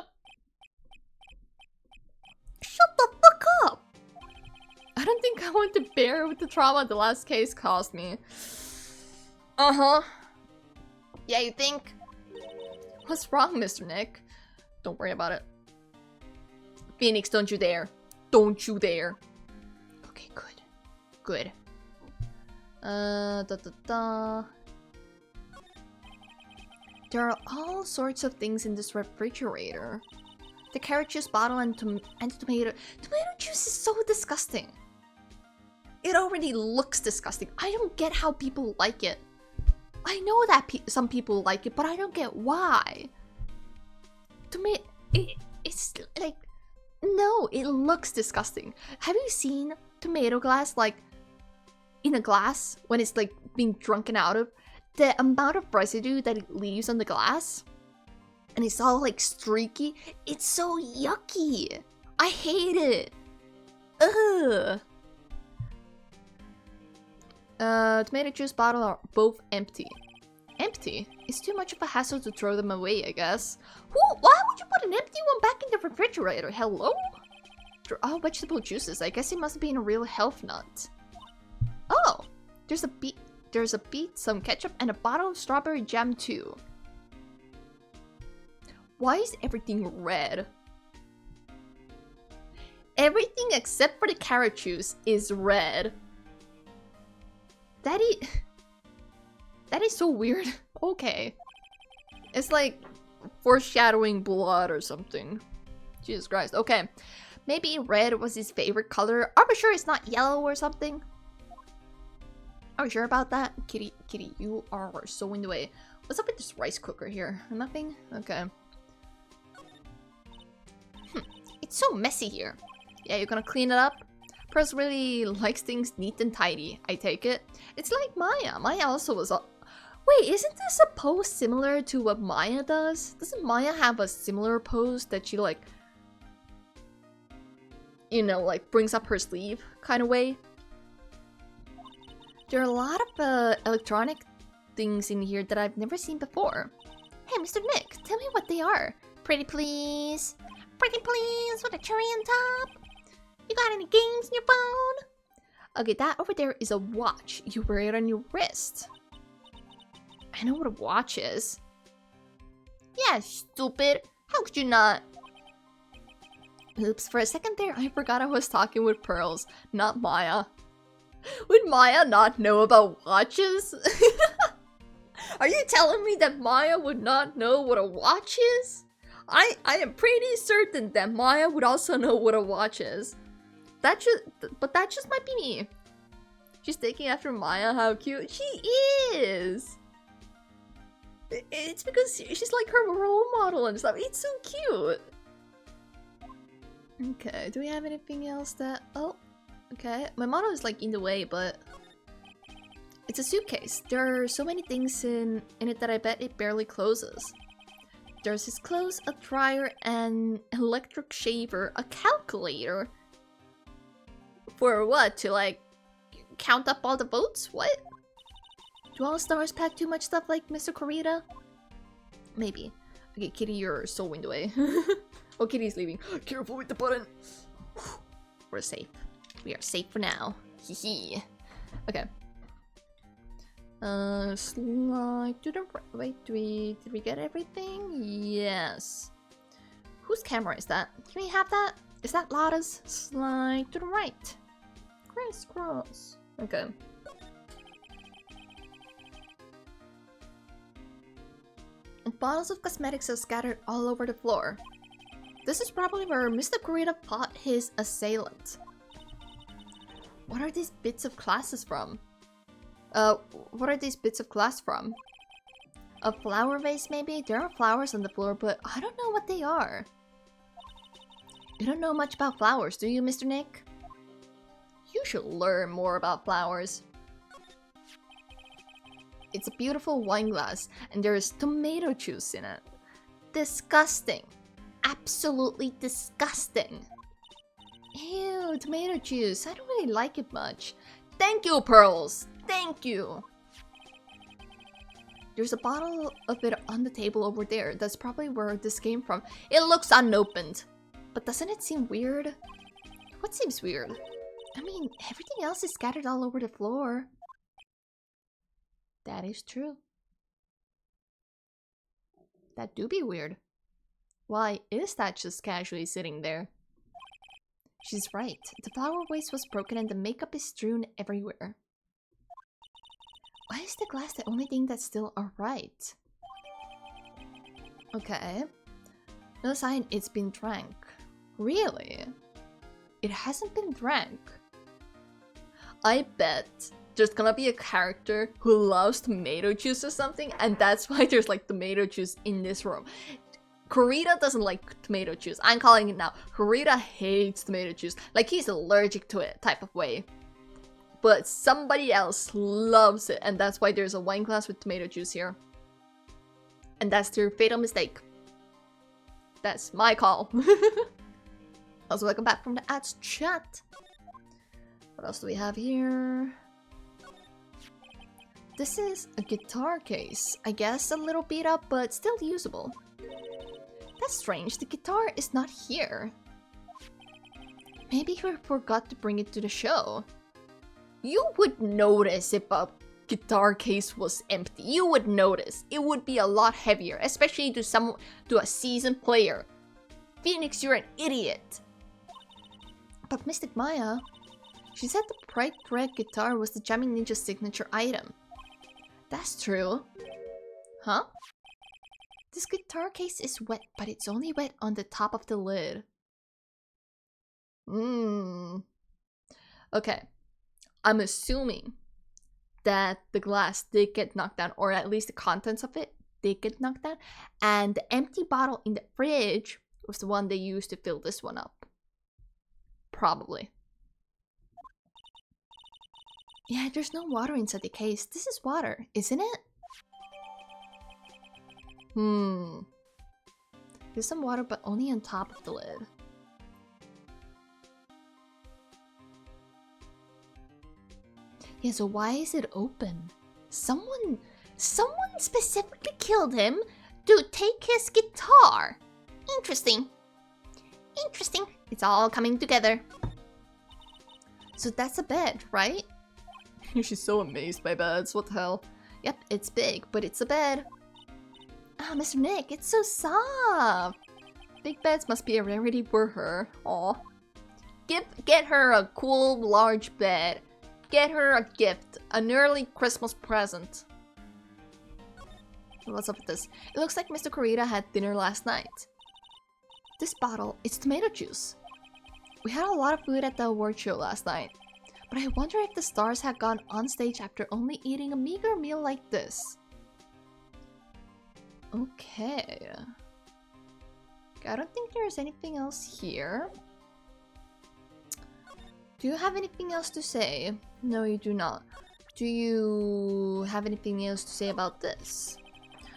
Shut the fuck up! I don't think I want to bear with the trauma the last case caused me. Uh-huh. Yeah, you think? What's wrong, Mr. Nick? Don't worry about it. Phoenix, don't you dare. Don't you dare. Okay, good. Good. There are all sorts of things in this refrigerator. The carrot juice bottle and tomato... Tomato juice is so disgusting. It already looks disgusting. I don't get how people like it. I know that some people like it, but I don't get why. Tomato... It's like... No, it looks disgusting. Have you seen tomato glass, like, in a glass when it's, like, being drunken out of? The amount of residue that it leaves on the glass, and it's all, like, streaky. It's so yucky. I hate it. Ugh. Tomato juice bottle are both empty. Empty? It's too much of a hassle to throw them away, I guess. Why would you put an empty one back in the refrigerator? Hello? They're all vegetable juices. I guess he must have been a real health nut. Oh! There's a beet, some ketchup, and a bottle of strawberry jam too. Why is everything red? Everything except for the carrot juice is red. That is so weird. Okay. It's like foreshadowing blood or something. Jesus Christ. Okay. Maybe red was his favorite color. Are we sure it's not yellow or something? Are we sure about that? Kitty, you are so in the way. What's up with this rice cooker here? Nothing? Okay. It's so messy here. Yeah, you're gonna clean it up? Pros really likes things neat and tidy, I take it. It's like Maya. Maya also Wait, isn't this a pose similar to what Maya does? Doesn't Maya have a similar pose that she like, you know, like brings up her sleeve kind of way? There are a lot of electronic things in here that I've never seen before. Hey, Mr. Nick, tell me what they are. Pretty please. Pretty please with a cherry on top. You got any games on your phone? Okay, that over there is a watch. You wear it on your wrist. I know what a watch is. Yeah, stupid. How could you not? Oops, for a second there, I forgot I was talking with Pearls, not Maya. Would Maya not know about watches? Are you telling me that Maya would not know what a watch is? I am pretty certain that Maya would also know what a watch is. But that just might be me. She's taking after Maya, how cute. She is! It's because she's like her role model and stuff. It's so cute. Okay, do we have anything else that... Oh, okay. My model is like in the way, but... It's a suitcase. There are so many things in it that I bet it barely closes. There's his clothes, a dryer, an electric shaver, a calculator. For what? To like count up all the votes? What? Do all stars pack too much stuff like Mr. Corita? Maybe. Okay, Kitty, you're so wind away. Oh, Kitty's leaving. Careful with the button. We're safe. We are safe for now. Hee. Okay. Slide to the right. Wait, did we get everything? Yes. Whose camera is that? Can we have that? Is that Lada's? Slide to the right. Crisscross. Okay. Bottles of cosmetics are scattered all over the floor. This is probably where Mr. Kurita fought his assailant. What are these bits of glasses from? What are these bits of glass from? A flower vase, maybe? There are flowers on the floor, but I don't know what they are. You don't know much about flowers, do you, Mr. Nick? You should learn more about flowers. It's a beautiful wine glass, and there is tomato juice in it. Disgusting. Absolutely disgusting. Ew, tomato juice. I don't really like it much. Thank you, Pearls. Thank you. There's a bottle of it on the table over there. That's probably where this came from. It looks unopened. But doesn't it seem weird? What seems weird? I mean, everything else is scattered all over the floor. That is true. That do be weird. Why is that just casually sitting there? She's right. The flower vase was broken and the makeup is strewn everywhere. Why is the glass the only thing that's still alright? Okay. No sign it's been drank. Really? It hasn't been drank. I bet there's gonna be a character who loves tomato juice or something, and that's why there's like tomato juice in this room. Kurita doesn't like tomato juice. I'm calling it now. Kurita hates tomato juice. Like he's allergic to it type of way. But somebody else loves it, and that's why there's a wine glass with tomato juice here. And that's their fatal mistake. That's my call. Also, welcome back from the ads chat. What else do we have here? This is a guitar case. I guess a little beat up, but still usable. That's strange, the guitar is not here. Maybe he forgot to bring it to the show. You would notice if a guitar case was empty. You would notice. It would be a lot heavier, especially to a seasoned player. Phoenix, you're an idiot. But Mystic Maya, she said the bright red guitar was the Jamming Ninja's signature item. That's true. Huh? This guitar case is wet, but it's only wet on the top of the lid. Okay. I'm assuming that the glass did get knocked down, or at least the contents of it did get knocked down, and the empty bottle in the fridge was the one they used to fill this one up. Probably. Yeah, there's no water inside the case. This is water, isn't it? There's some water, but only on top of the lid. Yeah, so why is it open? Someone specifically killed him to take his guitar. Interesting. Interesting. It's all coming together. So that's a bed, right? She's so amazed by beds. What the hell? Yep, it's big, but it's a bed. Ah, Mr. Nick, it's so soft. Big beds must be a rarity for her. Aw. Get her a cool, large bed. Get her a gift. An early Christmas present. What's up with this? It looks like Mr. Kurita had dinner last night. This bottle, it's tomato juice. We had a lot of food at the award show last night. But I wonder if the stars had gone on stage after only eating a meager meal like this. Okay. I don't think there's anything else here. Do you have anything else to say? No, you do not. Do you have anything else to say about this?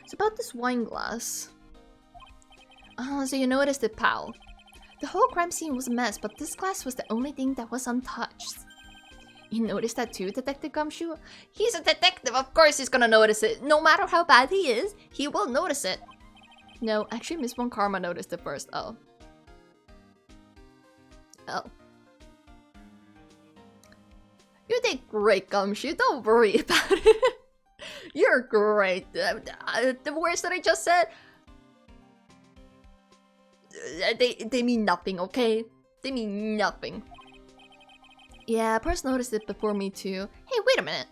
It's about this wine glass. So you noticed it, pal. The whole crime scene was a mess, but this glass was the only thing that was untouched. You noticed that too, Detective Gumshoe? He's a detective, of course he's gonna notice it. No matter how bad he is, he will notice it. No, actually Miss Von Karma noticed it first. Oh. You did great, Gumshoe. Don't worry about it. You're great. The words that I just said, they mean nothing, okay? They mean nothing. Yeah, Purse noticed it before me too. Hey, wait a minute.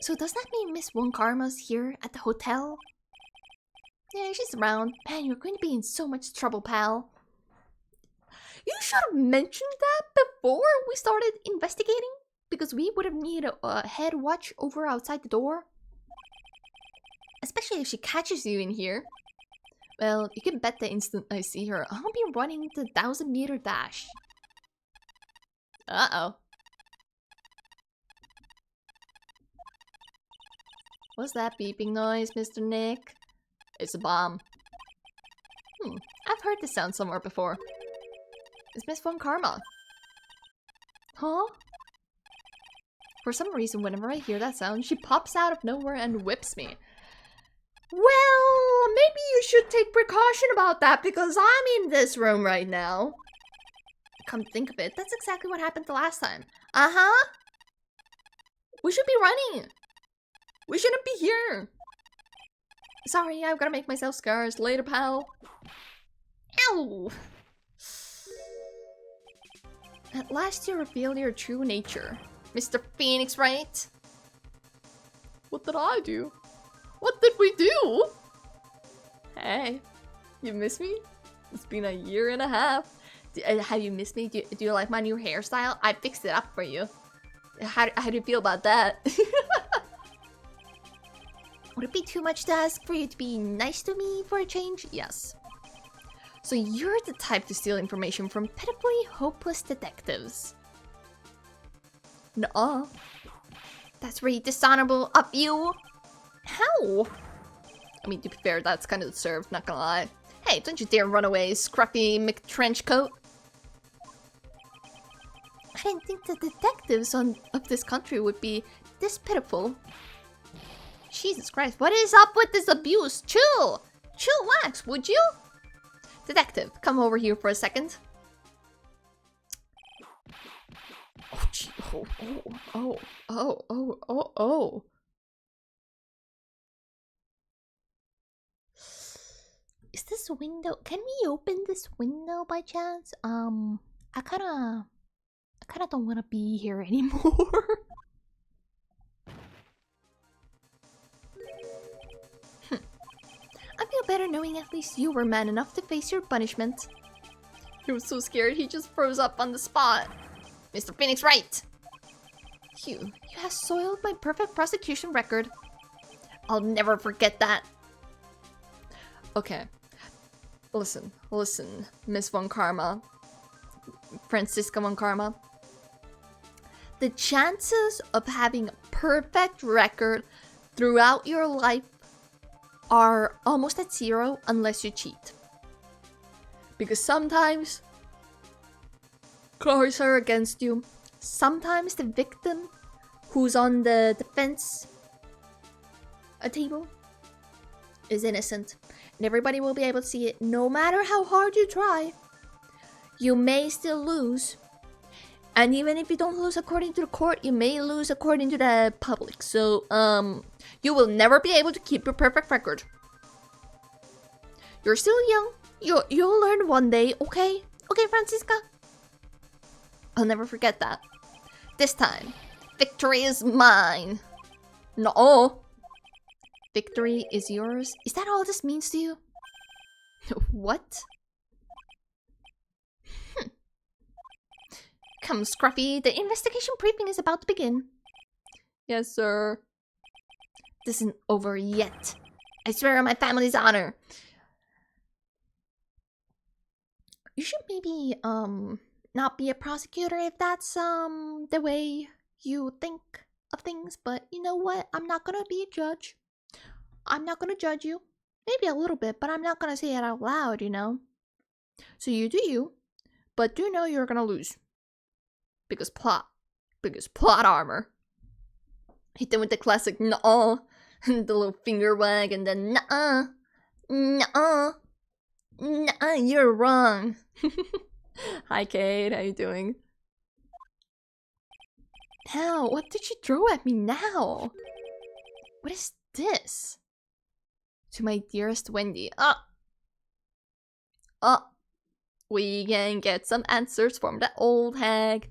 So does that mean Miss Von Karma's here at the hotel? Yeah, she's around. Man, you're going to be in so much trouble, pal. You should have mentioned that before we started investigating. Because we would have needed a head watch over outside the door. Especially if she catches you in here. Well, you can bet the instant I see her, I'll be running the 1,000-meter dash. Uh-oh. What's that beeping noise, Mr. Nick? It's a bomb. I've heard this sound somewhere before. It's Miss Von Karma. Huh? For some reason, whenever I hear that sound, she pops out of nowhere and whips me. Well, maybe you should take precaution about that because I'm in this room right now. Come to think of it, that's exactly what happened the last time. Uh-huh. We should be running. We shouldn't be here. Sorry, I've gotta make myself scarce. Later, pal. Ow! At last you reveal your true nature. Mr. Phoenix, right? What did I do? What did we do? Hey, you miss me? It's been a year and a half. Have you missed me? Do you like my new hairstyle? I fixed it up for you. How do you feel about that? Would it be too much to ask for you to be nice to me for a change? Yes. So you're the type to steal information from pitifully hopeless detectives. Nuh-uh. That's really dishonorable of you. How? I mean, to be fair, that's kind of deserved, not gonna lie. Hey, don't you dare run away, scruffy McTrenchcoat. I didn't think the detectives of this country would be this pitiful. Jesus Christ, what is up with this abuse? Chill! Chillax, would you? Detective, come over here for a second. Oh, gee. Oh. Is this window? Can we open this window by chance? I kinda don't wanna be here anymore. I feel better knowing at least you were man enough to face your punishment. He was so scared he just froze up on the spot. Mr. Phoenix, right! You have soiled my perfect prosecution record. I'll never forget that. Okay. Listen, Miss Von Karma. Francisca Von Karma. The chances of having a perfect record throughout your life are almost at 0 unless you cheat. Because sometimes cards are against you. Sometimes the victim who's on the defense table is innocent. And everybody will be able to see it no matter how hard you try. You may still lose. And even if you don't lose according to the court, you may lose according to the public. So, you will never be able to keep your perfect record. You're still young. You'll learn one day, okay? Okay, Francisca? I'll never forget that. This time, victory is mine. No. Victory is yours? Is that all this means to you? What? Come, Scruffy, the investigation briefing is about to begin. Yes, sir. This isn't over yet. I swear on my family's honor. You should maybe, not be a prosecutor if that's, the way you think of things. But you know what? I'm not gonna be a judge. I'm not gonna judge you. Maybe a little bit, but I'm not gonna say it out loud, you know? So you do you, but do know you're gonna lose. Because plot armor. Hit them with the classic nuh-uh, the little finger wag, and then nuh-uh, nuh-uh, nuh-uh, you're wrong. Hi Kate, how you doing? Now, what did you throw at me now? What is this? To my dearest Wendy. We can get some answers from the old hag.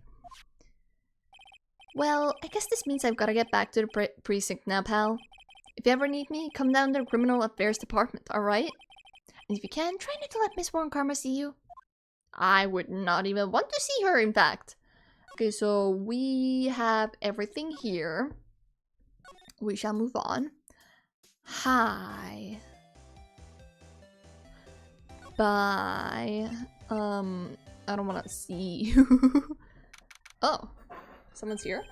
Well, I guess this means I've gotta get back to the precinct now, pal. If you ever need me, come down to the Criminal Affairs Department, alright? And if you can, try not to let Miss Warren Karma see you. I would not even want to see her, in fact. Okay, so we have everything here. We shall move on. Hi. Bye. I don't want to see you. Oh, someone's here.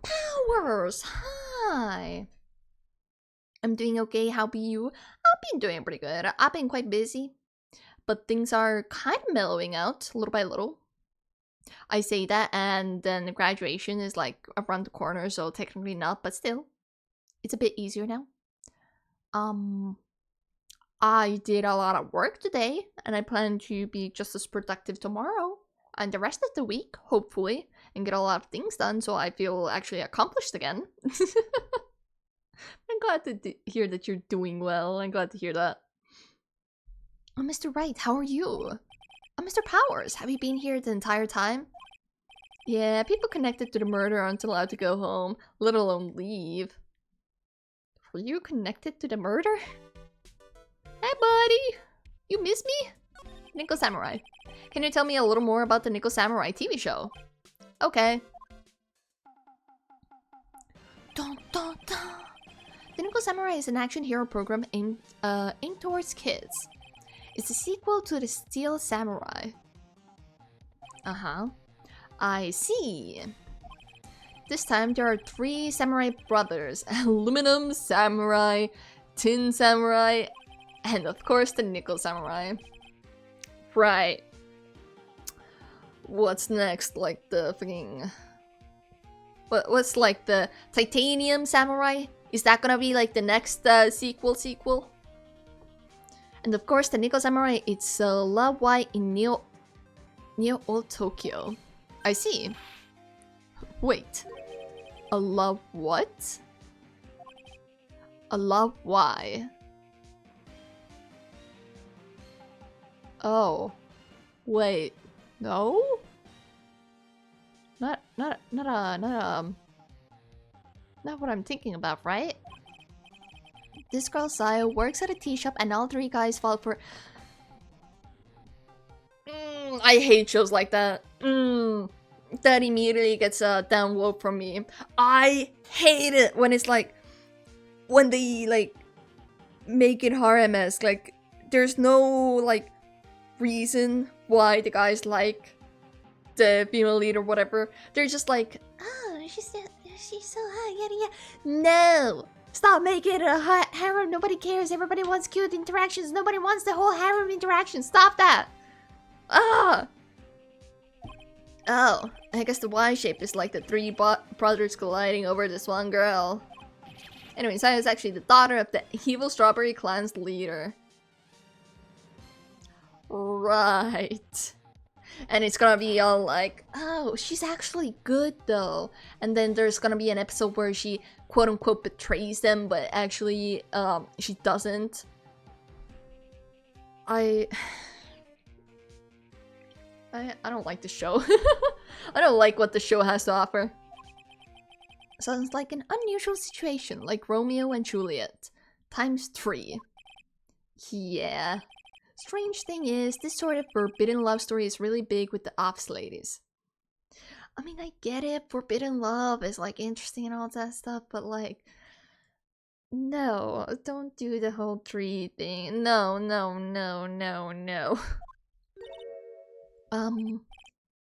Powers, hi. I'm doing okay. How be you? I've been doing pretty good. I've been quite busy, but things are kind of mellowing out little by little. I say that, and then the graduation is like around the corner, so technically not, but still, it's a bit easier now. I did a lot of work today, and I plan to be just as productive tomorrow and the rest of the week, hopefully, and get a lot of things done so I feel actually accomplished again. I'm glad to hear that you're doing well. I'm glad to hear that. Oh, Mr. Wright, how are you? Oh, Mr. Powers, have you been here the entire time? Yeah, people connected to the murder aren't allowed to go home, let alone leave. Were you connected to the murder? Hey, buddy! You miss me? Nico Samurai. Can you tell me a little more about the Nico Samurai TV show? Okay. Dun, dun, dun. The Nico Samurai is an action hero program aimed towards kids. It's a sequel to the Steel Samurai. Uh-huh. I see. This time there are 3 samurai brothers. Aluminum Samurai, Tin Samurai, and of course the Nickel Samurai. Right. What's next? Like the freaking... What's like the Titanium Samurai? Is that gonna be like the next sequel? And of course the Nickel Samurai, it's Love White in Neo Old Tokyo. I see. Wait. A Love what? A Love why? Oh. Wait. No? Not what I'm thinking about, right? This girl, Sayo, works at a tea shop and all 3 guys fall for... I hate shows like that. That immediately gets a downvote from me. I hate it when it's like... When they, like, make it harem-esque. Like, there's no, like, reason why the guys like the female lead or whatever. They're just like, oh, she's so hot, yada yada. No! Stop making it a harem. Nobody cares. Everybody wants cute interactions. Nobody wants the whole harem interaction. Stop that. Ah! Oh, I guess the Y shape is like the three brothers colliding over this one girl. Anyway, Saya is actually the daughter of the evil Strawberry Clan's leader. Right. And it's gonna be all like, oh, she's actually good though. And then there's gonna be an episode where she quote-unquote betrays them, but actually, she doesn't. I don't like the show. I don't like what the show has to offer. Sounds like an unusual situation, like Romeo and Juliet. ×3. Yeah. Strange thing is, this sort of forbidden love story is really big with the ops ladies. I mean, I get it, forbidden love is like interesting and all that stuff, but like... No, don't do the whole tree thing. No.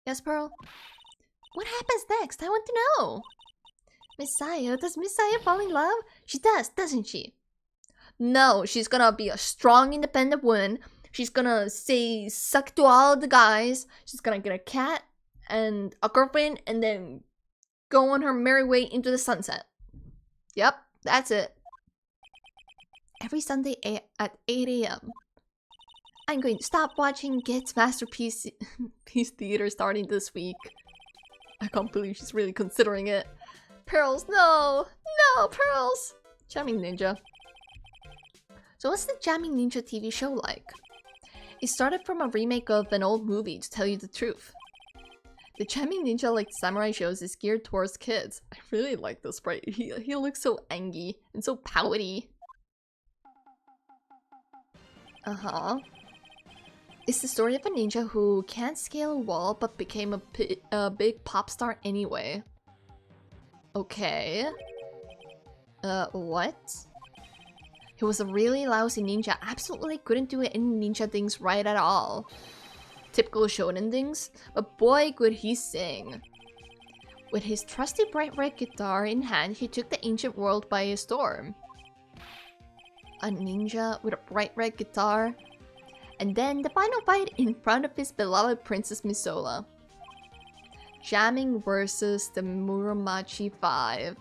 Yes, Pearl? What happens next? I want to know. Miss Saya, does Miss Saya fall in love? She does, doesn't she? No, she's gonna be a strong, independent woman. She's gonna say suck to all the guys. She's gonna get a cat and a girlfriend and then go on her merry way into the sunset. Yep, that's it. Every Sunday at 8 a.m. I'm going to stop watching Get's Masterpiece Piece Theater starting this week. I can't believe she's really considering it. Pearls, no! No, Pearls! Jamming Ninja. So what's the Jamming Ninja TV show like? It started from a remake of an old movie, to tell you the truth. The Jamming Ninja, like samurai shows, is geared towards kids. I really like this sprite. He looks so angry and so pouty. It's the story of a ninja who can't scale a wall but became a big pop star anyway. Okay. What? He was a really lousy ninja, absolutely couldn't do any ninja things right at all. Typical shonen things, but boy could he sing. With his trusty bright red guitar in hand, he took the ancient world by storm. A ninja with a bright red guitar. And then the final fight in front of his beloved Princess Misola. Jamming versus the Muromachi 5.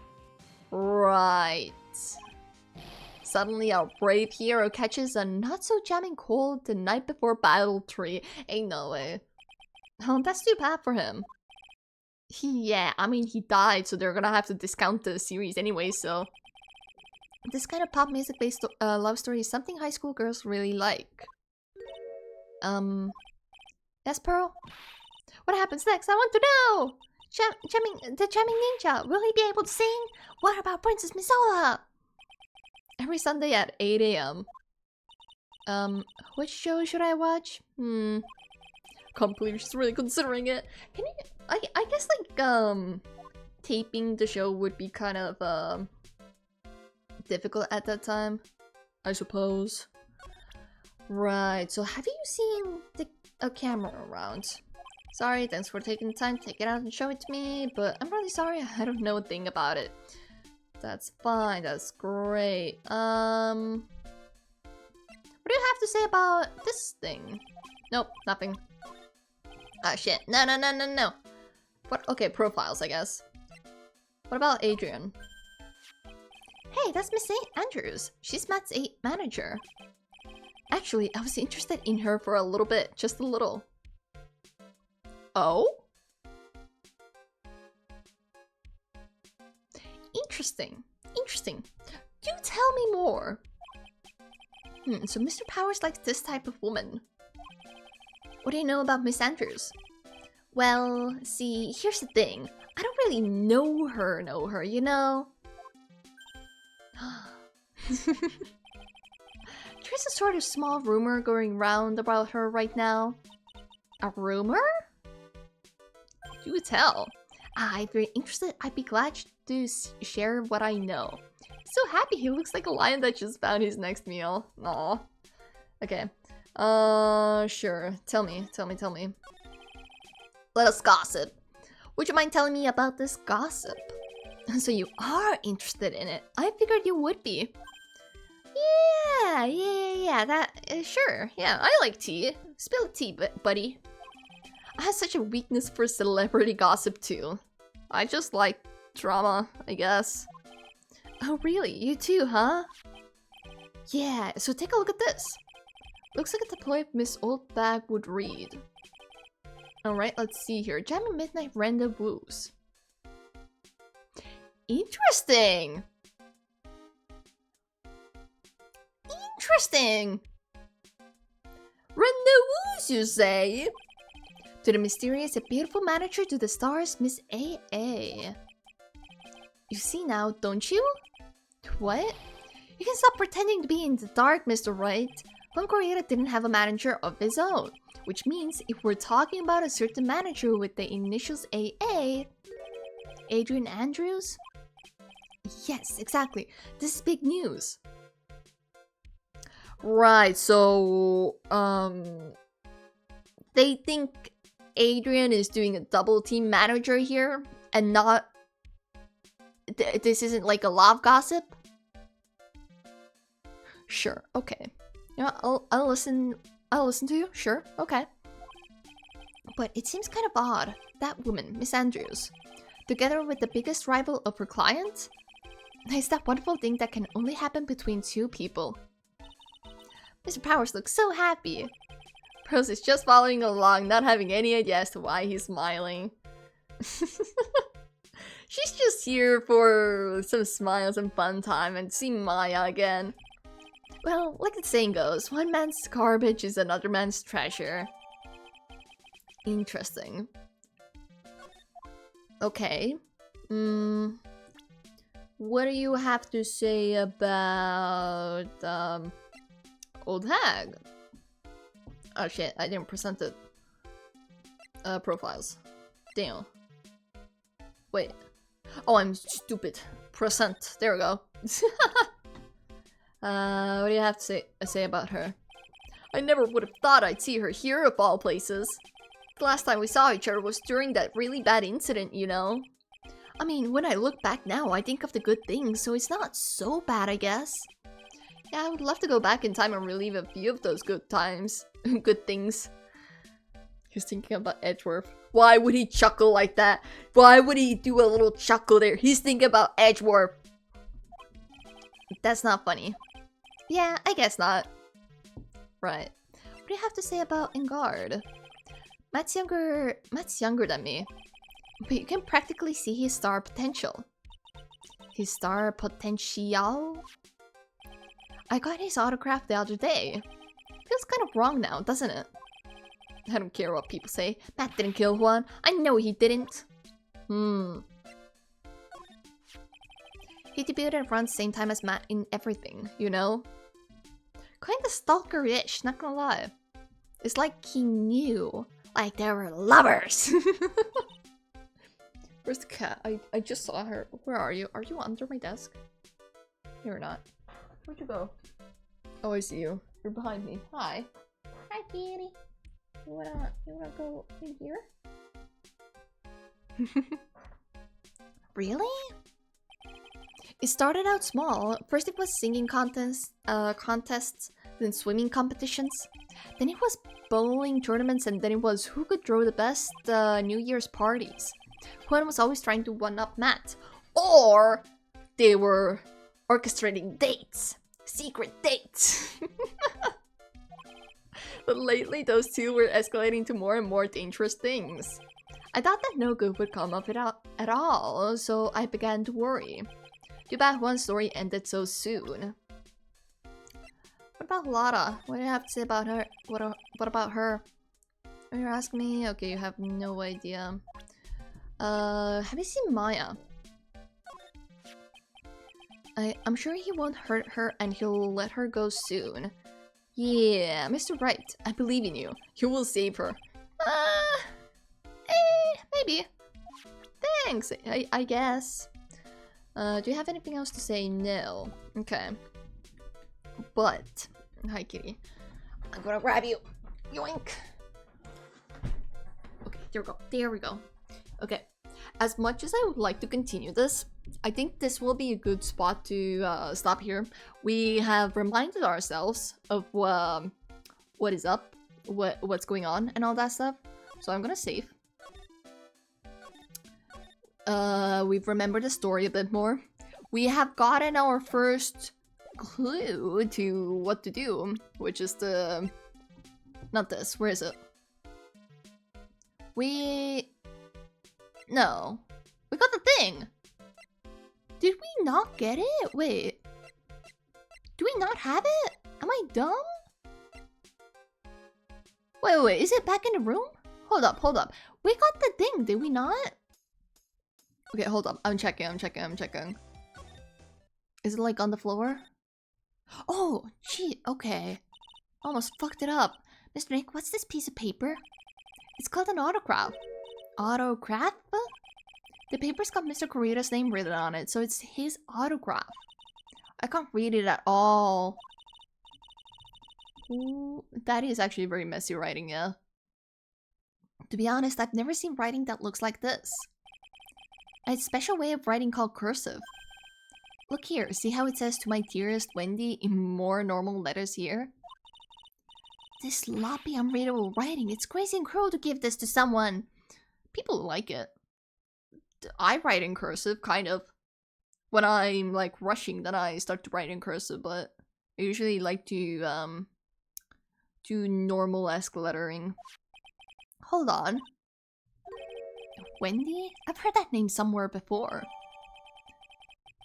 Right. Suddenly our brave hero catches a not-so-jamming cold the night before battle tree. Ain't no way. Oh, that's too bad for him. Yeah, I mean, he died, so they're gonna have to discount the series anyway, so... This kind of pop music-based love story is something high school girls really like. Yes, Pearl? What happens next? I want to know! The Jamming Ninja, will he be able to sing? What about Princess Misola? Every Sunday at 8 a.m. Which show should I watch? Can't believe she's really considering it. Can you... I guess, like, taping the show would be kind of, difficult at that time, I suppose. Right, so have you seen a camera around? Sorry, thanks for taking the time to take it out and show it to me, but I'm really sorry I don't know a thing about it. That's fine, that's great. What do you have to say about this thing? Nope, nothing. Ah, shit. No. What? Okay, profiles, I guess. What about Adrian? Hey, that's Miss Andrews. She's Matt's manager. Actually, I was interested in her for a little bit, just a little. Oh? Interesting. Do tell me more. So Mr. Powers likes this type of woman. What do you know about Miss Andrews? Well, see, here's the thing. I don't really know her, you know? There's a sort of small rumor going round about her right now. A rumor? Do tell. If you're interested, I'd be glad to share what I know. So happy he looks like a lion that just found his next meal. Aw. Okay. Sure. Tell me. Let us gossip. Would you mind telling me about this gossip? So you are interested in it. I figured you would be. Yeah, sure. Yeah, I like tea. Spill tea, buddy. I have such a weakness for celebrity gossip too. I just like drama, I guess. Oh really? You too, huh? Yeah, so take a look at this. Looks like a deploy Miss Oldbag would read. Alright, let's see here. Jamming Midnight Rendezvous. Interesting! Interesting! Rendezvous, you say? To the mysterious and beautiful manager to the stars, Miss A.A. You see now, don't you? What? You can stop pretending to be in the dark, Mr. Wright. Juan Correa didn't have a manager of his own, which means if we're talking about a certain manager with the initials AA, Adrian Andrews? Yes, exactly. This is big news. Right, so, they think Adrian is doing a double team manager here, and not... this isn't like a love gossip? Sure, okay. You know, I'll listen to you, sure, okay. But it seems kind of odd. That woman, Miss Andrews, together with the biggest rival of her client? It's that wonderful thing that can only happen between two people. Mr. Powers looks so happy. Rose is just following along, not having any idea as to why he's smiling. She's just here for some smiles and fun time and see Maya again. Well, like the saying goes, one man's garbage is another man's treasure. Interesting. Okay. What do you have to say about, Old Hag? Oh shit, I didn't present the profiles. Damn. Wait. Oh, I'm stupid. Present. There we go. What do you have to say about her? I never would have thought I'd see her here of all places. The last time we saw each other was during that really bad incident, you know? I mean, when I look back now, I think of the good things, so it's not so bad, I guess. Yeah, I would love to go back in time and relive a few of those good times. Good things. He's thinking about Edgeworth. Why would he chuckle like that? Why would he do a little chuckle there? He's thinking about Edgeworth. That's not funny. Yeah, I guess not. Right. What do you have to say about Engard? Matt's younger than me. But you can practically see his star potential. His star potential? I got his autograph the other day. Feels kind of wrong now, doesn't it? I don't care what people say. Matt didn't kill Juan. I know he didn't. He debuted around the same time as Matt in everything, you know? Kinda stalker-ish, not gonna lie. It's like he knew. Like they were lovers. Where's the cat? I just saw her. Where are you? Are you under my desk? You're not. Where'd you go? Oh, I see you. You're behind me. Hi. Hi, kitty. You wanna go in here? Really? It started out small. First it was singing contests, then swimming competitions. Then it was bowling tournaments, and then it was who could throw the best New Year's parties. Juan was always trying to one-up Matt. Or they were orchestrating dates. Secret dates. But lately those two were escalating to more and more dangerous things. I thought that no good would come of it at all, so I began to worry. Too bad one story ended so soon. What about Lara? What do you have to say about her? What about her? Oh, you're asking me? Okay, you have no idea. Have you seen Maya? I'm sure he won't hurt her and he'll let her go soon. Yeah, Mr. Wright, I believe in you. You will save her. Maybe. Thanks, I guess. Do you have anything else to say? No. Okay. But, hi kitty. I'm gonna grab you. Yoink. Okay, there we go. There we go. Okay. As much as I would like to continue this, I think this will be a good spot to stop here. We have reminded ourselves of what is up, what's going on, and all that stuff. So I'm gonna save. We've remembered the story a bit more. We have gotten our first clue to what to do, which is the... Not this, where is it? No. We got the thing! Did we not get it? Wait. Do we not have it? Am I dumb? Wait, is it back in the room? Hold up. We got the thing, did we not? Okay, hold up. I'm checking. Is it like on the floor? Oh, gee, okay. Almost fucked it up. Mr. Nick, what's this piece of paper? It's called an autograph. Autograph? The paper's got Mr. Kurita's name written on it, so it's his autograph. I can't read it at all. Ooh, that is actually very messy writing, yeah. To be honest, I've never seen writing that looks like this. A special way of writing called cursive. Look here, see how it says "to my dearest Wendy" in more normal letters here? This sloppy, unreadable writing, it's crazy and cruel to give this to someone. People like it. I write in cursive, kind of. When I'm like rushing, then I start to write in cursive, but I usually like to do normal-esque lettering. Hold on. Wendy? I've heard that name somewhere before.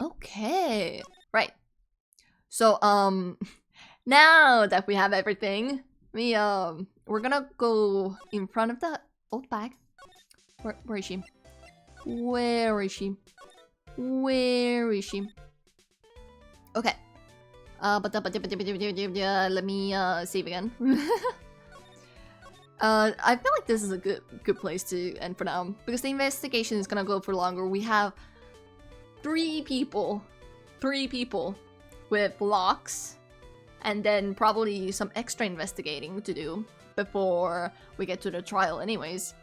Okay. Right. So, now that we have everything, we're gonna go in front of the old bag. Where is she? Where is she? Where is she? Okay. Let me save again. I feel like this is a good place to end for now, because the investigation is gonna go for longer. We have three people with locks, and then probably some extra investigating to do before we get to the trial anyways.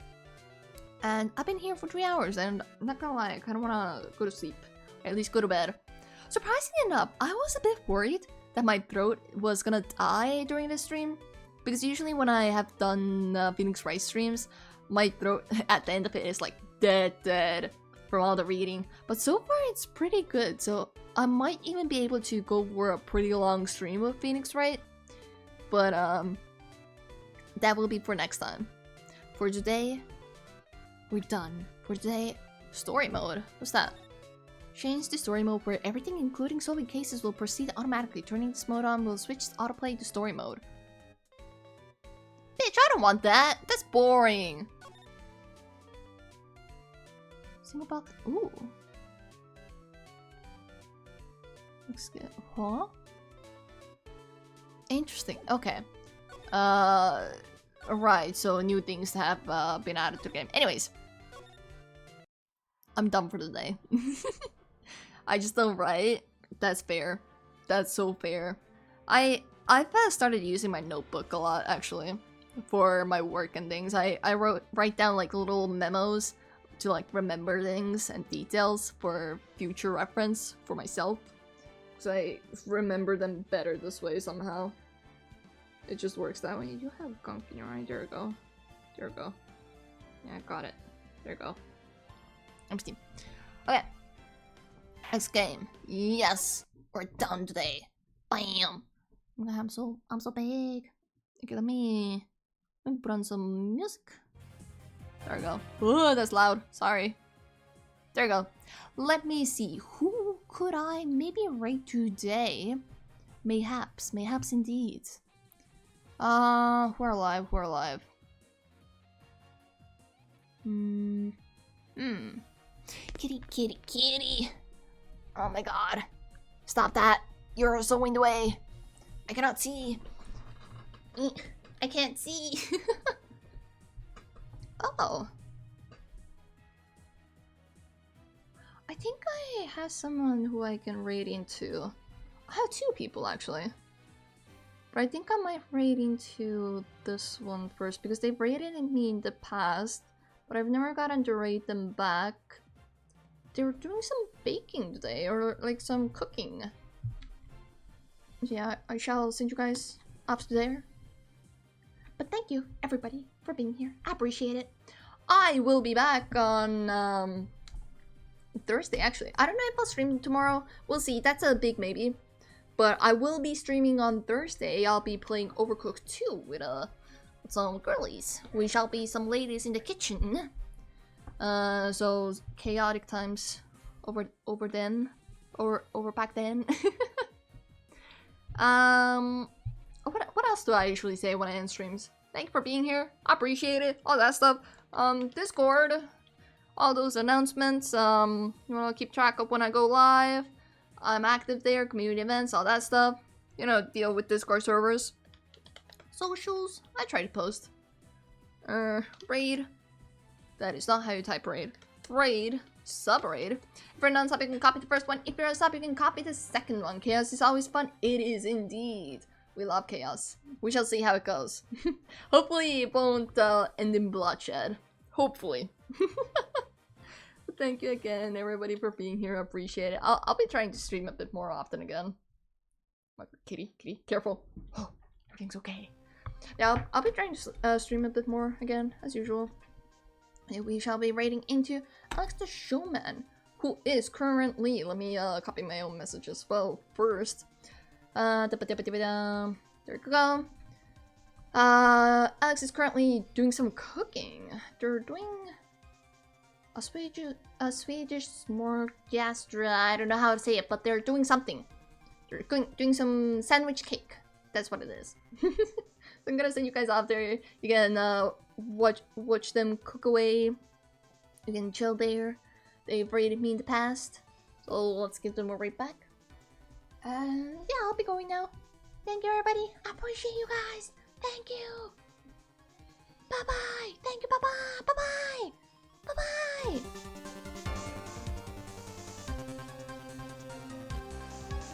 And I've been here for 3 hours, and I'm not gonna lie, I kinda wanna go to sleep. Or at least go to bed. Surprisingly enough, I was a bit worried that my throat was gonna die during this stream. Because usually when I have done Phoenix Wright streams, my throat at the end of it is like dead from all the reading. But so far it's pretty good, so I might even be able to go for a pretty long stream of Phoenix Wright. But that will be for next time. For today, we're done. For today, story mode. What's that? Change the story mode where everything including solving cases will proceed automatically. Turning this mode on will switch autoplay to story mode. Bitch, I don't want that. That's boring. Single box. Ooh. Looks good. Huh? Interesting. Okay. Right. So new things have been added to the game. Anyways. I'm done for the day. I just don't write. That's fair. That's so fair. I've started using my notebook a lot, actually. For my work and things. I write down like little memos to like remember things and details for future reference for myself. So I remember them better this way somehow. It just works that way. You have gunk in your eye. There we go. There we go. Yeah, got it. There we go. I'm Steam. Okay. Next game. Yes! We're done today. Bam! I'm so big. Look at me. Let me put on some music. There we go. Oh, that's loud. Sorry. There we go. Let me see. Who could I maybe rate today? Mayhaps. Mayhaps indeed. Who are alive? Who are alive? Kitty, kitty, kitty. Oh my god. Stop that. You're so in the way. I cannot see. I can't see. Oh. I think I have someone who I can raid into. I have two people actually. But I think I might raid into this one first because they've raided me in the past, but I've never gotten to raid them back. they're doing some baking today, or like some cooking. Yeah, I shall send you guys up to there. But thank you, everybody, for being here. I appreciate it. I will be back on Thursday, actually. I don't know if I'll stream tomorrow. We'll see. That's a big maybe. But I will be streaming on Thursday. I'll be playing Overcooked 2 with some girlies. We shall be some ladies in the kitchen. So chaotic times over then, or over back then. What else do I usually say when I end streams? Thank you for being here. I appreciate it. All that stuff. Discord, all those announcements. You wanna keep track of when I go live. I'm active there, community events, all that stuff. You know, deal with Discord servers. Socials, I try to post. Raid. That is not how you type raid. Raid. Sub-raid. If you're non-sub, you can copy the first one. If you're a sub, you can copy the second one. Chaos is always fun. It is indeed. We love chaos. We shall see how it goes. Hopefully it won't end in bloodshed. Hopefully. Thank you again, everybody, for being here. I appreciate it. I'll be trying to stream a bit more often again. Kitty, careful. Oh, everything's okay. Yeah, I'll be trying to stream a bit more again, as usual. And we shall be raiding into Alex the Showman, who is currently... Let me copy my own message as well first. There we go. Alex is currently doing some cooking. They're doing a Swedish smorgasbord. I don't know how to say it, but they're doing something. They're doing some sandwich cake. That's what it is. So I'm gonna send you guys out there. You can watch them cook away. You can chill there. They've raided me in the past, so let's give them a raid back. Yeah, I'll be going now. Thank you, everybody. I appreciate you guys. Thank you. Bye bye. Thank you. Bye bye. Bye bye. Bye bye.